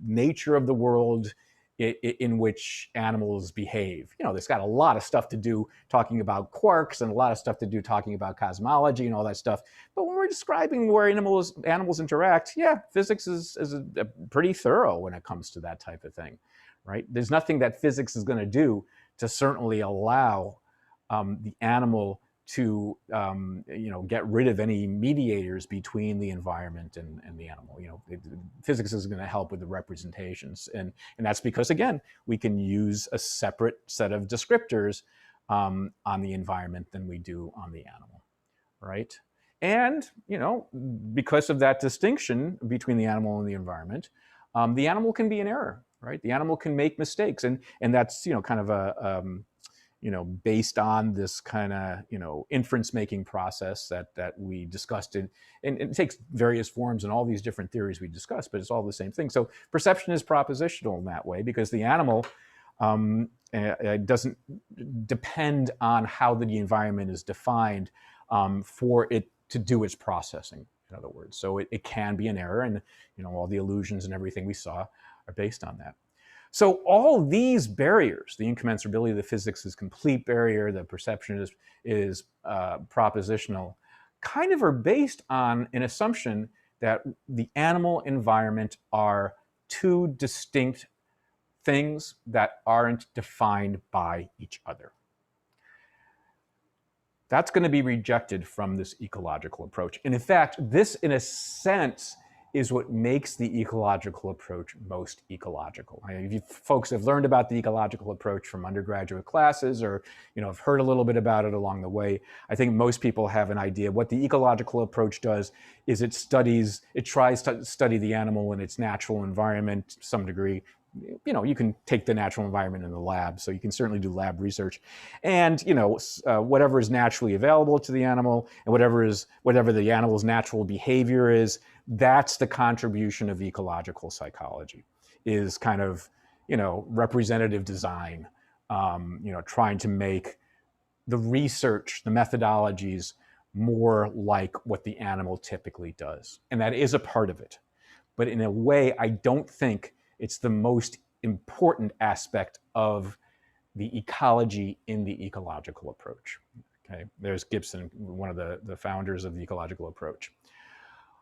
nature of the world in which animals behave. There's got a lot of stuff to do talking about quarks and a lot of stuff to do talking about cosmology and all that stuff. But when we're describing where animals interact, yeah, physics is a pretty thorough when it comes to that type of thing, right? There's nothing that physics is going to do to certainly allow the animal to get rid of any mediators between the environment and the animal. Physics is going to help with the representations, and that's because, again, we can use a separate set of descriptors on the environment than we do on the animal, right? And because of that distinction between the animal and the environment, the animal can be in error, right? The animal can make mistakes, and that's kind of a based on this kind of, inference making process that we discussed and it takes various forms in all these different theories we discussed, but it's all the same thing. So perception is propositional in that way because the animal doesn't depend on how the environment is defined for it to do its processing, in other words. So it can be an error, and all the illusions and everything we saw are based on that. So all these barriers, the incommensurability of the physics is complete barrier, the perception is propositional, kind of are based on an assumption that the animal environment are two distinct things that aren't defined by each other. That's going to be rejected from this ecological approach. And in fact, this, in a sense, is what makes the ecological approach most ecological. If you folks have learned about the ecological approach from undergraduate classes or have heard a little bit about it along the way, I think most people have an idea. What the ecological approach does is it tries to study the animal in its natural environment to some degree. You can take the natural environment in the lab, so you can certainly do lab research, and whatever is naturally available to the animal and whatever the animal's natural behavior is, that's the contribution of ecological psychology, is kind of representative design, trying to make the research, the methodologies more like what the animal typically does, and that is a part of it. But in a way, I don't think it's the most important aspect of the ecology in the ecological approach. Okay, there's Gibson, one of the founders of the ecological approach.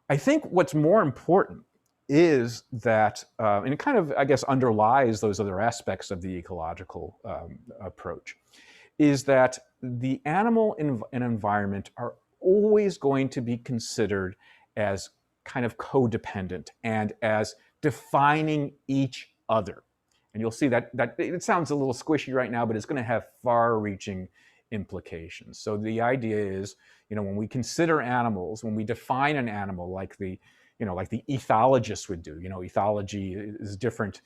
I think what's more important is that, and it kind of, I guess, underlies those other aspects of the ecological approach, is that the animal and environment are always going to be considered as kind of codependent and as defining each other. And you'll see that it sounds a little squishy right now, but it's going to have far-reaching implications. So the idea is, when we consider animals, when we define an animal like the like the ethologist would do. Ethology is different,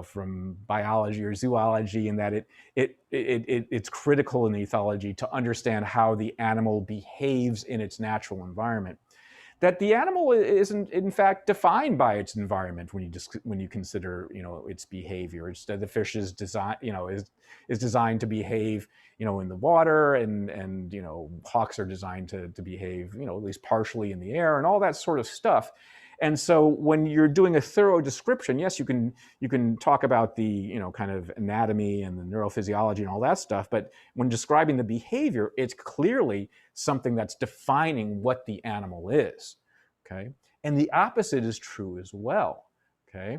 from biology or zoology, in that it's critical in ethology to understand how the animal behaves in its natural environment. That the animal isn't in fact defined by its environment when you consider its behavior. The fish is designed is designed to behave in the water, and hawks are designed to behave at least partially in the air, and all that sort of stuff. And so when you're doing a thorough description, yes, you can talk about the kind of anatomy and the neurophysiology and all that stuff, but when describing the behavior, it's clearly something that's defining what the animal is. Okay, and the opposite is true as well. Okay,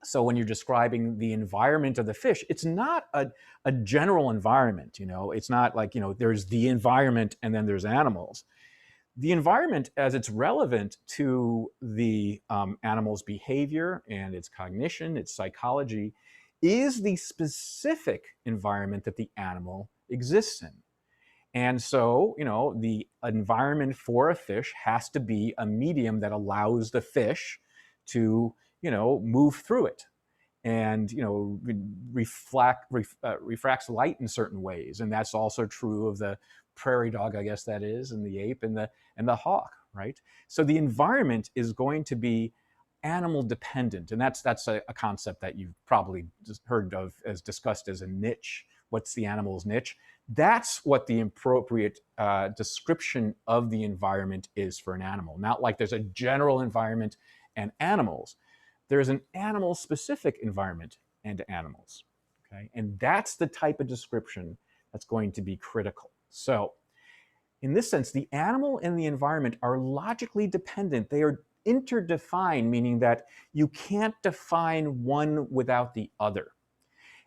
so when you're describing the environment of the fish, it's not a general environment. It's not like there's the environment and then there's animals. The environment, as it's relevant to the animal's behavior and its cognition, its psychology, is the specific environment that the animal exists in. And so, the environment for a fish has to be a medium that allows the fish to, move through it, and refracts light in certain ways. And that's also true of the prairie dog, I guess that is, and the ape and the hawk, right? So the environment is going to be animal dependent, and that's a concept that you've probably just heard of as discussed as a niche. What's the animal's niche? That's what the appropriate description of the environment is for an animal. Not like there's a general environment and animals. There's an animal-specific environment and animals. Okay, and that's the type of description that's going to be critical. So, in this sense, the animal and the environment are logically dependent. They are interdefined, meaning that you can't define one without the other.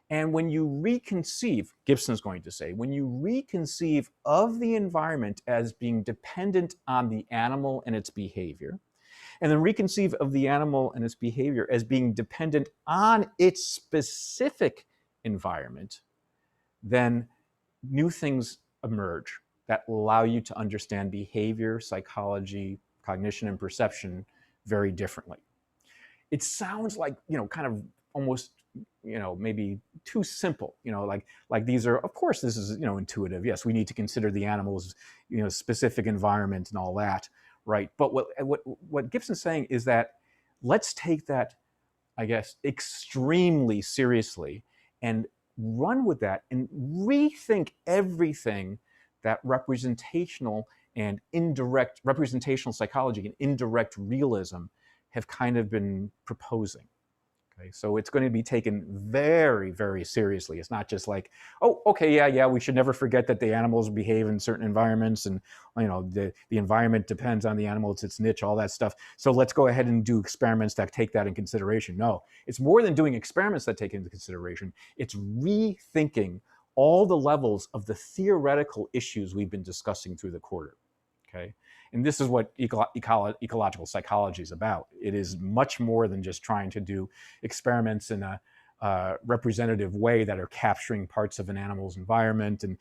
And when you reconceive, Gibson's going to say, when you reconceive of the environment as being dependent on the animal and its behavior, and then reconceive of the animal and its behavior as being dependent on its specific environment, then new things emerge that allow you to understand behavior, psychology, cognition, and perception very differently. It sounds like, kind of almost, maybe too simple, like these are, of course, this is, intuitive. Yes, we need to consider the animal's, specific environment and all that, right? But what Gibson's saying is that let's take that, I guess, extremely seriously and run with that and rethink everything that representational psychology and indirect realism have kind of been proposing. Okay, so it's going to be taken very, very seriously. It's not just like, oh, okay, yeah, we should never forget that the animals behave in certain environments, and the environment depends on the animal, it's its niche, all that stuff. So let's go ahead and do experiments that take that in consideration. No, it's more than doing experiments that take into consideration. It's rethinking all the levels of the theoretical issues we've been discussing through the quarter. Okay, and this is what ecological psychology is about. It is much more than just trying to do experiments in a representative way that are capturing parts of an animal's environment and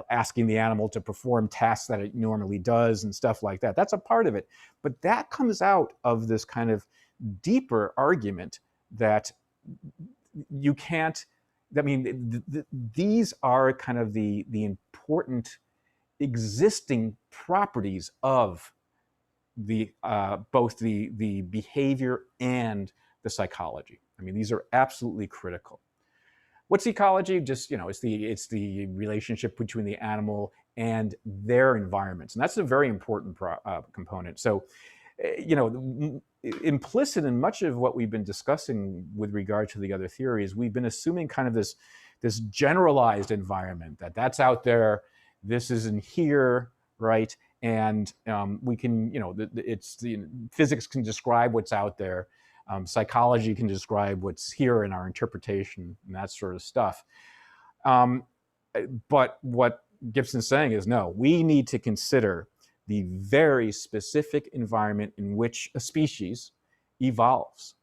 asking the animal to perform tasks that it normally does and stuff like that. That's a part of it. But that comes out of this kind of deeper argument that you can't, these are kind of the important existing properties of the both the behavior and the psychology. These are absolutely critical. What's ecology? Just it's the relationship between the animal and their environments, and that's a very important component. So, implicit in much of what we've been discussing with regard to the other theories, we've been assuming kind of this generalized environment that's out there. This is in here, right? And we can, physics can describe what's out there. Psychology can describe what's here in our interpretation and that sort of stuff. But what Gibson's saying is, no, we need to consider the very specific environment in which a species evolves.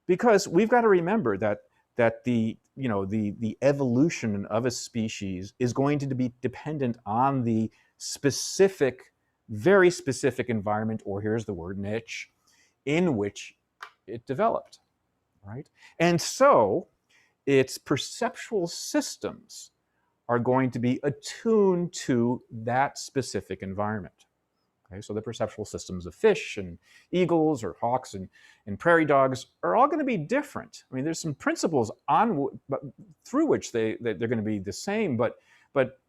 Because we've got to remember that the evolution of a species is going to be dependent on the specific very specific environment, or here's the word niche, in which it developed, right? And so its perceptual systems are going to be attuned to that specific environment. Okay, so the perceptual systems of fish and eagles or hawks and prairie dogs are all going to be different. I mean, there's some principles through which they're going to be the same, but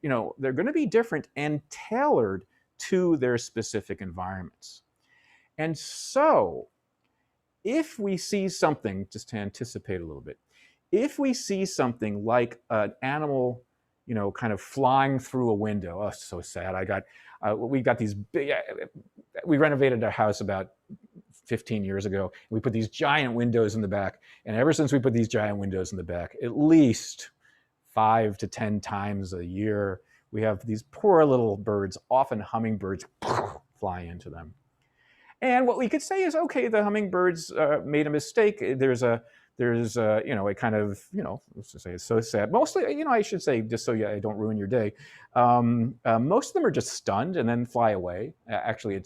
you know, they're going to be different and tailored to their specific environments. And so if we see something, just to anticipate a little bit, if we see something like an animal, you know, kind of flying through a window, oh, so sad. We got these big, we renovated our house about 15 years ago. We put these giant windows in the back. And ever since we put these giant windows in the back, at least 5 to 10 times a year, we have these poor little birds, often hummingbirds, fly into them. And what we could say is, okay, the hummingbirds made a mistake. There's you know, a kind of, you know, let's just say it's so sad. Mostly, you know, I should say, just so I don't ruin your day, most of them are just stunned and then fly away. Actually,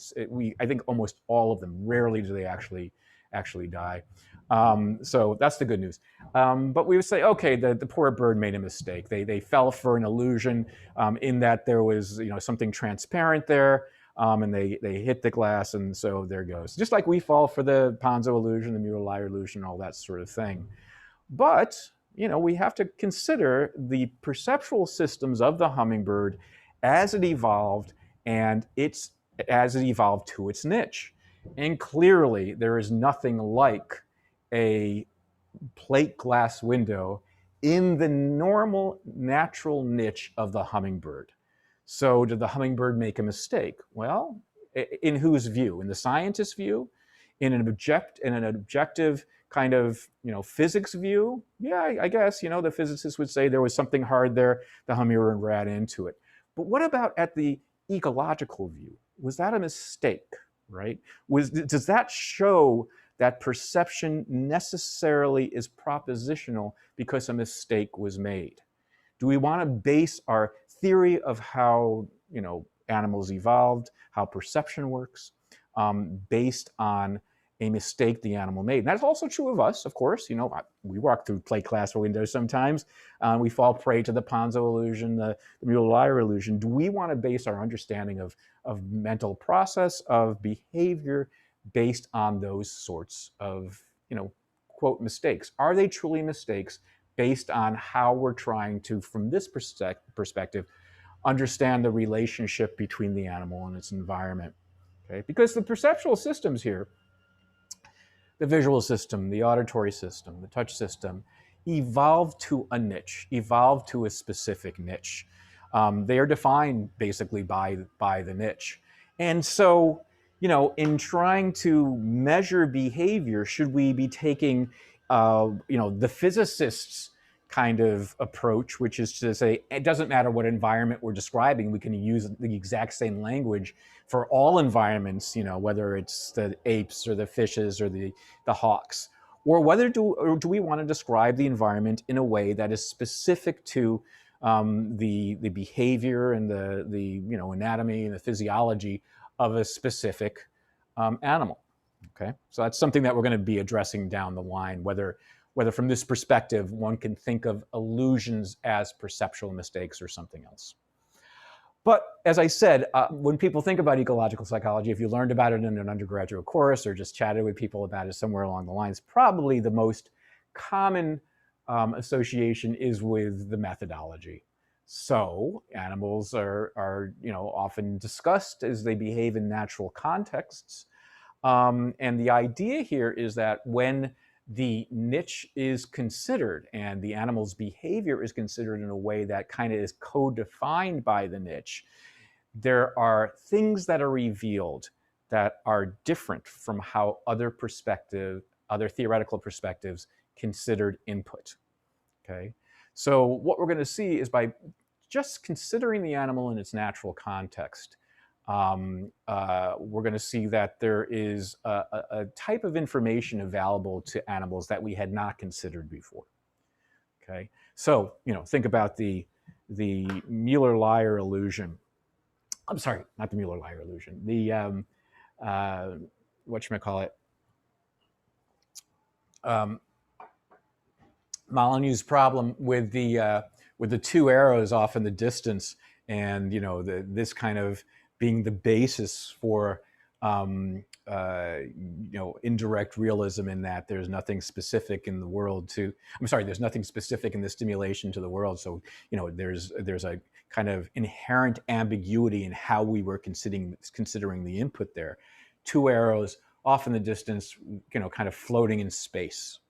I think almost all of them. Rarely do they actually die. So that's the good news. But we would say, okay, the poor bird made a mistake. They fell for an illusion in that there was, you know, something transparent there. And they hit the glass, and so there goes. Just like we fall for the Ponzo illusion, the Mueller-Lyer illusion, all that sort of thing. But, you know, we have to consider the perceptual systems of the hummingbird as it evolved, and as it evolved to its niche. And clearly, there is nothing like a plate glass window in the normal, natural niche of the hummingbird. So did the hummingbird make a mistake? Well, in whose view? In the scientist's view? In an objective kind of, you know, physics view? Yeah, I guess, you know, the physicists would say there was something hard there, the hummingbird ran into it. But what about at the ecological view? Was that a mistake, right? Does that show that perception necessarily is propositional because a mistake was made? Do we want to base our theory of how, you know, animals evolved, how perception works, based on a mistake the animal made? And that's also true of us, of course. You know, we walk through plate glass windows sometimes. We fall prey to the Ponzo illusion, the Mueller-Lyer illusion. Do we want to base our understanding of mental process, of behavior, based on those sorts of, you know, quote, mistakes? Are they truly mistakes based on how we're trying to, from this perspective, understand the relationship between the animal and its environment? Okay? Because the perceptual systems here, the visual system, the auditory system, the touch system, evolved to a niche, evolved to a specific niche. They are defined basically by the niche. And so, you know, in trying to measure behavior, should we be taking, you know, the physicists' kind of approach, which is to say, it doesn't matter what environment we're describing, we can use the exact same language for all environments, you know, whether it's the apes or the fishes or the hawks, or whether do we want to describe the environment in a way that is specific to the behavior and the you know, anatomy and the physiology of a specific animal. Okay, so that's something that we're going to be addressing down the line, whether from this perspective one can think of illusions as perceptual mistakes or something else. But as I said, when people think about ecological psychology, if you learned about it in an undergraduate course or just chatted with people about it somewhere along the lines, probably the most common association is with the methodology. So animals are you know, often discussed as they behave in natural contexts. And the idea here is that when the niche is considered and the animal's behavior is considered in a way that kind of is co-defined by the niche, there are things that are revealed that are different from how other theoretical perspectives considered input. Okay, so what we're going to see is by just considering the animal in its natural context, we're going to see that there is a type of information available to animals that we had not considered before. Okay, so, you know, think about the Mueller-Lyer illusion. I'm sorry, not the Mueller-Lyer illusion. The whatchamacallit, Molyneux's problem with the two arrows off in the distance, and this kind of being the basis for indirect realism, in that there's nothing specific in the world to. I'm sorry, there's nothing specific in the stimulation to the world. So there's a kind of inherent ambiguity in how we were considering the input there. Two arrows off in the distance, kind of floating in space.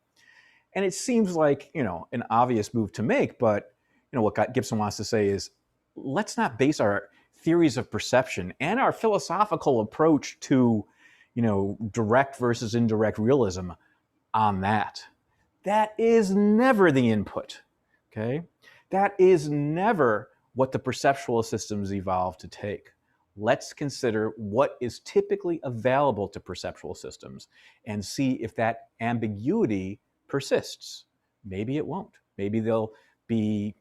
And it seems like, an obvious move to make, but what Gibson wants to say is, let's not base our theories of perception and our philosophical approach to, direct versus indirect realism on that. That is never the input, okay? That is never what the perceptual systems evolved to take. Let's consider what is typically available to perceptual systems and see if that ambiguity persists. Maybe it won't. Maybe there'll be,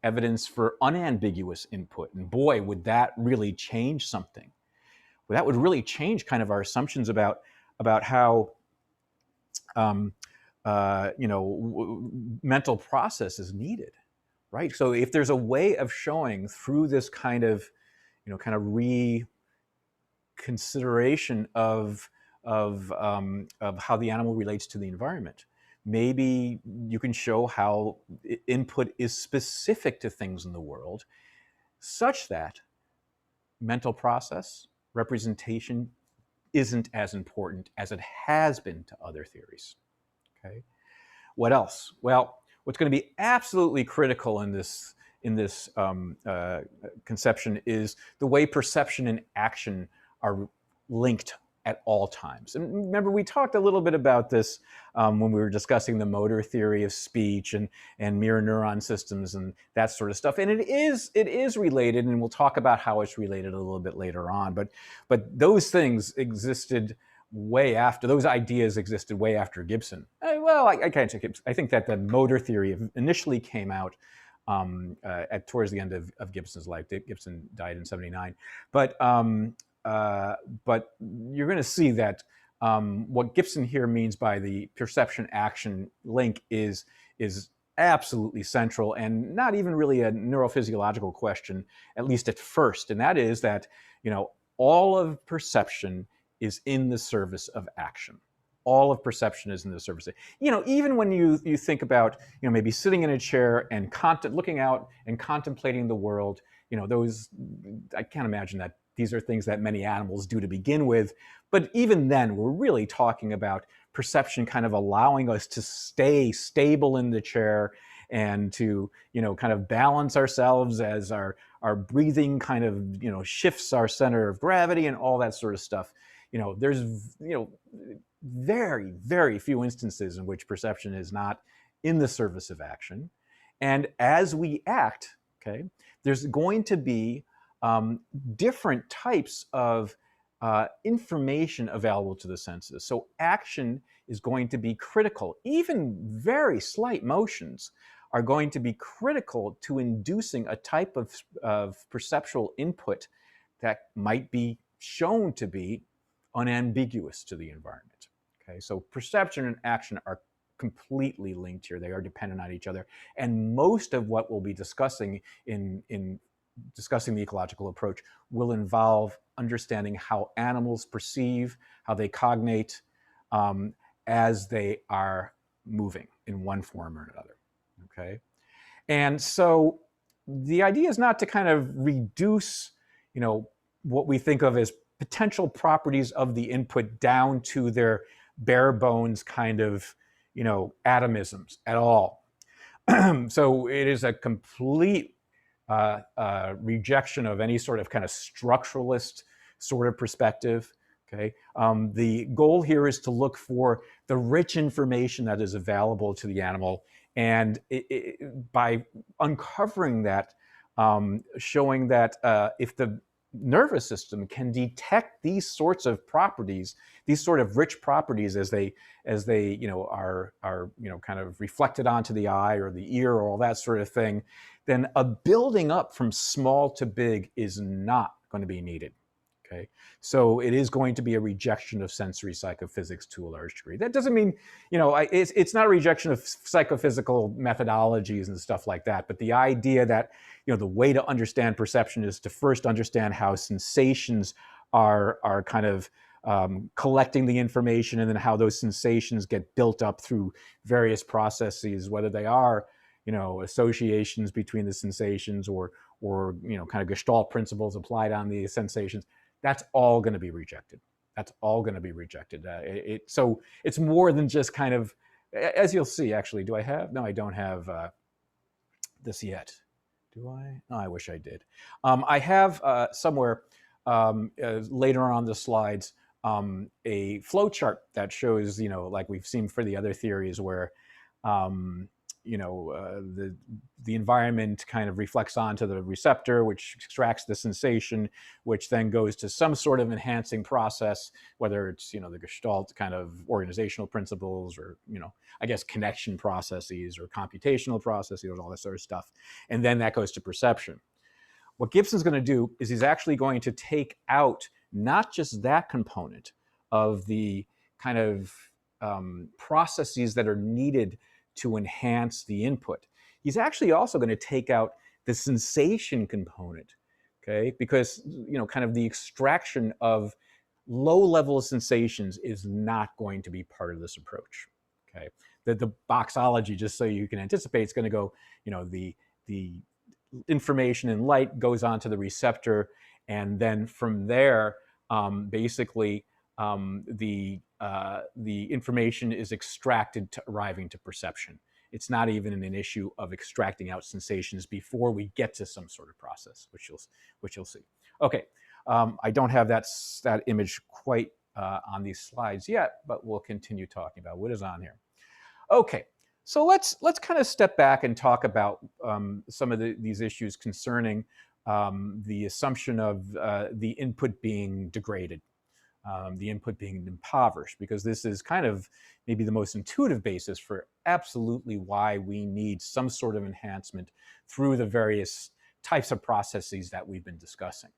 evidence for unambiguous input. And boy, would that really change something. Well, that would really change kind of our assumptions about how, mental process is needed, right? So if there's a way of showing through this kind of reconsideration of how the animal relates to the environment, maybe you can show how input is specific to things in the world, such that mental process representation isn't as important as it has been to other theories. Okay. What else? Well, what's going to be absolutely critical in this conception is the way perception and action are linked at all times. And remember, we talked a little bit about this when we were discussing the motor theory of speech and mirror neuron systems and that sort of stuff. And it is related, and we'll talk about how it's related a little bit later on. But those things existed way after, those ideas existed way after Gibson. I can't say Gibson. I think that the motor theory initially came out towards the end of Gibson's life. Gibson died in '79, but you're going to see that what Gibson here means by the perception-action link is absolutely central, and not even really a neurophysiological question, at least at first. And that is that all of perception is in the service of action. All of perception is in the service. Even when you think about maybe sitting in a chair and looking out and contemplating the world, those, I can't imagine that these are things that many animals do to begin with. But even then, we're really talking about perception kind of allowing us to stay stable in the chair and to, kind of balance ourselves as our breathing kind of, shifts our center of gravity and all that sort of stuff. There's, very, very few instances in which perception is not in the service of action. And as we act, okay, there's going to be different types of information available to the senses. So action is going to be critical. Even very slight motions are going to be critical to inducing a type of perceptual input that might be shown to be unambiguous to the environment. Okay, so perception and action are completely linked here. They are dependent on each other. And most of what we'll be discussing in discussing the ecological approach will involve understanding how animals perceive, how they cognate as they are moving in one form or another. Okay, and so the idea is not to kind of reduce, what we think of as potential properties of the input down to their bare bones kind of, atomisms at all. So it is a complete rejection of any sort of kind of structuralist sort of perspective. Okay, the goal here is to look for the rich information that is available to the animal, and by uncovering that, showing that if the nervous system can detect these sorts of properties, these sort of rich properties as they are kind of reflected onto the eye or the ear or all that sort of thing, then a building up from small to big is not going to be needed. Okay, so it is going to be a rejection of sensory psychophysics to a large degree. That doesn't mean, it's not a rejection of psychophysical methodologies and stuff like that, but the idea that, the way to understand perception is to first understand how sensations are kind of collecting the information, and then how those sensations get built up through various processes, whether they are, associations between the sensations or kind of Gestalt principles applied on the sensations. That's all going to be rejected. That's all going to be rejected. So it's more than just kind of, as you'll see, actually, do I have? No, I don't have this yet. Do I? No, I wish I did. I have somewhere later on the slides a flow chart that shows, like we've seen for the other theories, where the environment kind of reflects onto the receptor, which extracts the sensation, which then goes to some sort of enhancing process, whether it's, the Gestalt kind of organizational principles, or, I guess connection processes or computational processes, all that sort of stuff. And then that goes to perception. What Gibson's going to do is he's actually going to take out not just that component of the kind of processes that are needed to enhance the input. He's actually also going to take out the sensation component, okay? Because, kind of the extraction of low-level sensations is not going to be part of this approach, okay? The boxology, just so you can anticipate, it's going to go, the information in light goes onto the receptor, and then from there, basically, the information is extracted to arriving to perception. It's not even an issue of extracting out sensations before we get to some sort of process, which you'll see. Okay, I don't have that image quite on these slides yet, but we'll continue talking about what is on here. Okay, so let's kind of step back and talk about some of these issues concerning the assumption of the input being degraded. The input being impoverished, because this is kind of maybe the most intuitive basis for absolutely why we need some sort of enhancement through the various types of processes that we've been discussing.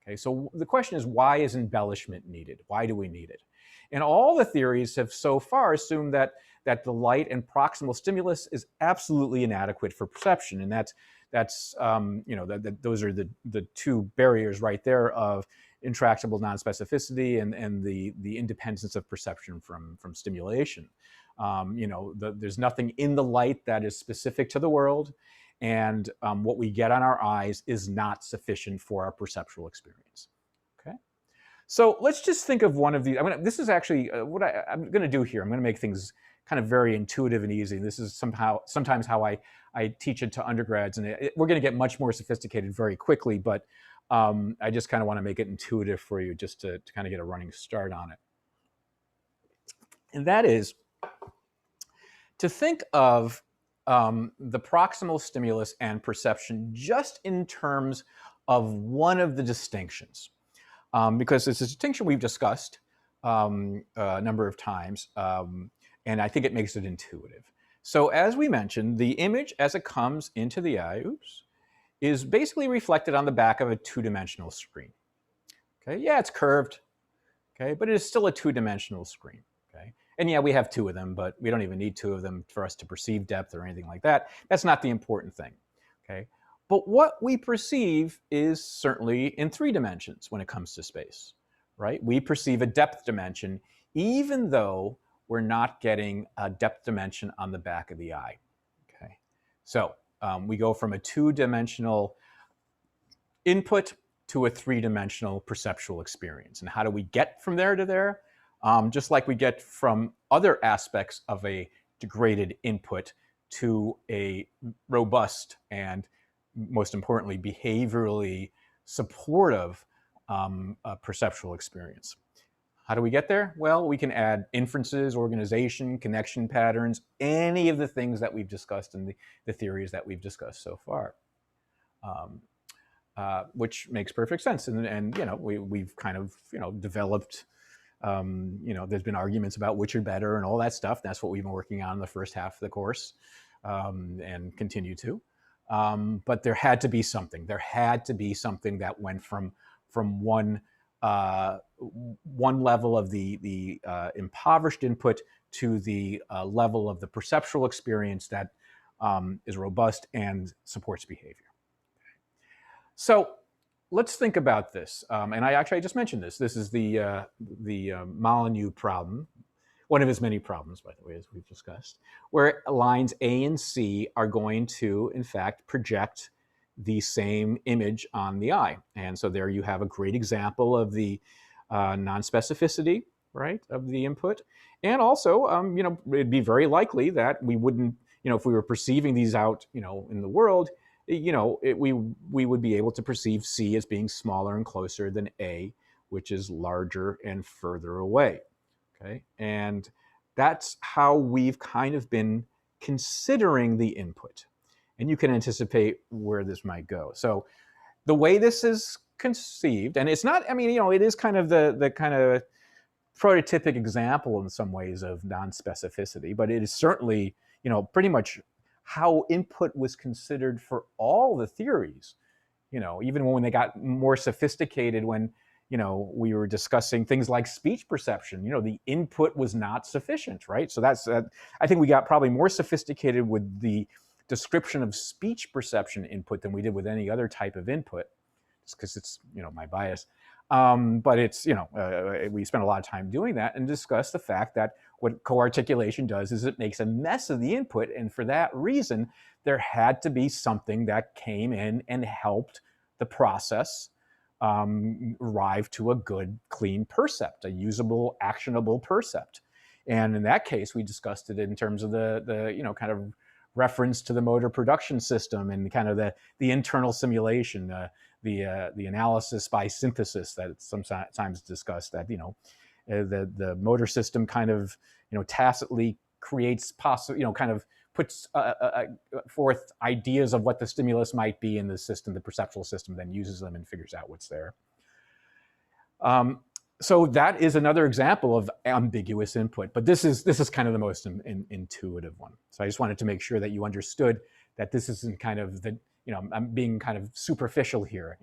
Okay, so the question is, why is embellishment needed? Why do we need it? And all the theories have so far assumed that the light and proximal stimulus is absolutely inadequate for perception, and that's those are the two barriers right there of intractable non-specificity and the independence of perception from stimulation. There's nothing in the light that is specific to the world, and what we get on our eyes is not sufficient for our perceptual experience. Okay, so let's just think of one of these. This is actually what I'm going to do here. I'm going to make things kind of very intuitive and easy. This is sometimes how I teach it to undergrads, and we're going to get much more sophisticated very quickly, but I just kind of want to make it intuitive for you, just to kind of get a running start on it. And that is to think of the proximal stimulus and perception just in terms of one of the distinctions, because it's a distinction we've discussed a number of times, and I think it makes it intuitive. So as we mentioned, the image as it comes into the eye, is basically reflected on the back of a two-dimensional screen. Okay, yeah, it's curved, okay, but it is still a two-dimensional screen, okay? And yeah, we have two of them, but we don't even need two of them for us to perceive depth or anything like that. That's not the important thing, okay? But what we perceive is certainly in 3 dimensions when it comes to space, right? We perceive a depth dimension, even though we're not getting a depth dimension on the back of the eye, okay? So we go from a 2-dimensional input to a 3-dimensional perceptual experience. And how do we get from there to there? Just like we get from other aspects of a degraded input to a robust and, most importantly, behaviorally supportive perceptual experience. How do we get there? Well, we can add inferences, organization, connection patterns, any of the things that we've discussed in the theories that we've discussed so far, which makes perfect sense. And we've kind of developed. There's been arguments about which are better and all that stuff. That's what we've been working on in the first half of the course, and continue to. But there had to be something. There had to be something that went from from one level of the impoverished input to the level of the perceptual experience that is robust and supports behavior. So let's think about this. And I just mentioned this. This is the Molyneux problem, one of his many problems, by the way, as we've discussed, where lines A and C are going to, in fact, project the same image on the eye. And so there you have a great example of the non-specificity, right, of the input. And also, it'd be very likely that we wouldn't, if we were perceiving these out, in the world, we would be able to perceive C as being smaller and closer than A, which is larger and further away. Okay, and that's how we've kind of been considering the input. And you can anticipate where this might go. So the way this is conceived, and it's not, it is kind of the kind of prototypic example in some ways of non-specificity, but it is certainly, pretty much how input was considered for all the theories, even when they got more sophisticated, when we were discussing things like speech perception, the input was not sufficient, right? So that's, I think we got probably more sophisticated with the description of speech perception input than we did with any other type of input, just because it's, my bias. But it's, we spent a lot of time doing that and discussed the fact that what co-articulation does is it makes a mess of the input. And for that reason, there had to be something that came in and helped the process arrive to a good, clean percept, a usable, actionable percept. And in that case, we discussed it in terms of the kind of reference to the motor production system and kind of the internal simulation, the analysis by synthesis that it's sometimes discussed, that the motor system kind of tacitly creates kind of puts forth ideas of what the stimulus might be in the system, the perceptual system, then uses them and figures out what's there. So that is another example of ambiguous input, but this is kind of the most intuitive one. So I just wanted to make sure that you understood that this isn't kind of the, I'm being kind of superficial here,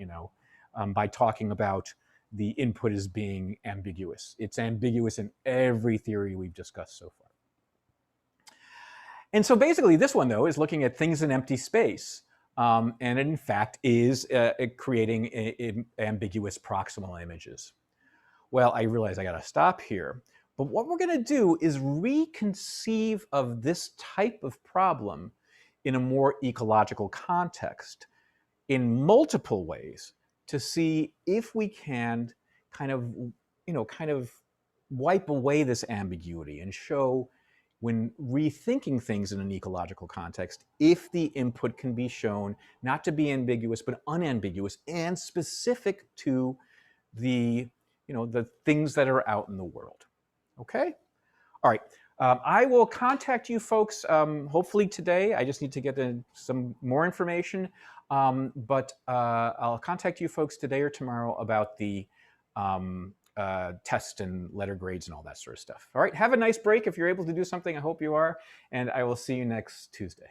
by talking about the input as being ambiguous. It's ambiguous in every theory we've discussed so far. And so basically this one, though, is looking at things in empty space. And it, in fact, is creating ambiguous proximal images. Well, I realize I got to stop here. But what we're going to do is reconceive of this type of problem in a more ecological context in multiple ways to see if we can kind of wipe away this ambiguity and show, when rethinking things in an ecological context, if the input can be shown not to be ambiguous, but unambiguous and specific to the, the things that are out in the world. Okay? All right. I will contact you folks hopefully today. I just need to get some more information. But I'll contact you folks today or tomorrow about the test and letter grades and all that sort of stuff. All right, have a nice break if you're able to do something. I hope you are, and I will see you next Tuesday.